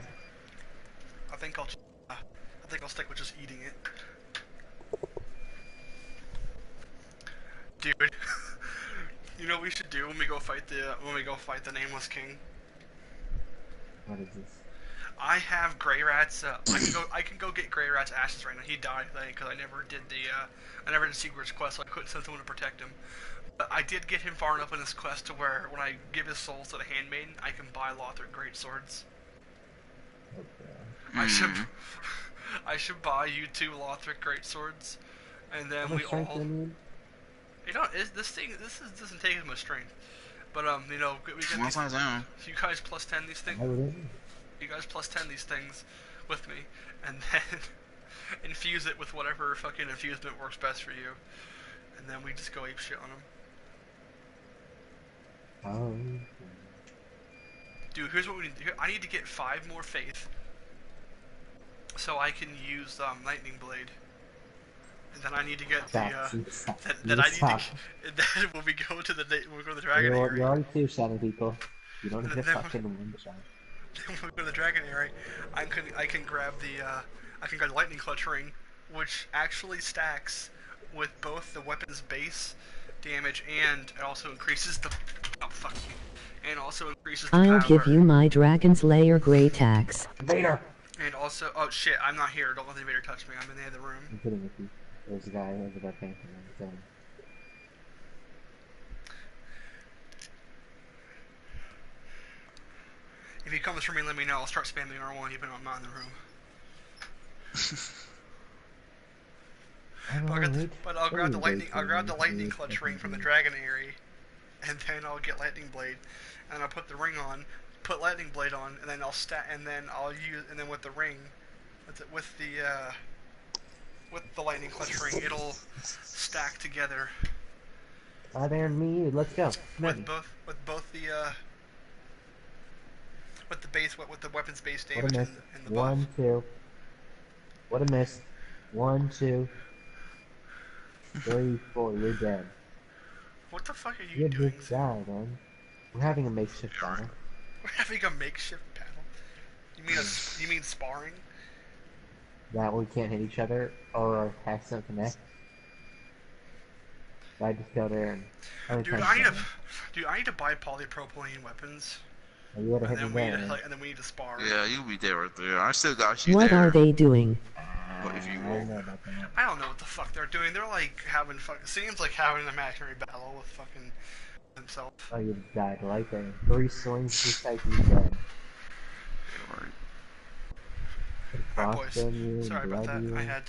I think I'll stick with just eating it. Dude, you know what we should do when we go fight the Nameless King? What is this? I have Grey Rat's. I can go get Grey Rat's ashes right now. He died, I think, because I never did Secret's quest, so I couldn't send someone to protect him. But I did get him far enough in his quest to where when I give his souls to the Handmaiden, I can buy Lothric Greatswords. Okay. I should buy you 2 Lothric Greatswords, and then we all. You know, this doesn't take as much strength, but we get these. You guys plus 10 these things. You guys plus 10 these things with me, and then infuse it with whatever fucking infusement works best for you, and then we just go ape shit on them. Dude, here's what we need to do. I need to get 5 more faith, so I can use Lightning Blade. And then I need to get then when we go to the dragon area. You're already 2 shouting people. You don't need to fucking one shot. Then when we go to the dragon area, I can grab the lightning clutch ring, which actually stacks with both the weapon's base damage and it also increases the I'll power. give you my Dragon's Lair Grey Tax. Vader! And also, oh shit, I'm not here. Don't let the Vader touch me. I'm in the other room. I'm kidding with you. There's a guy over there painting on his own. If he comes for me, let me know. I'll start spamming R1 even though I'm not in the room. I'll grab the lightning clutch ring from the dragon area, and then I'll get lightning blade, and I'll put the ring on, put lightning blade on, and then with the ring, with the lightning clutch ring, it'll stack together. There and me, let's go. With the weapon's base damage and the buff. 1, 2. What a miss. 1, 2. 3, 4, you're dead. What the fuck are you doing? Just died, man. We're having a makeshift battle. We're having a makeshift battle? You mean sparring? That we can't hit each other or our attacks don't connect. So I just go there and... Dude, I need to buy polypropylene weapons. Oh, you would have hit me there. And then we need to spar. Yeah, you'll be there right there. I still got you What there. are they doing? But if you I don't know about that. I don't know what the fuck they're doing. They're like seems like having an imaginary battle with fucking themselves. Oh, you died right there. 3 swings, just like you dead. Alright, boys. Sorry about that. I had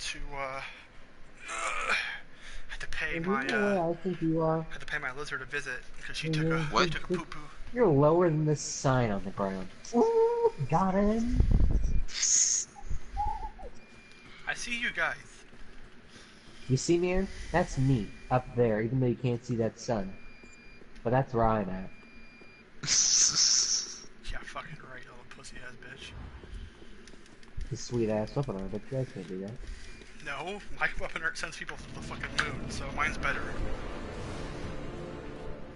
to pay And my you know where I think you are? had to pay my lizard a visit because she You're, took a What? she took a poo poo. you're lower than this sign on the ground. Ooh, got him. I see you guys. You see, man? That's me up there, even though you can't see that sun. But that's where I'm at. Yeah, fucking right, you little pussy ass bitch. The sweet ass weapon arm, but you guys can't do that. No, my weapon art sends people to the fucking moon, so mine's better.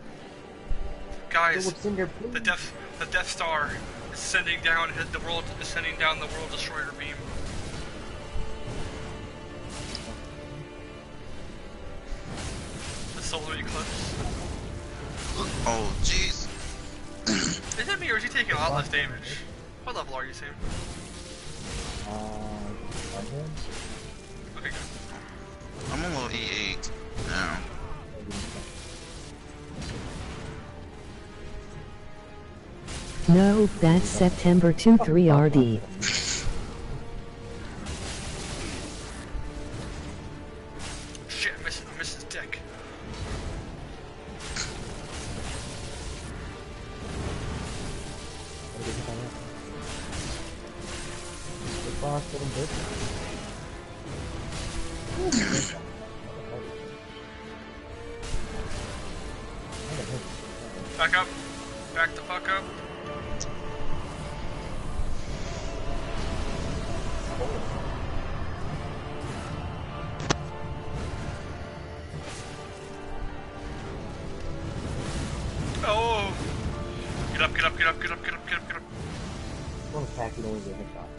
So Guys, what's in your the Death Star is sending down the world destroyer beam. The solar eclipse. Oh, jeez. Is it me or is he taking a lot less damage? What level are you, Sam? Okay, good. I'm on level E8 now. No, that's September 23 RD. Shit, I missed his dick. Back up. Back the fuck up. Oh! Get up, get up, get up, get up, get up, get up, get up. One attack, you don't get hit off.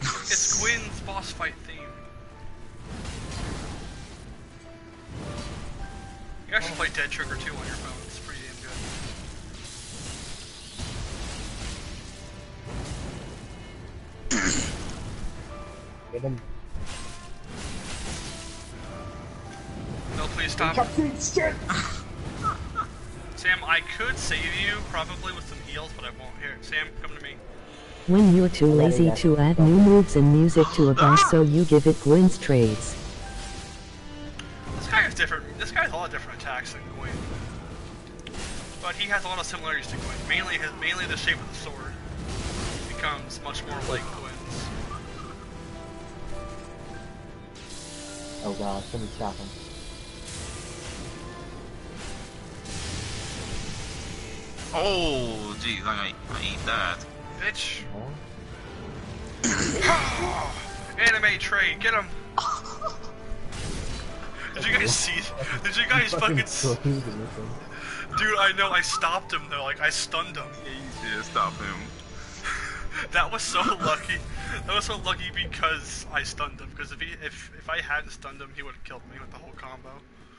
It's Gwyn's boss fight theme. You can actually play Dead Trigger 2 on your phone, it's pretty damn good. Get him. No, please stop. Shit! Sam, I could save you, probably with some heals, but I won't. Here, Sam, come to me. When you're too lazy to add new moves and music to a boss, so you give it Gwyn's trades. This guy has a lot of different attacks than Gwyn. But he has a lot of similarities to Gwyn. Mainly the shape of the sword becomes much more like Gwyn's. Oh god, somebody stop him. Oh, jeez, I eat that. Bitch. Huh? Anime trade, get him! Did you guys see? Did you guys fucking Dude, I know, I stopped him though, like I stunned him. Yeah, you should stop him. That was so lucky. That was so lucky because I stunned him. Because if I hadn't stunned him, he would have killed me with the whole combo.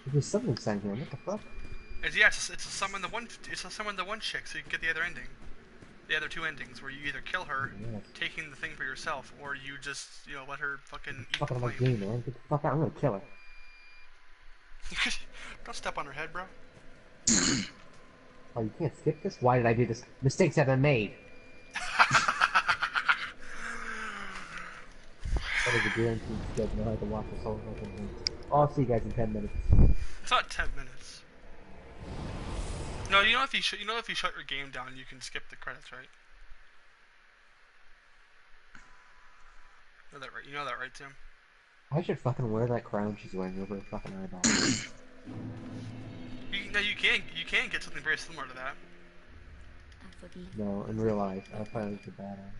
There's something sign here, what the fuck? It's a summon the one chick so you can get the other ending. The other two endings where you either kill her, Yes. taking the thing for yourself, or you just let her fucking eat the Fucking my flame. game, man. Get the fuck out, I'm gonna kill her. Don't step on her head, bro. Oh, you can't skip this? Why did I do this? Mistakes have been made. That is a guarantee you guys know how to watch this whole fucking thing. I'll see you guys in 10 minutes. It's not 10 minutes. No, if you shut your game down, you can skip the credits, right? You know that, right, Tim? I should fucking wear that crown she's wearing over her fucking eyeball. You can get something very similar to that. No, in real life, I probably look bad at it.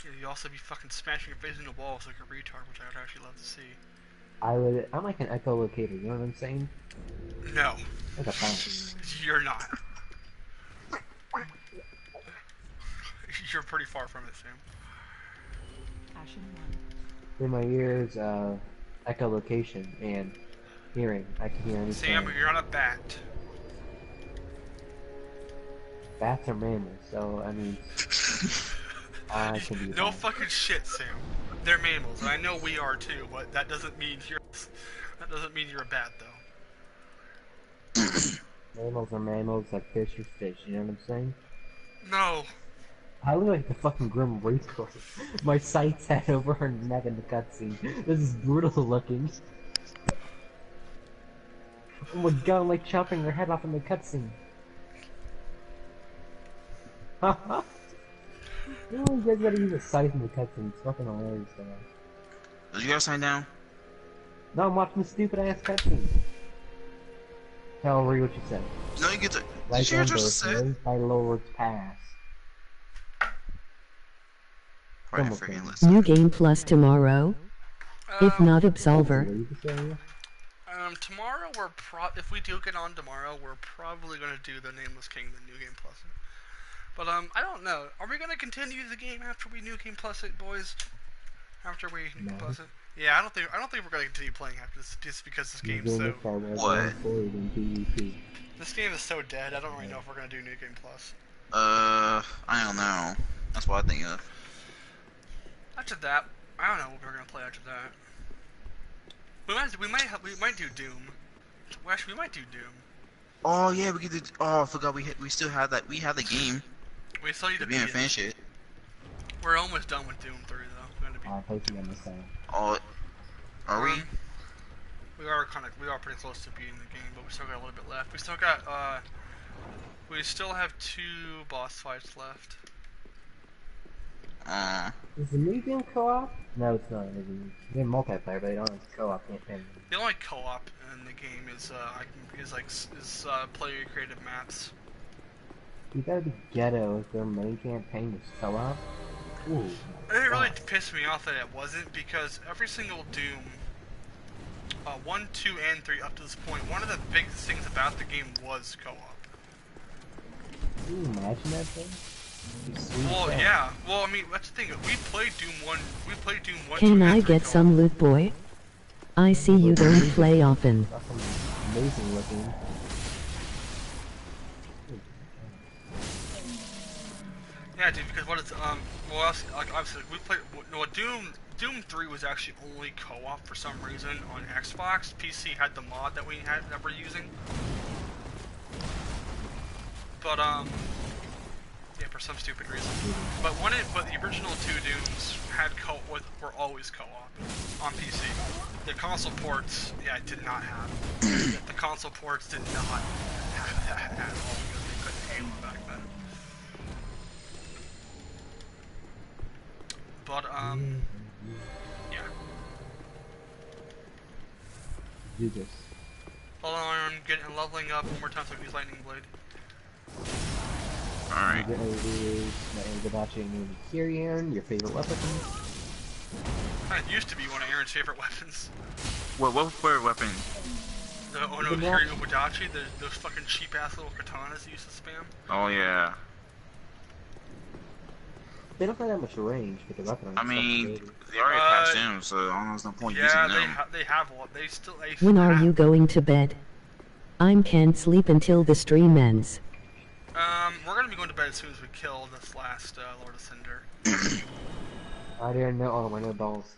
Yeah, you also be fucking smashing your face into walls like a retard, which I would actually love to see. I'm like an echolocator, you know what I'm saying? No. Like a fountain. You're not. You're pretty far from it, Sam. In my ears, echolocation and hearing. I can hear anything. Sam, you're not a bat. Bats are mammals, so I mean, I can be. No fucking shit, Sam. They're mammals, and I know we are too, but that doesn't mean you're a bat, though. Mammals are mammals, like fish is fish. You know what I'm saying? No. I look like the fucking Grim Reaper. My sights set over her neck in the cutscene. This is brutal looking. Oh my god, I'm like chopping her head off in the cutscene. Haha. You guys gotta use a scythe in the cutscene. It's fucking hilarious, man. Did you guys sign down? No, I'm watching the stupid ass cutscene. Tell read what you said. No, you get to. Like Did you Ember, just said? raised by Lord's Pass. Probably Almost freaking done. listen. New Game Plus tomorrow? If not What Absolver. did you say? Tomorrow if we do get on tomorrow, we're probably gonna do the Nameless King, the New Game Plus. But I don't know. Are we gonna continue the game after we New Game Plus it, boys? After we New Game No. Plus it? Yeah, I don't think we're gonna continue playing after this, just because this game's You're so. doing this far, but What? going forward in PvP. This game is so dead. I don't really know if we're gonna do New Game Plus. I don't know. That's what I think of. After that, I don't know what we're gonna play after that. We might do Doom. Well, actually, we might do Doom. Oh yeah, we could do. Oh, I forgot we still had that. We had the game. We still need to We didn't beat it. finish it. We're almost done with Doom 3 though. We're gonna be. I'm posting on this side. Oh, are we? We are pretty close to beating the game, but we still got a little bit left. We still have 2 boss fights left. Is the new game co-op? No, it's not. It's a game multiplayer, but it don't have co-op campaign. The only co-op in the game is player created maps. You gotta be ghetto if their main campaign is co-op. Ooh. It really pissed me off that it wasn't, because every single Doom, 1, 2, and 3 up to this point, one of the biggest things about the game was co-op. Can you imagine that thing? Well, yeah. Well, I mean, that's the thing. We played Doom 1. We played Doom 1. Can 2, I and 3 get co-op. some loot, boy? I see you don't play often. Fucking amazing looking. Yeah, dude. Because what it's well, like obviously we played. No, Doom 3 was actually only co-op for some reason on Xbox. PC had the mod that we're using. But yeah, for some stupid reason. But the original 2 Dooms were always co-op on PC. The console ports, yeah, it did not have. The console ports did not have that at all because they couldn't handle it back then. But yeah. Do this. Hold on, I'm getting leveling up one more time so I can use Lightning Blade. Alright. You're gonna use my Dabachi and Kyrian, your favorite weapon. That used to be one of Aaron's favorite weapons. What for weapon? The Ono Kiryu Wadachi, those fucking cheap ass little katanas he used to spam. Oh yeah. They don't have that much range, but the weapon. I mean, they already passed them, so I don't know. There's no point using them. Yeah, they have one. They still. When are you going to bed? I can't sleep until the stream ends. We're gonna be going to bed as soon as we kill this last Lord of Cinder. I didn't know. Oh, my no balls.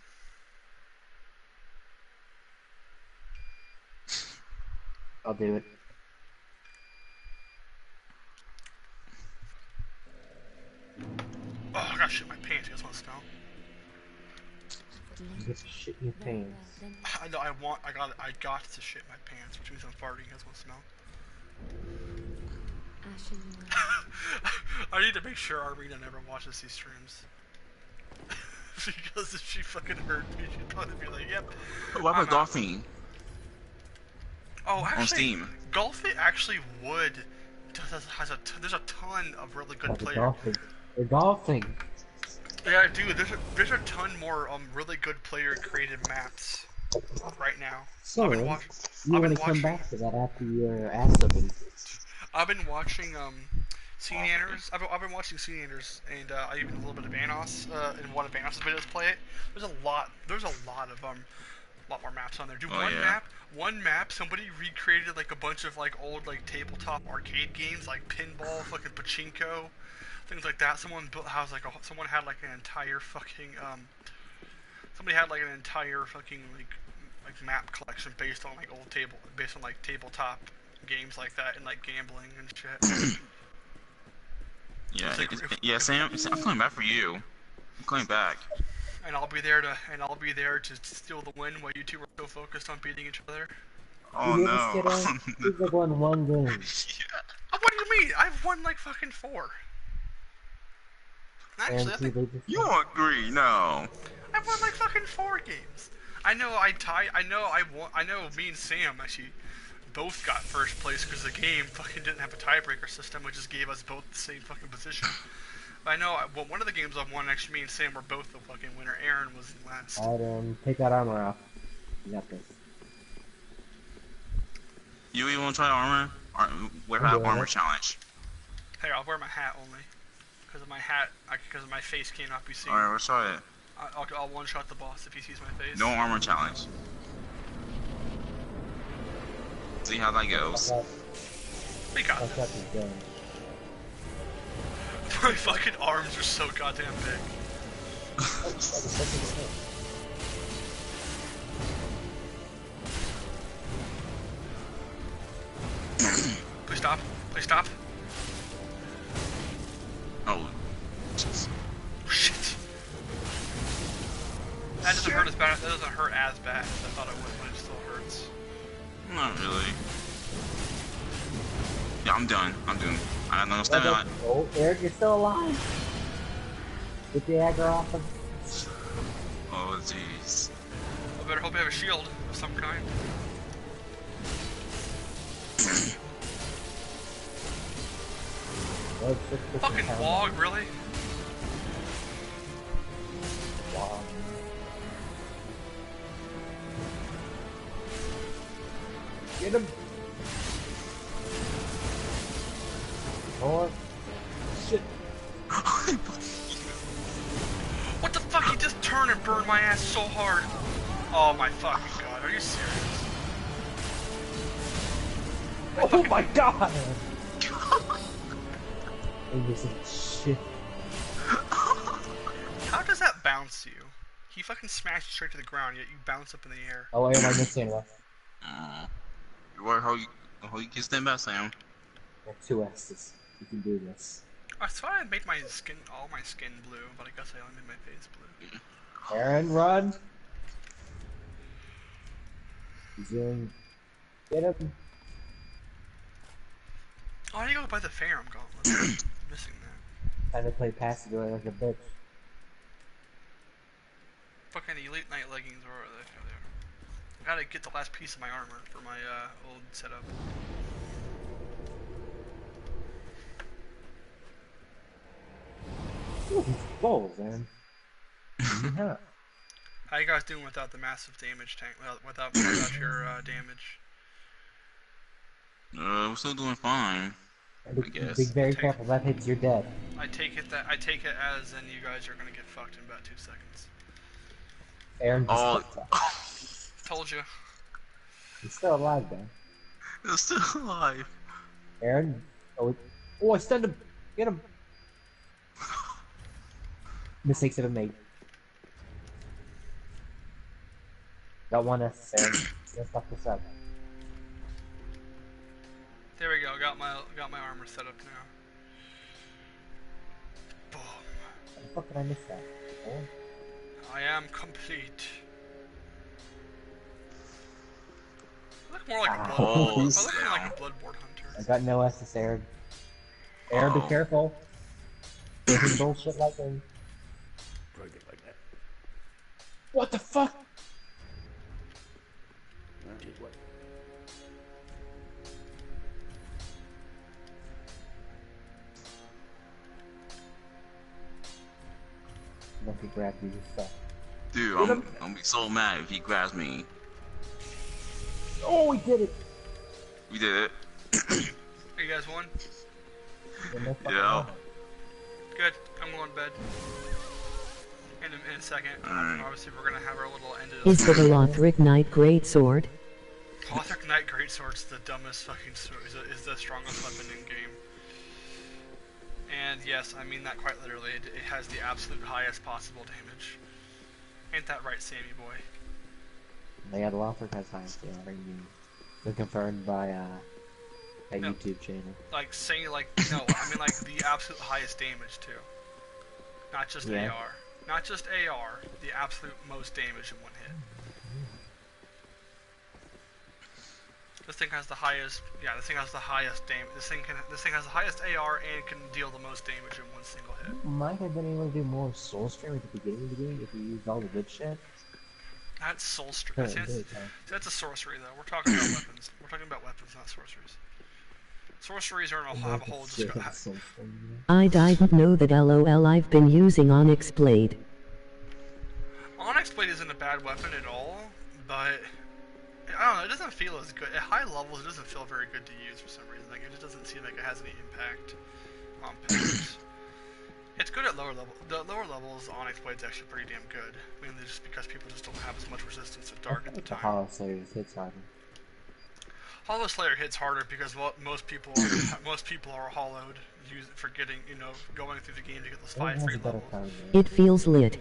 I'll do it. Oh, I gotta shit my pants. You guys want to smell? You get to shit in your pants. I know. I got to shit my pants, which means I'm farting. You guys want to smell? I need to make sure Arena never watches these streams. Because if she fucking heard me, she'd probably be like, "Yep." What about golfing? Oh, actually, On Steam. Golfit actually would. There's a ton of really good They're players. golfing. They're golfing. Yeah, dude. There's a ton more really good player created maps right now. So, I've been you I've want been to come watching- back to that after your ass whipping. I've been watching Scene Anders. I've been watching Scene Anders, and I even a little bit of Vanos in one of Vanos' videos play it. There's a lot of lot more maps on there. Dude, Oh, yeah. one map, somebody recreated like a bunch of like old like tabletop arcade games like pinball, fucking pachinko, things like that. Someone had like an entire fucking like map collection based on like tabletop games like that and like gambling and shit. Yeah, It's like, yeah, Sam. I'm coming back for you. I'm coming back. and I'll be there to steal the win while you two are so focused on beating each other. Oh You hear this no. kiddo? He's like won one game. What do you mean? I've won like fucking 4. Actually, I think You agree? No. I've won like fucking 4 games. I know I tied. I know I won. I know me and Sam actually both got first place because the game fucking didn't have a tiebreaker system, which just gave us both the same fucking position. But I know well, one of the games I've won, actually, me and Sam were both the fucking winner. Aaron was in last. Alright, take that armor off. You got this. You even want to try armor? Wear I'm doing armor it. challenge. Hey, I'll wear my hat only. Because of my hat, because my face cannot be seen. Alright, let's try it. I'll one-shot the boss if he sees my face. No armor challenge. See how that goes. We got That's this. his gun. My fucking arms are so goddamn big. Please stop. Please stop. Oh, jeez. Shit. That doesn't hurt as bad. That doesn't hurt as bad as I thought it would, but it still hurts. Not really. Yeah, I'm done. I'm done. I got no stamina. Oh, Eric, you're still alive. Get the aggro off him. Oh, jeez. I better hope you have a shield of some kind. Fucking log, really? Wow. Get him! Oh, shit. What the fuck? He just turned and burned my ass so hard. Oh my fucking god, are you serious? Oh my god! This is shit. How does that bounce you? He fucking smashed you straight to the ground, yet you bounce up in the air. Oh, wait, am I missing one? How you can stand back, Sam? Got 2 S's. You can do this. I thought I made my skin, all my skin blue, but I guess I only made my face blue. Aaron, run! He's doing... Get him! Oh, I gotta go buy the Phantom Gauntlet. Missing that. Time to play passive like a bitch. Fucking Elite Knight leggings, where are they? Oh, there. I gotta get the last piece of my armor for my old setup. Ooh, these balls, man. Yeah. How you guys doing without the massive damage tank? Without your damage? We're still doing fine. I guess. Be very careful. That hits, you're dead. I take it as and you guys are gonna get fucked in about 2 seconds. Aaron just Oh. Told you. He's still alive, though. They're still alive. Aaron. Oh, I stunned him. Get him. Mistakes have been made. Got 1 S, Aaron. Let's fuck this up. There we go. Got my armor set up now. Boom. How the fuck did I miss that? Oh. I am complete. I look more like a blood. I look more like a bloodborne hunter. I got no SS, Aaron. Aaron, be careful. Doing bullshit like him. Break it like that. What the fuck? Just what? Don't be grabbed, you just suck. Dude, I'm gonna be so mad if he grabs me. Oh, we did it! We did it. You guys won? Yeah. Good. I'm going to bed. In a second. Alright. Obviously, we're gonna have our little end of Is the Lothric Knight Greatsword? Lothric Knight Greatsword's the dumbest fucking sword. Is the strongest weapon in game. And yes, I mean that quite literally. It has the absolute highest possible damage. Ain't that right, Sammy boy? Yeah, the Lothric has highest damage. Been confirmed by A No. YouTube channel. Like saying like no, I mean like the absolute highest damage too. Not just Yeah. AR. Not just AR, the absolute most damage in one hit. This thing has the highest this thing has the highest damage. This thing has the highest AR and can deal the most damage in one single hit. Might have been able to do more soul stream at the beginning of the game if you used all the good shit. That's soul stream. Current day, That's a sorcery though. We're talking about weapons. We're talking about weapons, not sorceries. Sorceries are have a whole discussion. I didn't know that LOL I've been using Onyx Blade. Onyx Blade isn't a bad weapon at all, but I don't know, it doesn't feel as good. At high levels, it doesn't feel very good to use for some reason. Like, it just doesn't seem like it has any impact on players. It's good at lower levels. The lower levels, Onyx Blade's actually pretty damn good. Mainly just because people just don't have as much resistance to dark at the time. Hollow Slayer hits harder. Hollow Slayer hits harder because most people are hollowed, forgetting, going through the game to get those 5 free levels. It feels lit.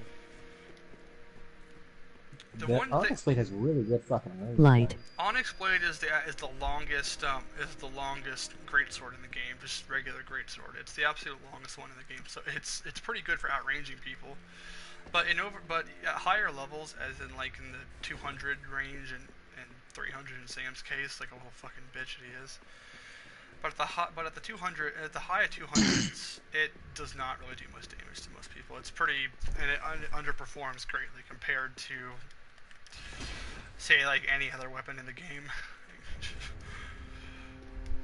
The Onyx Blade has really good fucking range. Light. Onyx Blade is the longest greatsword in the game, just regular greatsword. It's the absolute longest one in the game, so it's pretty good for outranging people. But at higher levels, as in like in the 200 range and 300 in Sam's case, like a little fucking bitch that he is. But at the 200, at the high 200s, it does not really do much damage to most people. It's pretty, and it underperforms greatly compared to, say, like any other weapon in the game.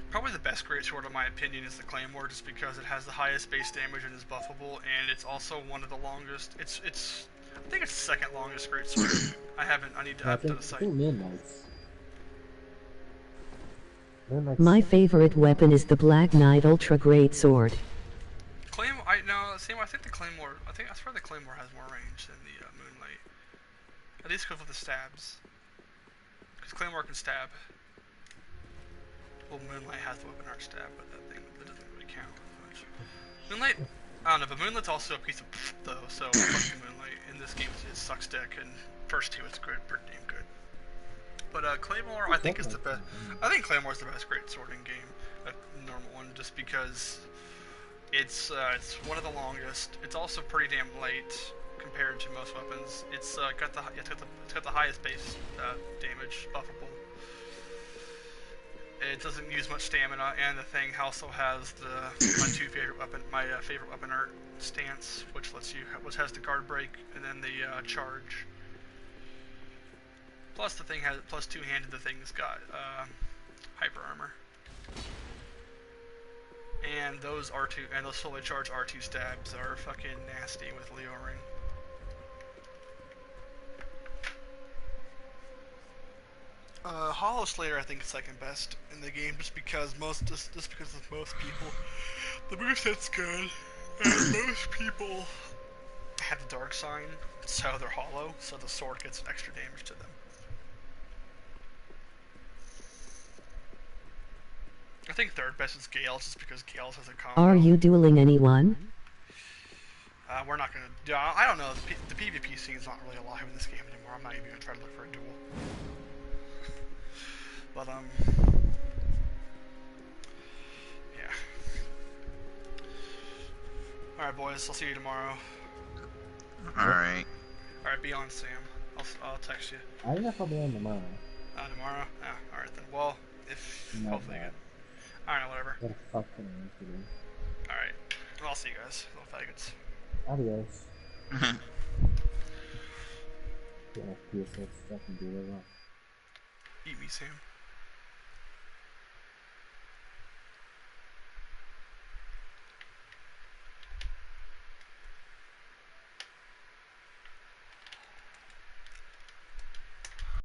Probably the best greatsword in my opinion is the Claymore, just because it has the highest base damage and is buffable, and it's also one of the longest. I think it's the second longest greatsword. I need to update the site. My favorite weapon is the Black Knight Ultra Great Sword. Claymore, I think the Claymore, I swear the Claymore has more range than the Moonlight. At least because of the stabs. Because Claymore can stab. Well, Moonlight has the weapon arc stab, but that doesn't really count much. Moonlight, I don't know, but Moonlight's also a piece of though, so fucking Moonlight. In this game, it sucks dick, and first two, it's good, pretty damn good. But Claymore, I think is the best. I think Claymore's the best greatsword in game, a normal one, just because it's one of the longest. It's also pretty damn light compared to most weapons. It's got the highest base damage, buffable. It doesn't use much stamina, and the thing also has my favorite weapon art stance, which has the guard break and then the charge. Plus the thing has two-handed. The thing's got hyper armor, and those slowly charged R2 stabs are fucking nasty with Leo Ring. Hollow Slayer I think is second best in the game, just because of most people, the moveset's good, and most people have the dark sign, so they're hollow, so the sword gets extra damage to them. I think third best is Gale, just because Gale's has a combo. Are you dueling anyone? We're not gonna. I don't know. The PvP scene's not really alive in this game anymore. I'm not even gonna try to look for a duel. But yeah. All right, boys. I'll see you tomorrow. All right. All right, be on, Sam. I'll text you. I guess I'll be on tomorrow. Tomorrow? Yeah. All right then. Well, hopefully good. I don't know, whatever. What the fuck can I do? Alright. Well, I'll see you guys, little faggots. Adios. Yeah, PS4 stuff and do it well. Eat me, Sam.